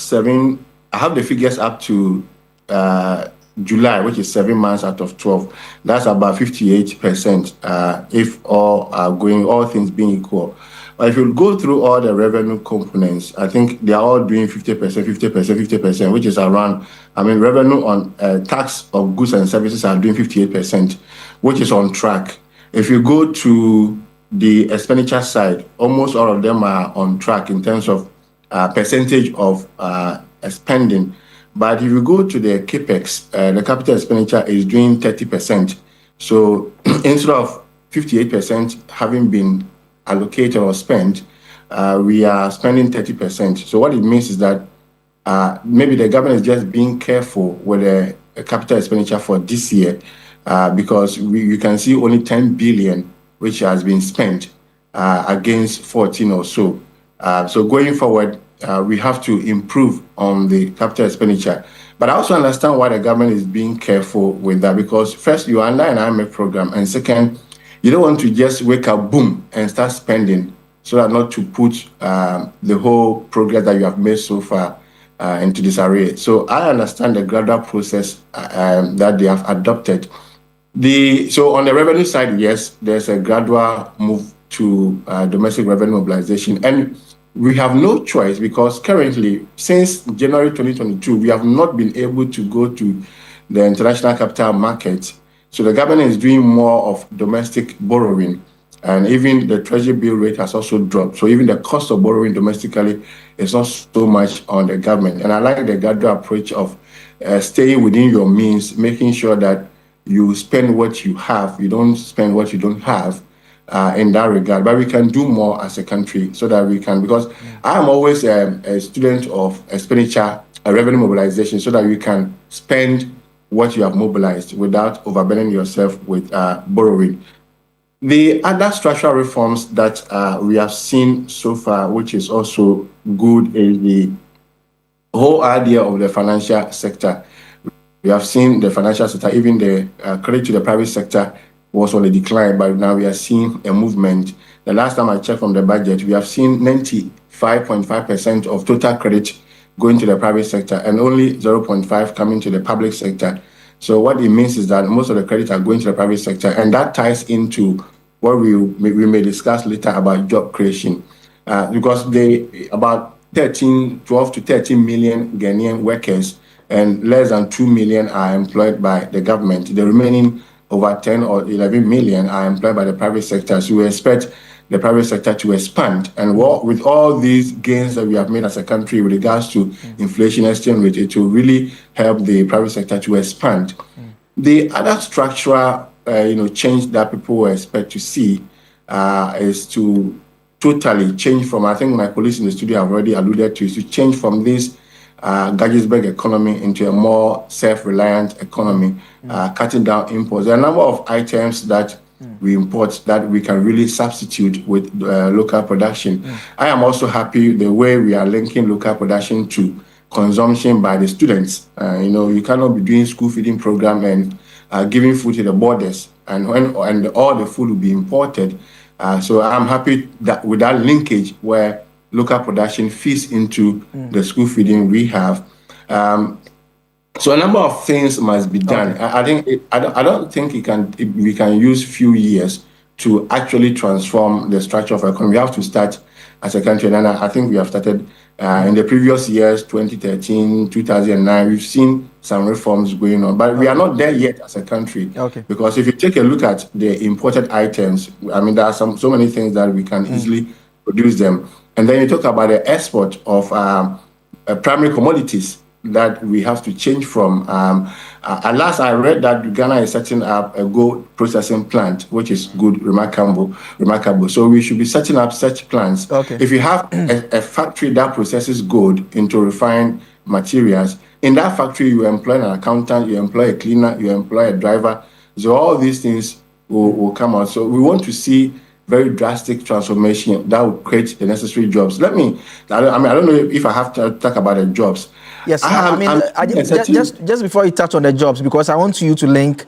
I have the figures up to July, which is 7 months out of 12. That's about 58%, if all things being equal. But if you go through all the revenue components, I think they are all doing 50%, 50%, 50%, which is around, revenue on tax of goods and services are doing 58%, which is on track. If you go to the expenditure side, almost all of them are on track in terms of percentage of spending. But if you go to the capex, the capital expenditure is doing 30%. So instead of 58% having been allocated or spent, we are spending 30%. So what it means is that maybe the government is just being careful with the capital expenditure for this year, because you can see only 10 billion which has been spent against 14 or so. So going forward, we have to improve on the capital expenditure. But I also understand why the government is being careful with that, because first, you are under an IMF program, and second, you don't want to just wake up, boom, and start spending, so that not to put the whole progress that you have made so far into disarray. So I understand the gradual process that they have adopted. So on the revenue side, yes, there's a gradual move to domestic revenue mobilization. And we have no choice, because currently, since January 2022, we have not been able to go to the international capital market. So the government is doing more of domestic borrowing. And even the treasury bill rate has also dropped. So even the cost of borrowing domestically is not so much on the government. And I like the gradual approach of staying within your means, making sure that you spend what you have, you don't spend what you don't have in that regard. But we can do more as a country so that we can, because I'm always a student of expenditure, revenue mobilization, so that you can spend what you have mobilized without overburdening yourself with borrowing. The other structural reforms that we have seen so far, which is also good, is the whole idea of the financial sector. We have seen the financial sector, even the credit to the private sector was on a decline, but now we are seeing a movement. The last time I checked from the budget, we have seen 95.5% of total credit going to the private sector and only 0.5 coming to the public sector. So what it means is that most of the credit are going to the private sector, and that ties into what we may discuss later about job creation, because about 12 to 13 million Ghanaian workers and less than 2 million are employed by the government. The remaining over 10 or 11 million are employed by the private sector. So we expect the private sector to expand. And with all these gains that we have made as a country with regards to inflation, exchange rate, it will really help the private sector to expand. The other structural change that people expect to see is to totally change from, I think my colleagues in the studio have already alluded to, is to change from this Gadgetsburg economy into a more self-reliant economy, cutting down imports. There are a number of items that we import that we can really substitute with local production. I am also happy the way we are linking local production to consumption by the students. You cannot be doing school feeding program and giving food to the borders, and all the food will be imported. So I'm happy that with that linkage where local production feeds into the school feeding we have. So a number of things must be done. Okay. I don't think we can use few years to actually transform the structure of our economy. We have to start as a country, and I think we have started in the previous years, 2013, 2009. We've seen some reforms going on, but we are not there yet as a country. Okay. Because if you take a look at the imported items, I mean, there are so many things that we can easily produce them. And then you talk about the export of primary commodities that we have to change from. At last, I read that Ghana is setting up a gold processing plant, which is good, remarkable. So we should be setting up such plants. Okay. If you have a factory that processes gold into refined materials, in that factory you employ an accountant, you employ a cleaner, you employ a driver. So all these things will come out. So we want to see very drastic transformation that will create the necessary jobs. I don't know if I have to talk about the jobs. Yes, just before you touch on the jobs, because I want you to link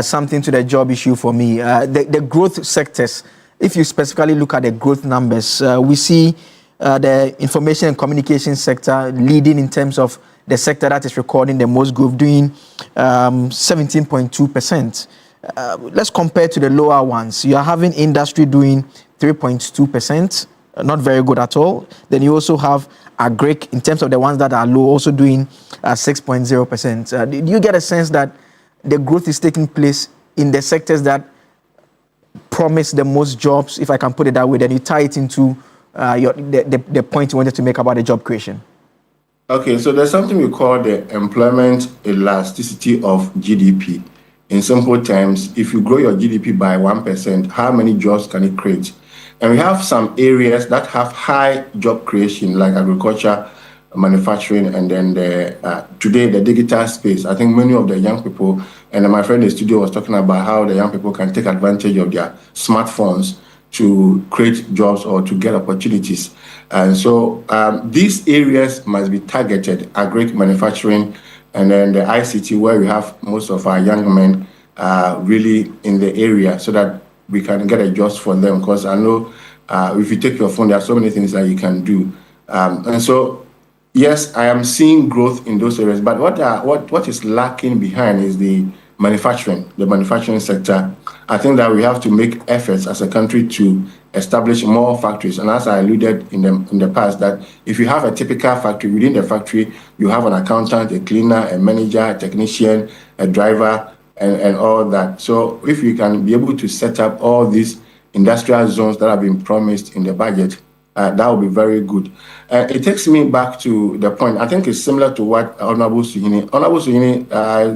something to the job issue for me. The growth sectors, if you specifically look at the growth numbers, we see the information and communication sector leading in terms of the sector that is recording the most growth, doing 17.2%. Let's compare to the lower ones. You are having industry doing 3.2%, not very good at all. Then you also have agric, in terms of the ones that are low, also doing 6.0%. Do you get a sense that the growth is taking place in the sectors that promise the most jobs, if I can put it that way, then you tie it into the point you wanted to make about the job creation. Okay, so there's something we call the employment elasticity of GDP. In simple terms, if you grow your GDP by 1%, how many jobs can it create? And we have some areas that have high job creation, like agriculture, manufacturing, and then today the digital space. I think many of the young people, and my friend in the studio was talking about how the young people can take advantage of their smartphones to create jobs or to get opportunities. And so these areas must be targeted, agri manufacturing, and then the ICT, where we have most of our young men really in the area, so that we can get a jobs for them. Because I know if you take your phone, there are so many things that you can do. And so, yes, I am seeing growth in those areas, but what is lacking behind is the manufacturing sector. I think that we have to make efforts as a country to establish more factories. And as I alluded in the past, that if you have a typical factory, within the factory, you have an accountant, a cleaner, a manager, a technician, a driver, and all that. So if you can be able to set up all these industrial zones that have been promised in the budget, that would be very good. It takes me back to the point. I think it's similar to what Honorable Suhini. Honorable Suhini,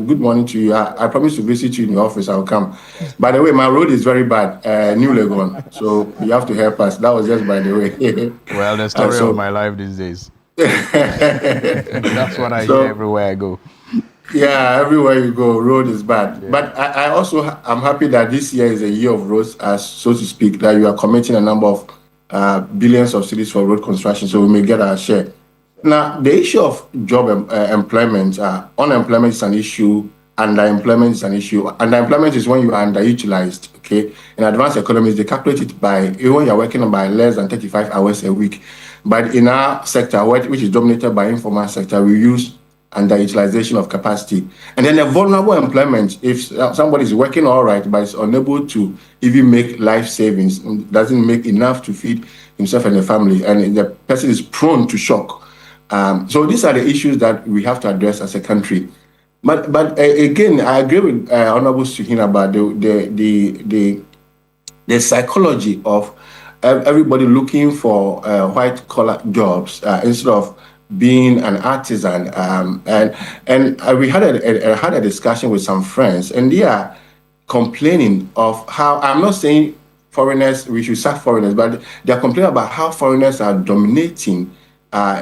good morning to you. I promise to visit you in your office. I'll come. By the way, my road is very bad, New Legon. So you have to help us. That was just by the way. Well, the story of my life these days. That's what I hear everywhere I go. Yeah, everywhere you go, road is bad. Yeah. But I'm happy that this year is a year of roads, so to speak, that you are committing a number of billions of cedis for road construction, so we may get our share. Now, the issue of job employment, unemployment is an issue, underemployment is an issue. Underemployment is when you are underutilized, okay? In advanced economies, they calculate it by, when you're working by less than 35 hours a week. But in our sector, which is dominated by informal sector, we use underutilization of capacity. And then a vulnerable employment, if somebody is working all right, but is unable to even make life savings, doesn't make enough to feed himself and the family, and the person is prone to shock. So these are the issues that we have to address as a country. But again, I agree with Honorable Suhin about the psychology of everybody looking for white-collar jobs instead of being an artisan. And we had a discussion with some friends, and they are complaining of how, I'm not saying foreigners, we should sack foreigners, but they're complaining about how foreigners are dominating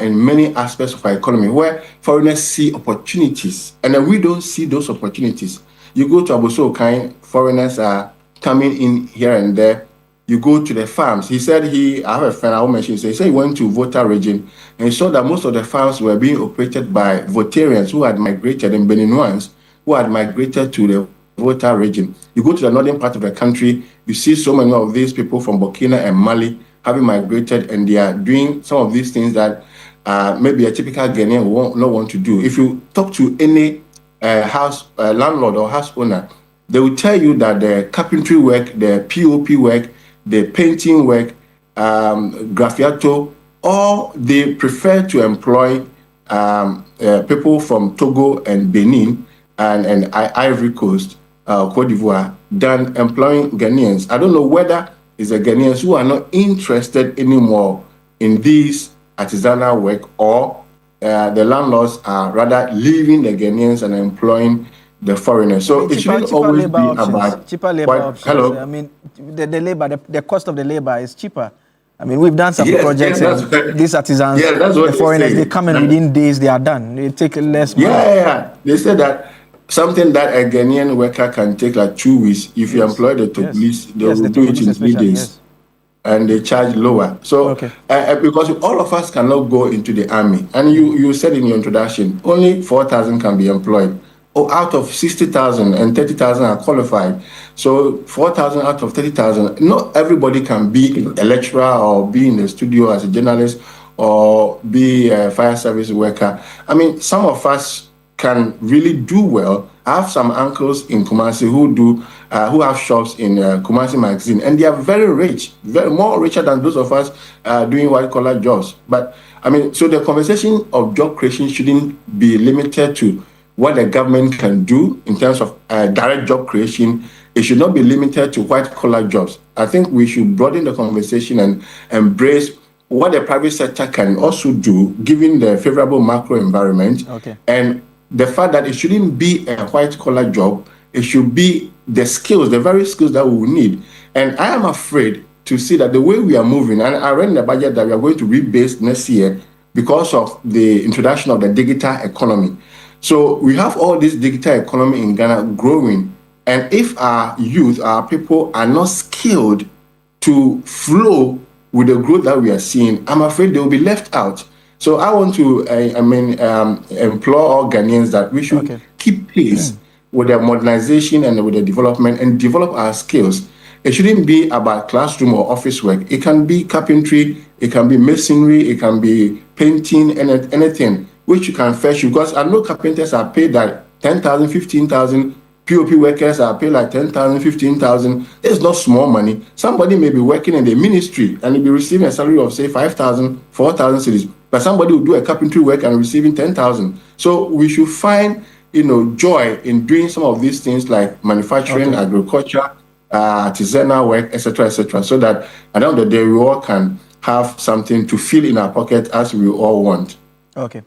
in many aspects of our economy, where foreigners see opportunities, and then we don't see those opportunities. You go to Aboso Okai, foreigners are coming in here and there. You go to the farms. He said I have a friend I will mention, he said he went to Volta region and he saw that most of the farms were being operated by Voltarians who had migrated, and Beninoans who had migrated to the Volta region. You go to the northern part of the country, you see so many of these people from Burkina and Mali having migrated, and they are doing some of these things that maybe a typical Ghanaian will not want to do. If you talk to any landlord or house owner, they will tell you that the carpentry work, the POP work, the painting work, graffiato, or they prefer to employ people from Togo and Benin and Ivory Coast, Cote d'Ivoire, than employing Ghanaians. I don't know whether it's the Ghanaians who are not interested anymore in this artisanal work, or the landlords are rather leaving the Ghanaians and employing the foreigners. So it should always be about cheaper labor options. Hello? I mean, the cost of the labor is cheaper. I mean, we've done some projects, and these artisans, the foreigners, they come in within days, they are done. They take less money. Yeah. They said that something that a Ghanaian worker can take like 2 weeks, if you employ the Togolese, they will do it in 3 days. And they charge lower. So, because all of us cannot go into the army, and you said in your introduction, only 4,000 can be employed. Out of 60,000, and 30,000 are qualified. So 4,000 out of 30,000, not everybody can be a lecturer or be in the studio as a journalist or be a fire service worker. I mean, some of us can really do well. I have some uncles in Kumasi who have shops in Kumasi magazine, and they are very rich, more richer than those of us doing white-collar jobs. But I mean, so the conversation of job creation shouldn't be limited to what the government can do in terms of direct job creation. it should not be limited to white-collar jobs. I think we should broaden the conversation and embrace what the private sector can also do, given the favorable macro environment, and the fact that it shouldn't be a white-collar job. It should be the skills, the very skills that we will need. And I am afraid to see that the way we are moving, and I read in the budget that we are going to rebase next year because of the introduction of the digital economy. So we have all this digital economy in Ghana growing. And if our youth, our people are not skilled to flow with the growth that we are seeing, I'm afraid they will be left out. So I want to, implore all Ghanaians that we should keep pace with the modernization and with the development and develop our skills. It shouldn't be about classroom or office work. It can be carpentry, it can be masonry, it can be painting, and anything which you can fetch. Because I know carpenters are paid like 10,000, 15,000. POP workers are paid like 10,000, 15,000. It's not small money. Somebody may be working in the ministry and he'll be receiving a salary of, say, 5,000, 4,000 cedis. But somebody will do a carpentry work and receiving 10,000. So we should find, joy in doing some of these things like manufacturing, agriculture, artisanal work, etc., so that at the end of the day, we all can have something to fill in our pocket as we all want. Okay.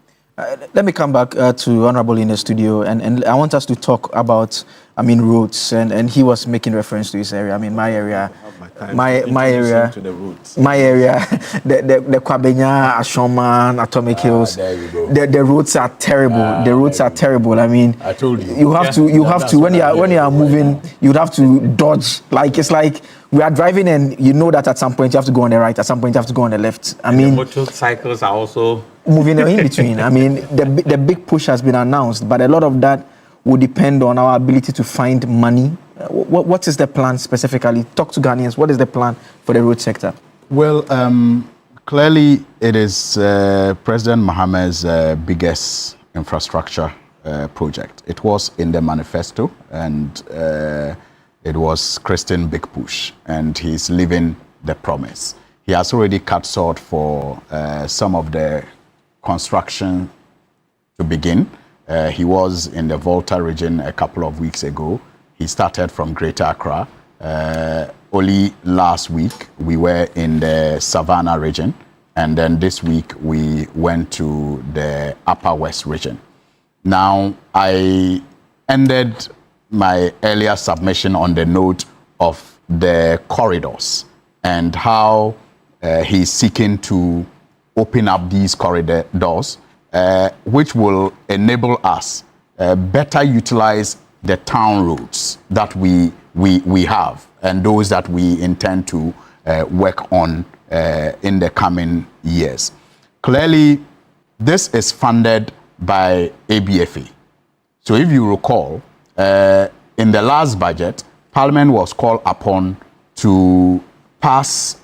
Let me come back to Honorable in the studio, and I want us to talk about, roads, and he was making reference to his area. My area, the Kwabenya, Ashoman, Atomic Hills. The roads are terrible. The roads are terrible. I told you. You have to when you are moving, you have to dodge. It's like we are driving, and you know that at some point you have to go on the right, at some point you have to go on the left. The motorcycles are also moving in between. The big push has been announced, but a lot of that will depend on our ability to find money. What is the plan specifically? Talk to Ghanaians. What is the plan for the road sector? Well, clearly it is President Mohammed's biggest infrastructure project. It was in the manifesto, and it was Christian Big Push, and he's living the promise. He has already cut short for some of the construction to begin. He was in the Volta region a couple of weeks ago. He started from Greater Accra. Only last week, we were in the Savannah region. And then this week, we went to the Upper West region. Now, I ended my earlier submission on the note of the corridors and how he's seeking to open up these corridors, which will enable us better utilize the town roads that we have and those that we intend to work on in the coming years. Clearly, this is funded by ABFA. So if you recall, in the last budget, Parliament was called upon to pass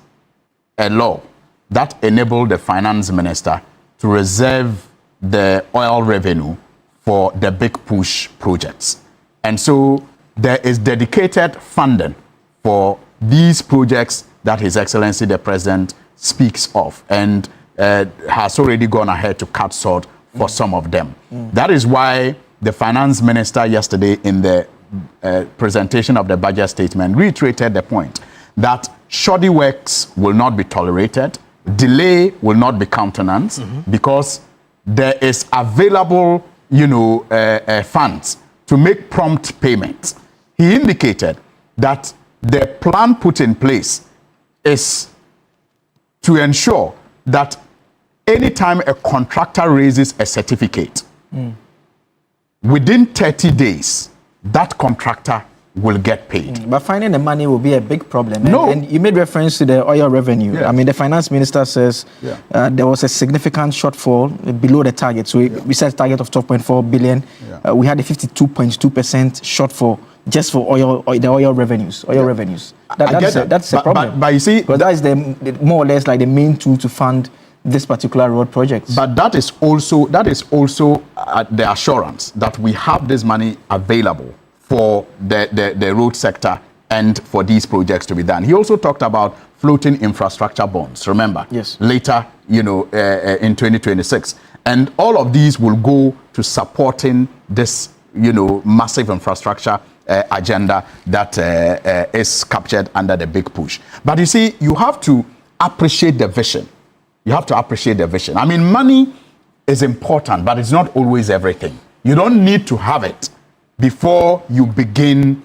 a law that enabled the finance minister to reserve the oil revenue for the big push projects. And so there is dedicated funding for these projects that His Excellency the President speaks of, and has already gone ahead to cut short for some of them. That is why the finance minister yesterday in the presentation of the budget statement reiterated the point that shoddy works will not be tolerated, delay will not be countenanced, because there is available, funds to make prompt payments. He indicated that the plan put in place is to ensure that anytime a contractor raises a certificate, within 30 days, that contractor will get paid. But finding the money will be a big problem. No. And you made reference to the oil revenue. Yes. The finance minister says there was a significant shortfall below the target. So we set a target of 12.4 billion. We had a 52.2% shortfall just for the oil revenues. That's a problem. But you see, because that is more or less like the main tool to fund this particular road project. But that is also the assurance that we have this money available for the road sector and for these projects to be done. He also talked about floating infrastructure bonds, remember? Yes. Later, in 2026. And all of these will go to supporting this, massive infrastructure agenda that is captured under the big push. But you see, you have to appreciate the vision. You have to appreciate the vision. I mean, money is important, but it's not always everything. You don't need to have it before you begin,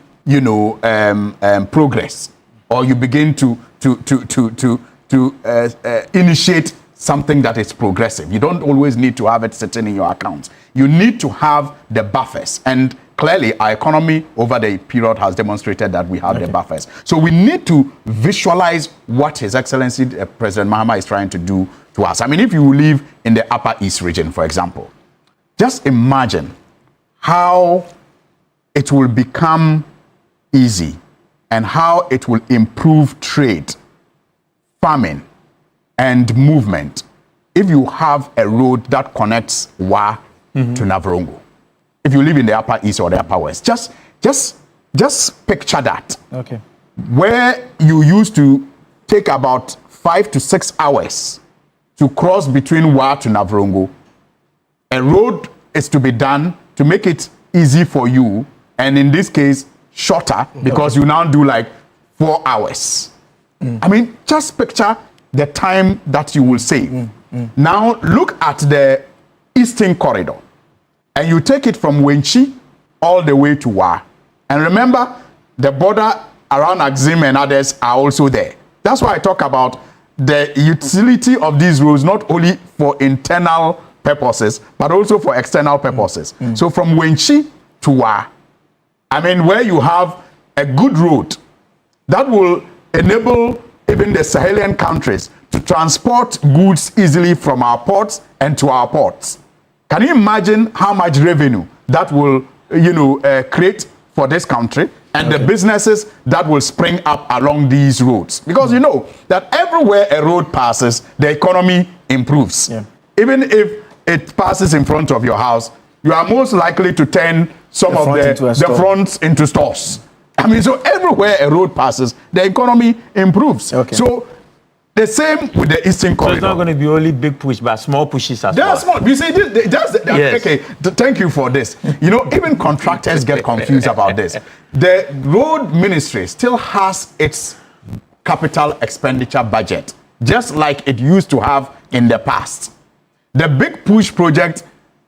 progress, or you begin to initiate something that is progressive. You don't always need to have it sitting in your accounts. You need to have the buffers. And clearly, our economy over the period has demonstrated that we have the buffers. So we need to visualize what His Excellency President Mahama is trying to do to us. I mean, if you live in the Upper East region, for example, just imagine how it will become easy and how it will improve trade, farming, and movement if you have a road that connects Wa to Navrongo. If you live in the Upper East or the Upper West, just picture that. Okay. Where you used to take about 5 to 6 hours to cross between Wa to Navrongo, a road is to be done to make it easy for you, and in this case, shorter, because you now do like 4 hours. I mean, just picture the time that you will save. Now, look at the Eastern Corridor, and you take it from Wenchi all the way to Wa. And remember, the border around Axim and others are also there. That's why I talk about the utility of these roads, not only for internal purposes, but also for external purposes. So from Wenchi to Wa, I mean, where you have a good road that will enable even the Sahelian countries to transport goods easily from our ports and to our ports. Can you imagine how much revenue that will, create for this country and the businesses that will spring up along these roads? Because you know that everywhere a road passes, the economy improves. Even if it passes in front of your house, you are most likely to turn some of the fronts into stores. I mean, so everywhere a road passes, the economy improves. So the same with the Eastern Corridor. So it's not going to be only big push, but small pushes as well. They are small. You see, okay, thank you for this. Even contractors get confused about this. The road ministry still has its capital expenditure budget, just like it used to have in the past. The big push project,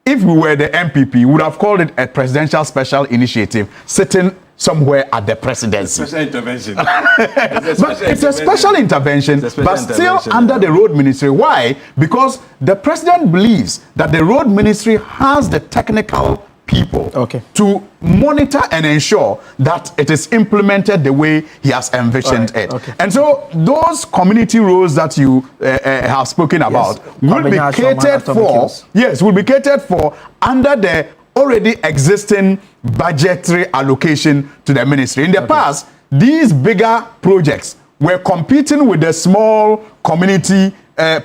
if we were the MPP, would have called it a presidential special initiative sitting somewhere at the presidency. Special intervention. It's a special intervention, but still under the road ministry. Why? Because the president believes that the road ministry has the technical people to monitor and ensure that it is implemented the way he has envisioned it. And so those community roads that you have spoken about will be catered for. Yes, will be catered for under the already existing budgetary allocation to the ministry. In the past, these bigger projects were competing with the small community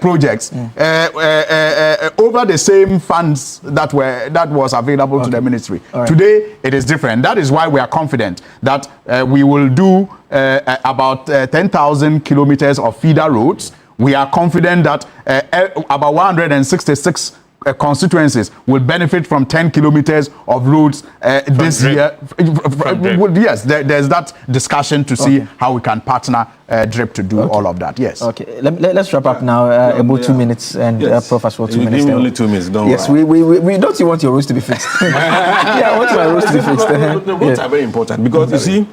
projects over the same funds that was available to the ministry. Today, it is different. That is why we are confident that we will do about 10,000 kilometers of feeder roads. We are confident that about 166 constituencies will benefit from 10 kilometers of roads this year. Yes, there's that discussion to see how we can partner DRIP to do all of that. Yes. Okay, let's wrap up now. About 2 minutes, and Prof as well 2 minutes. Only 2 minutes. Don't yes, we don't want your roads to be fixed. Yeah, I want my roads to be fixed. The roads are very important because you see,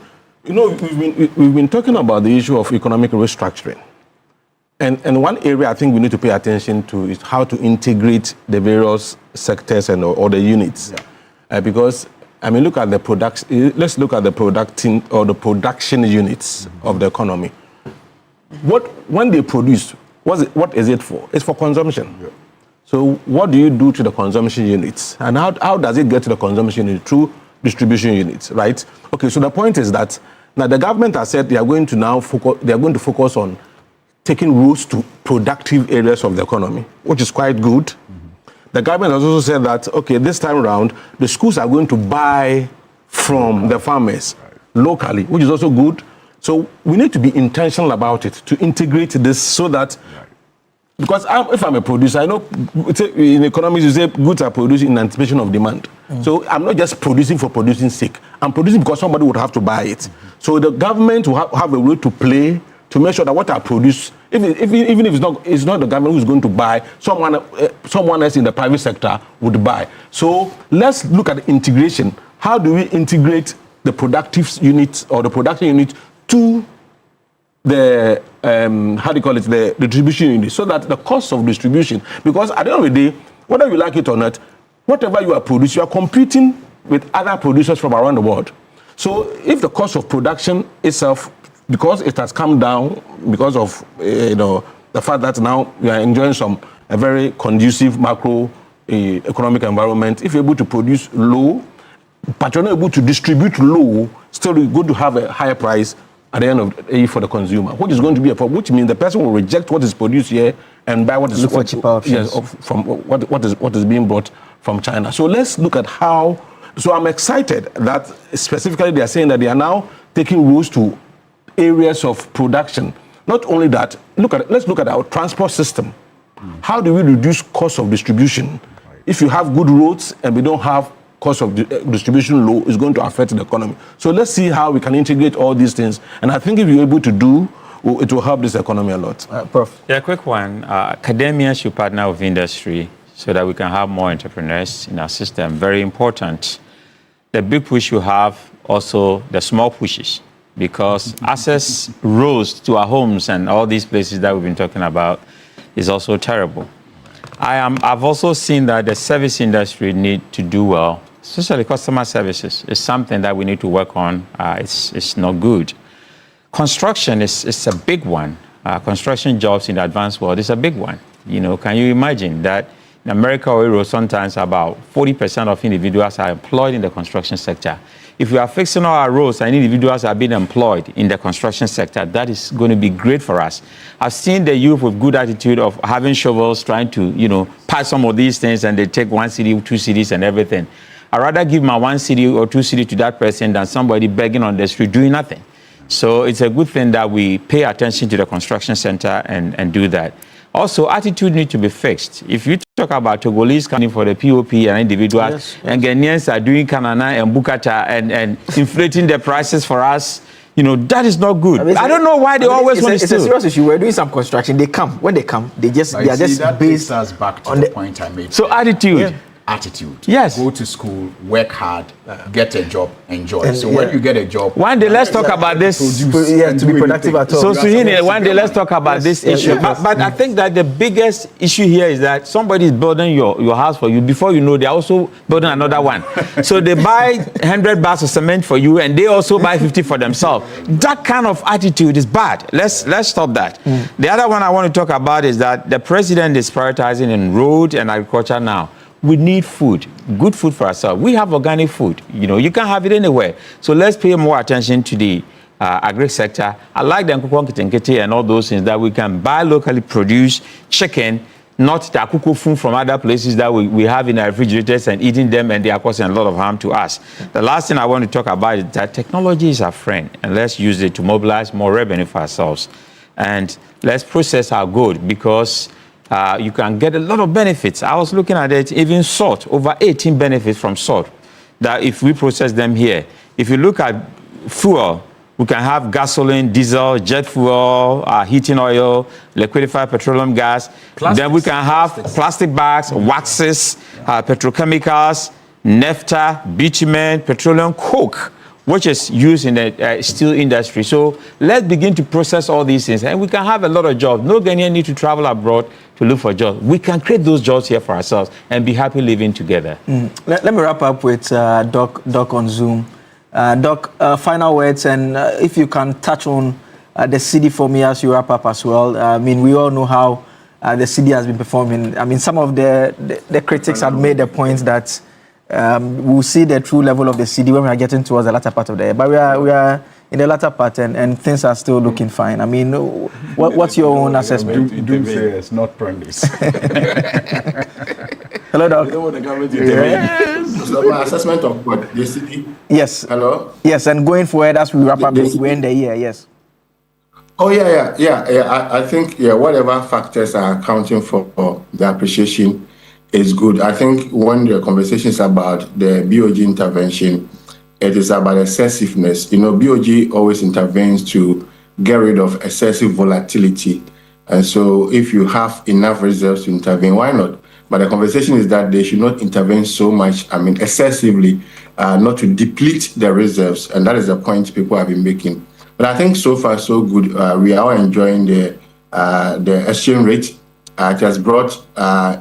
we've been talking about the issue of economic restructuring. And one area I think we need to pay attention to is how to integrate the various sectors and or the units. Because, I mean, look at the production. Let's look at the production units of the economy. When they produce, what is it for? It's for consumption. So what do you do to the consumption units? And how does it get to the consumption unit? Through distribution units, right? Okay, so the point is that now the government has said they are going to focus on taking routes to productive areas of the economy, which is quite good. The government has also said that, okay, this time around, the schools are going to buy from the farmers locally, which is also good. So we need to be intentional about it, to integrate this so that because if I'm a producer, I know in economics you say goods are produced in anticipation of demand. So I'm not just producing for producing sake. I'm producing because somebody would have to buy it. So the government will have a role to play to make sure that what I produce, even if it's not the government who's going to buy, someone else in the private sector would buy. So let's look at the integration. How do we integrate the productive unit or the production unit to the the distribution unit, so that the cost of distribution, because at the end of the day, whether you like it or not, whatever you are producing, you are competing with other producers from around the world. So if the cost of production itself, because it has come down because of the fact that now we are enjoying a very conducive macro economic environment, if you're able to produce low, but you're not able to distribute low, still you're going to have a higher price at the end of the day for the consumer, which is going to be a problem, which means the person will reject what is produced here and buy what is cheaper options. Yes, from what is being brought from China. So let's look at how. So I'm excited that specifically they are saying that they are now taking rules to areas of production. Not only that, let's look at our transport system. How do we reduce cost of distribution? If you have good roads and we don't have cost of distribution low, is going to affect the economy. So let's see how we can integrate all these things. And I think if you're able to do, it will help this economy a lot. Prof. Yeah, quick one. Academia should partner with industry so that we can have more entrepreneurs in our system. Very important. The big push you have, also the small pushes, because access roads to our homes and all these places that we've been talking about is also terrible. I've also seen that the service industry need to do well, especially customer services. It's something that we need to work on. It's not good. Construction is a big one. Construction jobs in the advanced world is a big one. Can you imagine that in America or Europe, sometimes about 40% of individuals are employed in the construction sector. If we are fixing all our roads and individuals are being employed in the construction sector, that is going to be great for us. I've seen the youth with good attitude of having shovels, trying to, pass some of these things, and they take 1 cedi, 2 cedis and everything. I'd rather give my 1 cedi or 2 cedi to that person than somebody begging on the street doing nothing. So it's a good thing that we pay attention to the construction center and do that. Also, attitude needs to be fixed. If you talk about Togolese coming for the POP and individuals, and Ghanaians are doing Kanana and Bukata and inflating the prices for us, that is not good. I don't know why they always want to steal. It's a serious issue. We're doing some construction. When they come, they are just based us back to the point I made. So attitude. Yeah. Attitude. Yes. Go to school, work hard, get a job, enjoy. So when you get a job, one day let's talk about this. To be productive at all. So Suhini, one day let's talk about this issue. But I think that the biggest issue here is that somebody is building your house for you. Before you know, they're also building another one. So they buy 100 bags of cement for you, and they also buy 50 for themselves. That kind of attitude is bad. Let's stop that. The other one I want to talk about is that the president is prioritizing in road and agriculture now. We need food, good food for ourselves. We have organic food. You can't have it anywhere. So let's pay more attention to the agri sector. I like the Nkukwo Nkete and all those things that we can buy locally produced chicken, not the akuku food from other places that we have in our refrigerators and eating them, and they are causing a lot of harm to us. The last thing I want to talk about is that technology is our friend, and let's use it to mobilize more revenue for ourselves. And let's process our good, because you can get a lot of benefits. I was looking at it, even salt, over 18 benefits from salt, that if we process them here. If you look at fuel, we can have gasoline, diesel, jet fuel, heating oil, liquefied petroleum gas. Then we can have plastic bags, waxes, petrochemicals, naphtha, bitumen, petroleum coke, which is used in the steel industry. So let's begin to process all these things, and we can have a lot of jobs. No Ghanaian need to travel abroad to look for jobs. We can create those jobs here for ourselves and be happy living together. Let me wrap up with Doc on Zoom. Doc, final words, and if you can touch on the city for me as you wrap up as well. We all know how the city has been performing. Some of the critics had made the point that we'll see the true level of the CD when we are getting towards the latter part of the year. But we are in the latter part, and things are still looking fine. What's your own assessment? Do say it's not premise. Hello, Doc. Yes. So my assessment of what? The city? Yes. Hello? Yes, and going forward as we wrap up, we end the year, yes. Oh, yeah. I think, whatever factors are accounting for the appreciation is good. I think when the conversation is about the BOG intervention, it is about excessiveness. BOG always intervenes to get rid of excessive volatility. And so if you have enough reserves to intervene, why not? But the conversation is that they should not intervene so much, excessively, not to deplete the reserves. And that is the point people have been making. But I think so far, so good. We are enjoying the exchange rate. It has brought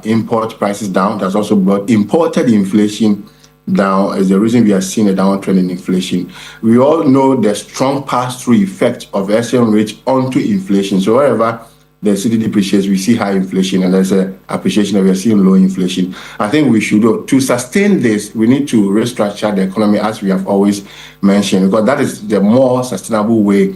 import prices down. It has also brought imported inflation down, as the reason we are seeing a downward trend in inflation. We all know the strong pass-through effect of exchange rate onto inflation. So wherever the cedi depreciates, we see high inflation, and there's an appreciation that we are seeing low inflation. I think we should, to sustain this, we need to restructure the economy, as we have always mentioned, because that is the more sustainable way,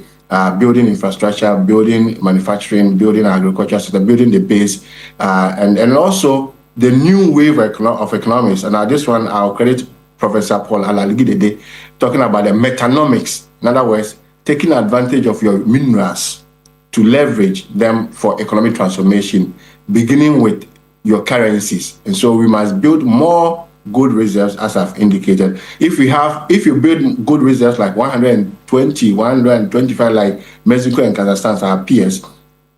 building infrastructure, building manufacturing, building agriculture, so building the base, and also the new wave of economics. And this one, I'll credit Professor Paul Alaligidede, talking about the metanomics. In other words, taking advantage of your minerals to leverage them for economic transformation, beginning with your currencies. And so we must build more good reserves, as I've indicated. If you build good reserves like 120, 125, like Mexico and Kazakhstan, our peers,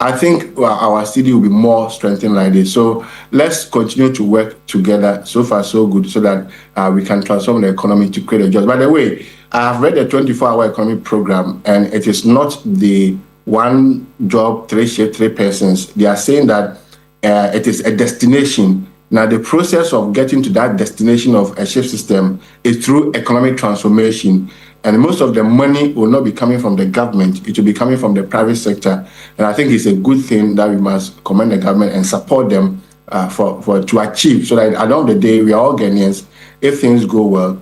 I think our city will be more strengthened like this. So let's continue to work together. So far, so good, so that we can transform the economy to create a jobs. By the way, I have read the 24-hour economy program, and it is not the one job, three shift, three persons. They are saying that it is a destination. Now, the process of getting to that destination of a shift system is through economic transformation. And most of the money will not be coming from the government. It will be coming from the private sector. And I think it's a good thing that we must commend the government and support them to achieve, so that at the end of the day, we are all Ghanaians. If things go well,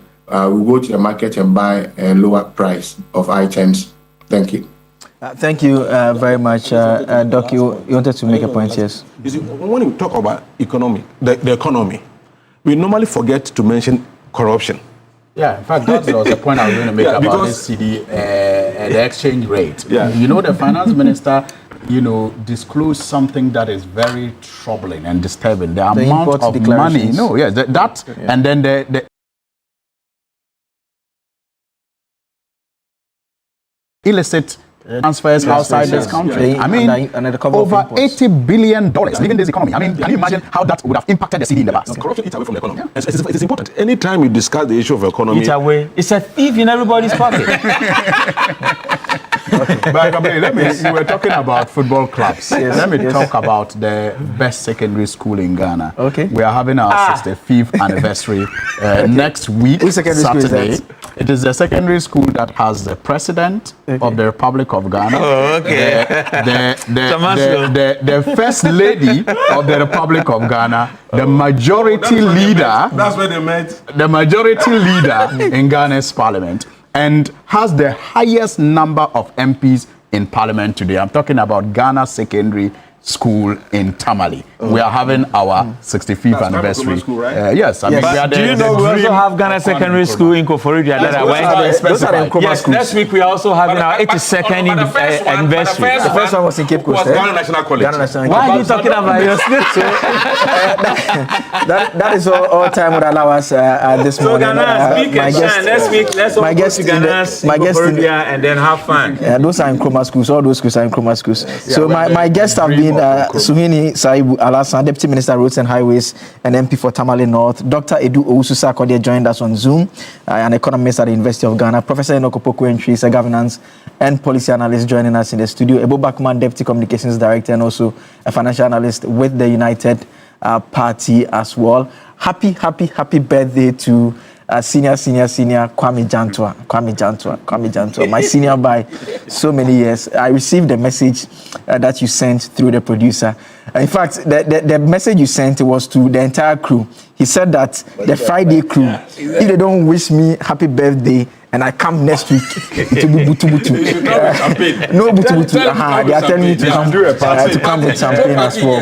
we go to the market and buy a lower price of items. Thank you. Thank you very much. Doc, you wanted to make a point, yes? You see, when we talk about economy, the economy, we normally forget to mention corruption. Yeah, in fact, that was the point I was going to make about this CD, the exchange rate. Yeah. The finance minister, disclosed something that is very troubling and disturbing. The amount of money. And then the illicit transfers outside this country. Over $80 billion leaving this economy. Can you imagine how that would have impacted the city in the past? Corruption eats away from the economy. Yeah. It is important. Anytime you discuss the issue of economy, eat away. It's a thief in everybody's pocket. But we were talking about football clubs. Yes, let me talk about the best secondary school in Ghana. Okay. We are having our 65th anniversary next week, Which secondary Saturday. School is that? It is the secondary school that has the president of the Republic of Ghana. Oh, okay. The first lady of the Republic of Ghana, the majority leader. That's where they met. The majority leader in Ghana's parliament, and has the highest number of MPs in parliament today. I'm talking about Ghana Secondary School in Tamale. We are having our 65th anniversary. School, right? Yes, we are do you know we also have Ghana Secondary School in Koforidua? Yes, next week we are also having our 82nd anniversary. The first one was in Cape Coast. Ghana National College. Why are you talking about your school? That is all time would allow us this morning. Next week, let's all go to Ghana's Koforidua and then have fun. Those are in Nkrumah schools. All those schools are in Nkrumah schools. So my guests have been Suhini Saibu Alasan, Deputy Minister Roads and Highways and MP for Tamale North. Dr. Edu Owusu-Sarkodie joined us on Zoom, an economist at the University of Ghana. Professor Enoch Opoku-Entry is a governance and policy analyst joining us in the studio. Ebo Bakman, Deputy Communications Director and also a financial analyst with the United Party as well. Happy birthday to senior Kwame Jantua, my senior by so many years. I received the message that you sent through the producer. In fact, the message you sent was to the entire crew. He said that the Friday crew, if they don't wish me happy birthday and I come next week to be butu. No butu. They are telling me to come with champagne as well.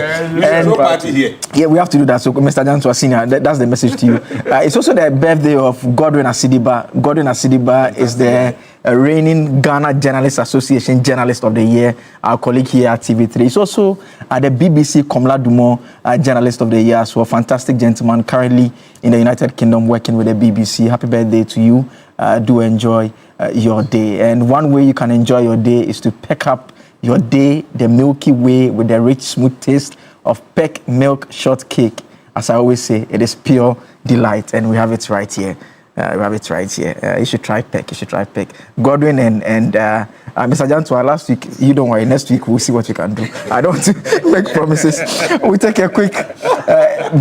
Yeah, we have to do that. So, Mr. Jantua Senior, that's the message to you. It's also the birthday of Godwin Asidiba. Godwin Asidiba is the reigning Ghana Journalists Association Journalist of the Year, our colleague here at TV3. He's also the BBC Komla Dumont Journalist of the Year as well. Fantastic gentleman, currently in the United Kingdom working with the BBC. Happy birthday to you. Do enjoy your day. And one way you can enjoy your day is to pick up your day the Milky Way with the rich, smooth taste of Peck Milk Shortcake. As I always say, it is pure delight, and we have it right here. You should try Peck. Godwin and Mr. Jantua, last week, you don't worry. Next week, we'll see what we can do. I don't want to make promises. We'll take a quick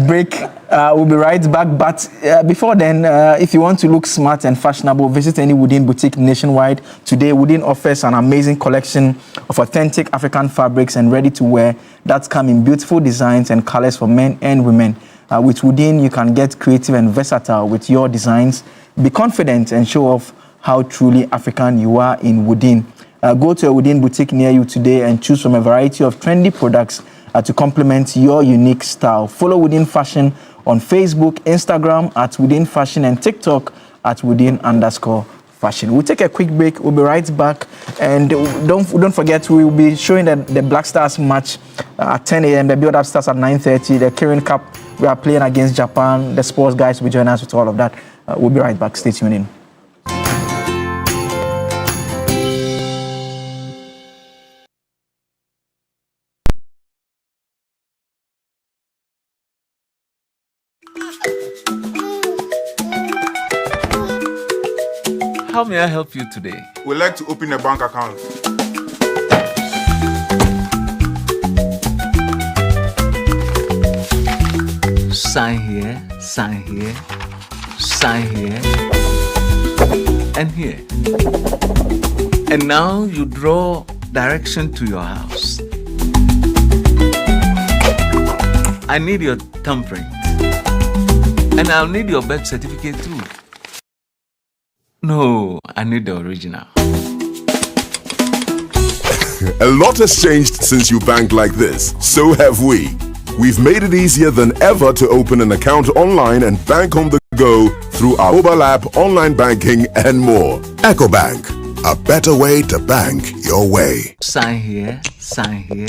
break. We'll be right back. But before then, if you want to look smart and fashionable, visit any Woodin boutique nationwide. Today, Woodin offers an amazing collection of authentic African fabrics and ready-to-wear that come in beautiful designs and colors for men and women. With Woodin, you can get creative and versatile with your designs. Be confident and show off how truly African you are in Woodin. Go to a Woodin boutique near you today and choose from a variety of trendy products to complement your unique style. Follow Woodin Fashion on Facebook, Instagram at Woodin Fashion, and TikTok at Woodin_fashion. We'll take a quick break. We'll be right back. And don't forget, we will be showing the Black Stars match at 10 a.m. The build-up starts at 9:30. The Kirin Cup, we are playing against Japan. The sports guys will join us with all of that. We'll be right back. Stay tuned in. How may I help you today? We'd like to open a bank account. Sign here, sign here, sign here, and here. And now you draw direction to your house. I need your thumbprint. And I'll need your birth certificate too. No, I need the original. A lot has changed since you banked like this. So have we. We've made it easier than ever to open an account online and bank on the go through our mobile app, online banking, and more. EcoBank, a better way to bank your way. Sign here, sign here.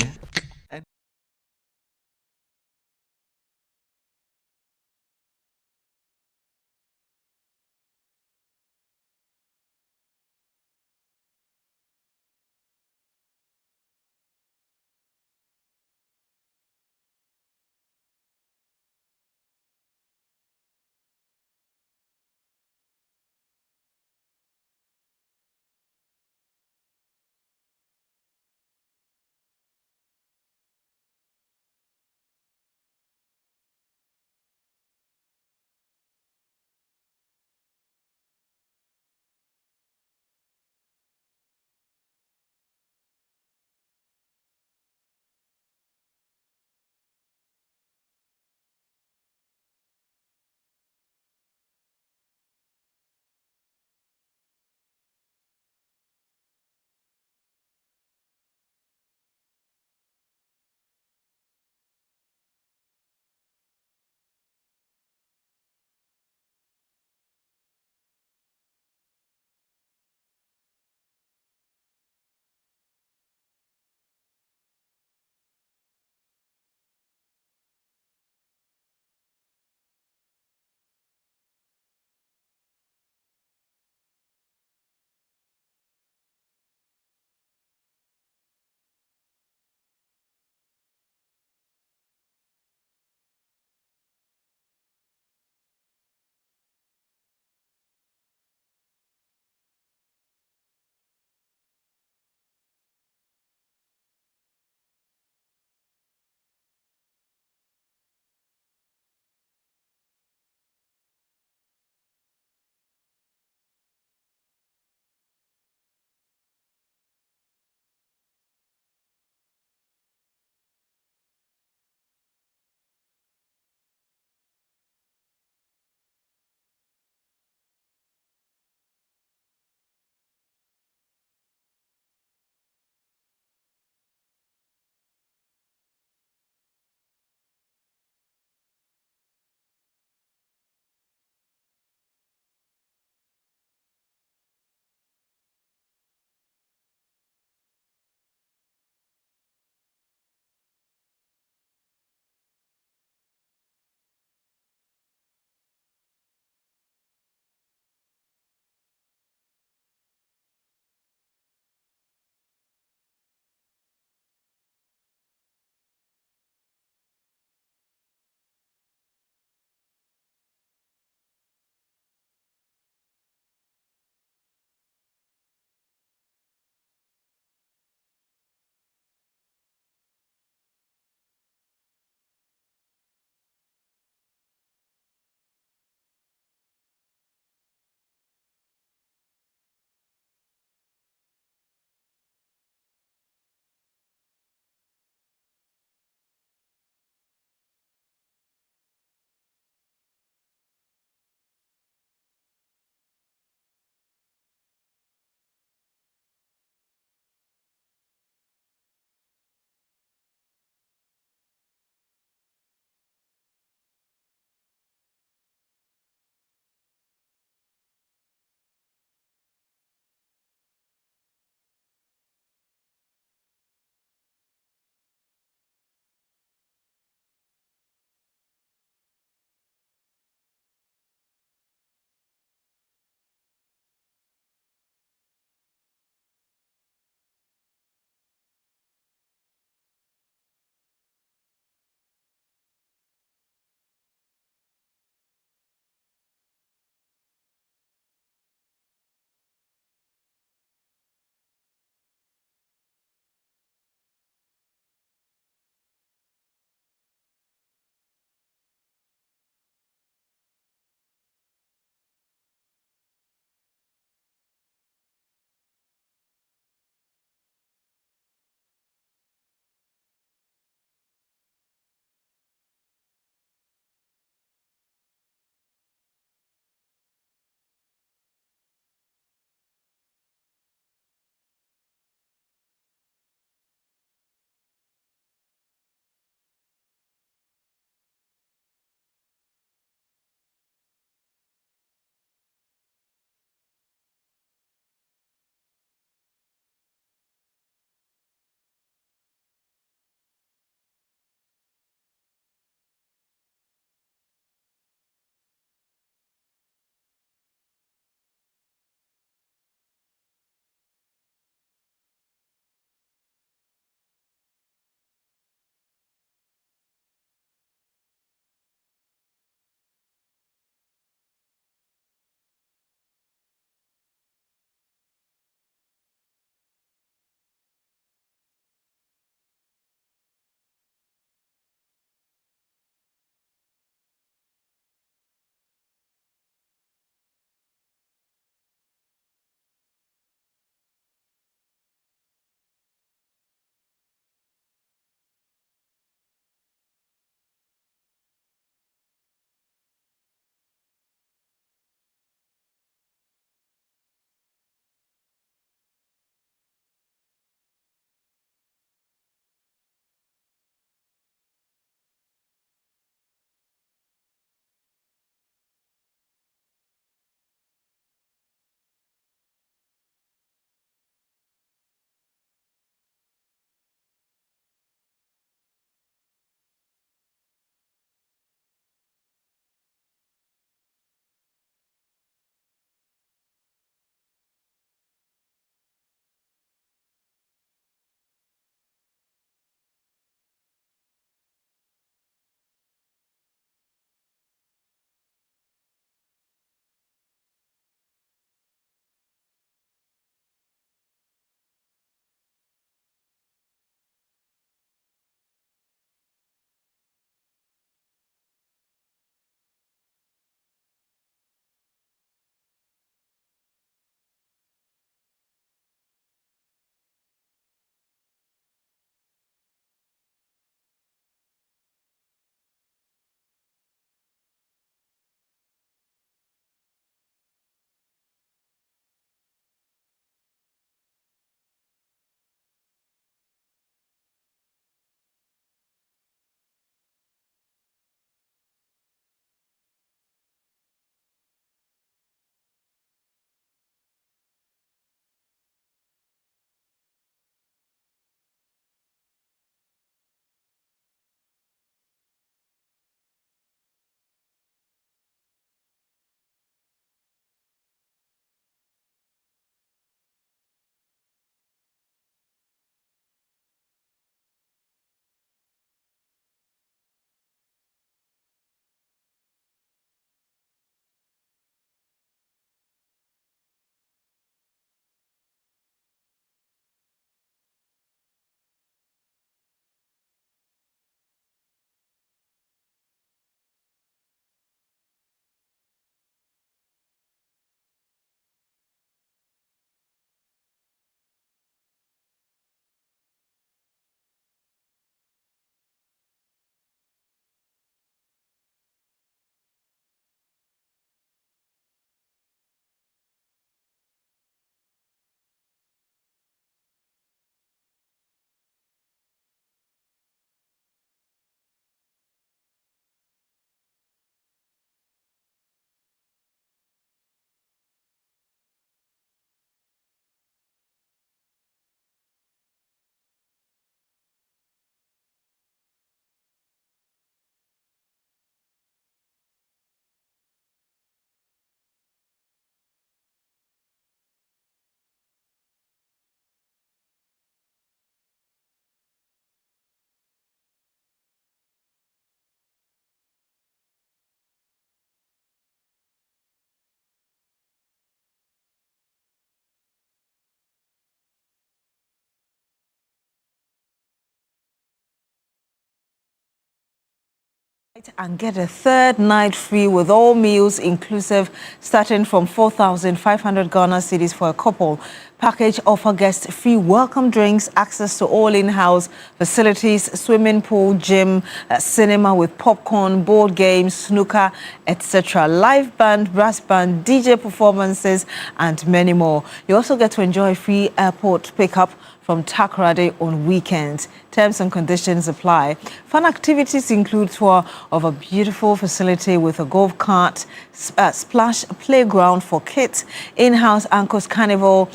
And get a third night free with all meals inclusive, starting from 4,500 Ghana cedis for a couple. Package offer guests free welcome drinks, access to all in-house facilities, swimming pool, gym, cinema with popcorn, board games, snooker, etc. Live band, brass band, DJ performances, and many more. You also get to enjoy free airport pickup from Takoradi on weekends. Terms and conditions apply. Fun activities include tour of a beautiful facility with a golf cart, splash playground for kids, in-house Anchors Carnival,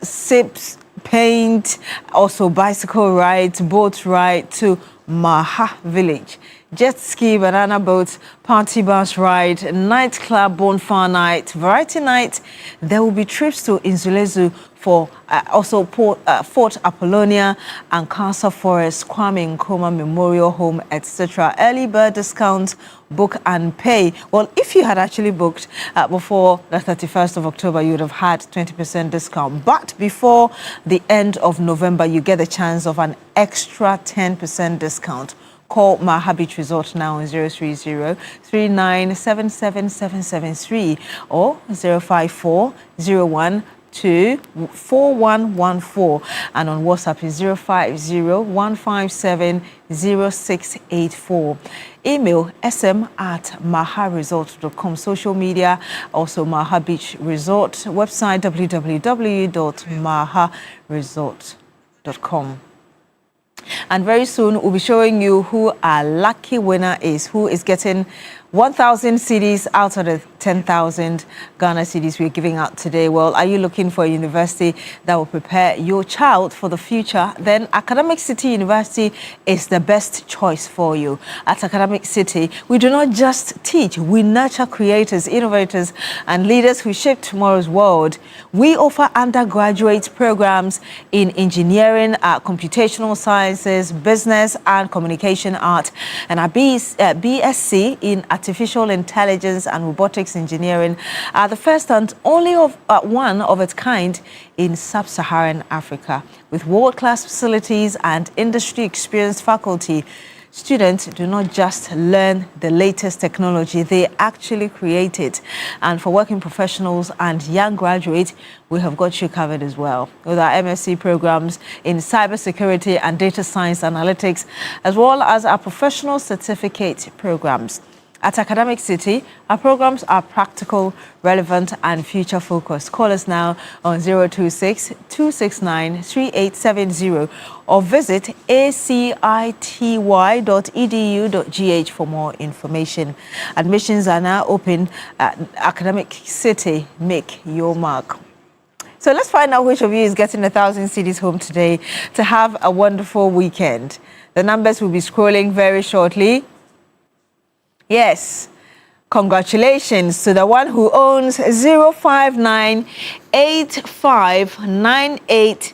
sips, paint, also bicycle rides, boat ride to Maha Village. Jet ski, banana boat, party bus ride, nightclub, bonfire night, variety night. There will be trips to Inzulezu for also Fort Apollonia and Casa Forest, Kwame Nkrumah Memorial Home, etc. Early bird discounts, book and pay. Well, if you had actually booked before the 31st of October, you would have had 20% discount. But before the end of November, you get the chance of an extra 10% discount. Call Maha Beach Resort now on 030-3977-773 or 054-01-2-4114, and on WhatsApp is 050-157-0684. Email sm@maharesort.com. Social media, also Maha Beach Resort. Website www.maharesort.com. And very soon, we'll be showing you who our lucky winner is, who is getting 1,000 cedis out of the 10,000 Ghana cedis we're giving out today. Well, are you looking for a university that will prepare your child for the future? Then Academic City University is the best choice for you. At Academic City, we do not just teach, we nurture creators, innovators, and leaders who shape tomorrow's world. We offer undergraduate programs in engineering, computational sciences, business, and communication art, and our BSc in artificial intelligence and robotics engineering are the first and only one of its kind in sub-Saharan Africa. With world-class facilities and industry-experienced faculty, students do not just learn the latest technology, they actually create it. And for working professionals and young graduates, we have got you covered as well. With our MSc programs in cybersecurity and data science analytics, as well as our professional certificate programs. At Academic City, our programs are practical, relevant, and future-focused. Call us now on 026-269-3870 or visit acity.edu.gh for more information. Admissions are now open at Academic City. Make your mark. So let's find out which of you is getting 1,000 cedis home today to have a wonderful weekend. The numbers will be scrolling very shortly. Yes, congratulations to the one who owns 0598598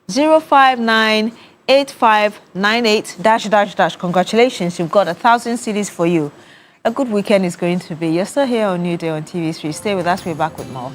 0598598 Congratulations, you've got 1,000 cedis for you. A good weekend is going to be. You're still here on Newday on TV3. Stay with us, we're back with more.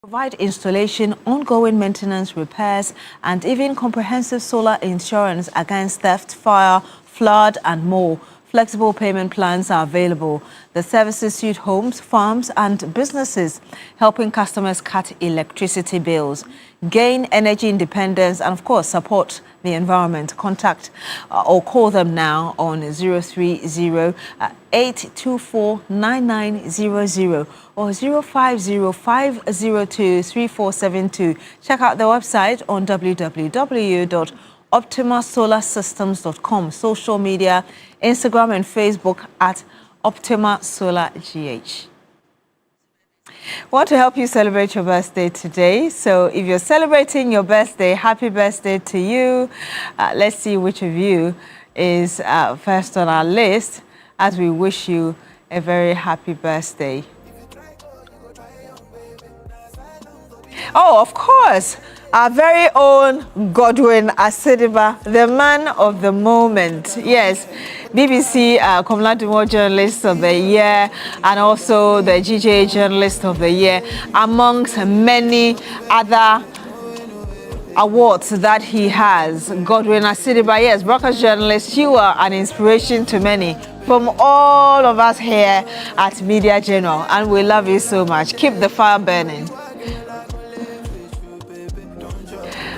Provide installation, ongoing maintenance, repairs, and even comprehensive solar insurance against theft, fire, flood, and more. Flexible payment plans are available. The services suit homes, farms, and businesses, helping customers cut electricity bills, gain energy independence, and of course, support the environment. Contact or call them now on 030-824-9900 or 050-502-3472. Check out their website on www.optimasolarsystems.com. Social media, Instagram and Facebook at Optima Solar GH. Want to help you celebrate your birthday today. So if you're celebrating your birthday, happy birthday to you. Let's see which of you is first on our list as we wish you a very happy birthday. Oh, of course, our very own Godwin Asediba, the man of the moment. Yes, BBC Komladimo Journalist of the Year and also the GJ Journalist of the Year, amongst many other awards that he has. Godwin Asediba, yes, broadcast journalist, you are an inspiration to many from all of us here at Media General, and we love you so much. Keep the fire burning.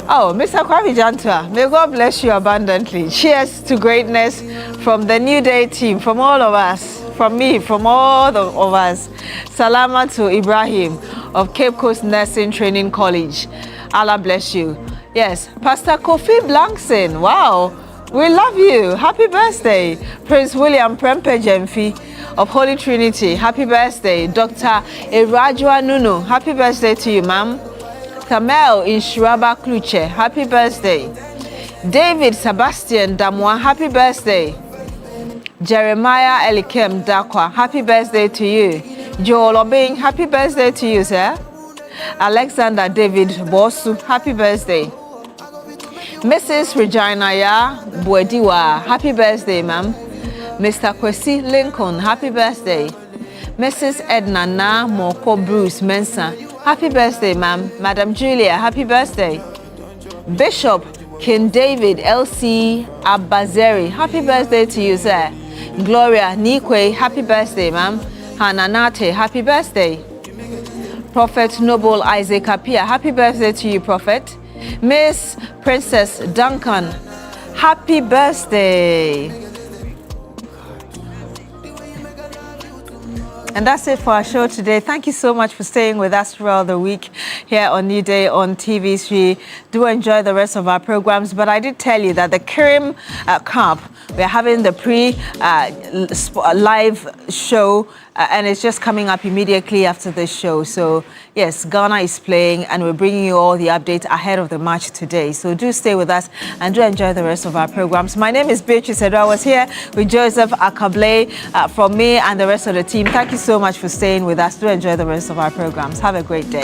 Oh, Mr. Kwame Jantua, may God bless you abundantly. Cheers to greatness from the Newday team, from all of us, from me, from all of us. Salama to Ibrahim of Cape Coast Nursing Training College. Allah bless you. Yes, Pastor Kofi Blankson, wow, we love you. Happy birthday. Prince William Prempe Jemfi of Holy Trinity, happy birthday. Dr. Erajua Nunu, happy birthday to you, ma'am. Kamel in Shiraba Kluche, happy birthday. David Sebastian Damwa, happy birthday. Jeremiah Elikem Dakwa, happy birthday to you. Joel Obing, happy birthday to you, sir. Alexander David Bosu, happy birthday. Mrs. Regina Ya Buediwa, happy birthday, ma'am. Mr. Kwesi Lincoln, happy birthday. Mrs. Edna Na Moko Bruce Mensa, happy birthday, ma'am. Madam Julia, happy birthday. Bishop King David LC Abazeri, happy birthday to you, sir. Gloria Nikwe, happy birthday, ma'am. Hananate, happy birthday. Prophet Noble Isaac Apia, happy birthday to you, Prophet. Miss Princess Duncan, happy birthday. And that's it for our show today. Thank you so much for staying with us throughout the week here on Newday on TV3. Do enjoy the rest of our programs. But I did tell you that the Kirim Cup, we're having the live show, and it's just coming up immediately after the show. So, yes, Ghana is playing, and we're bringing you all the updates ahead of the match today. So do stay with us and do enjoy the rest of our programs. My name is Beatrice Edo. I was here with Joseph Akable from me and the rest of the team. Thank you so much for staying with us. Do enjoy the rest of our programs. Have a great day.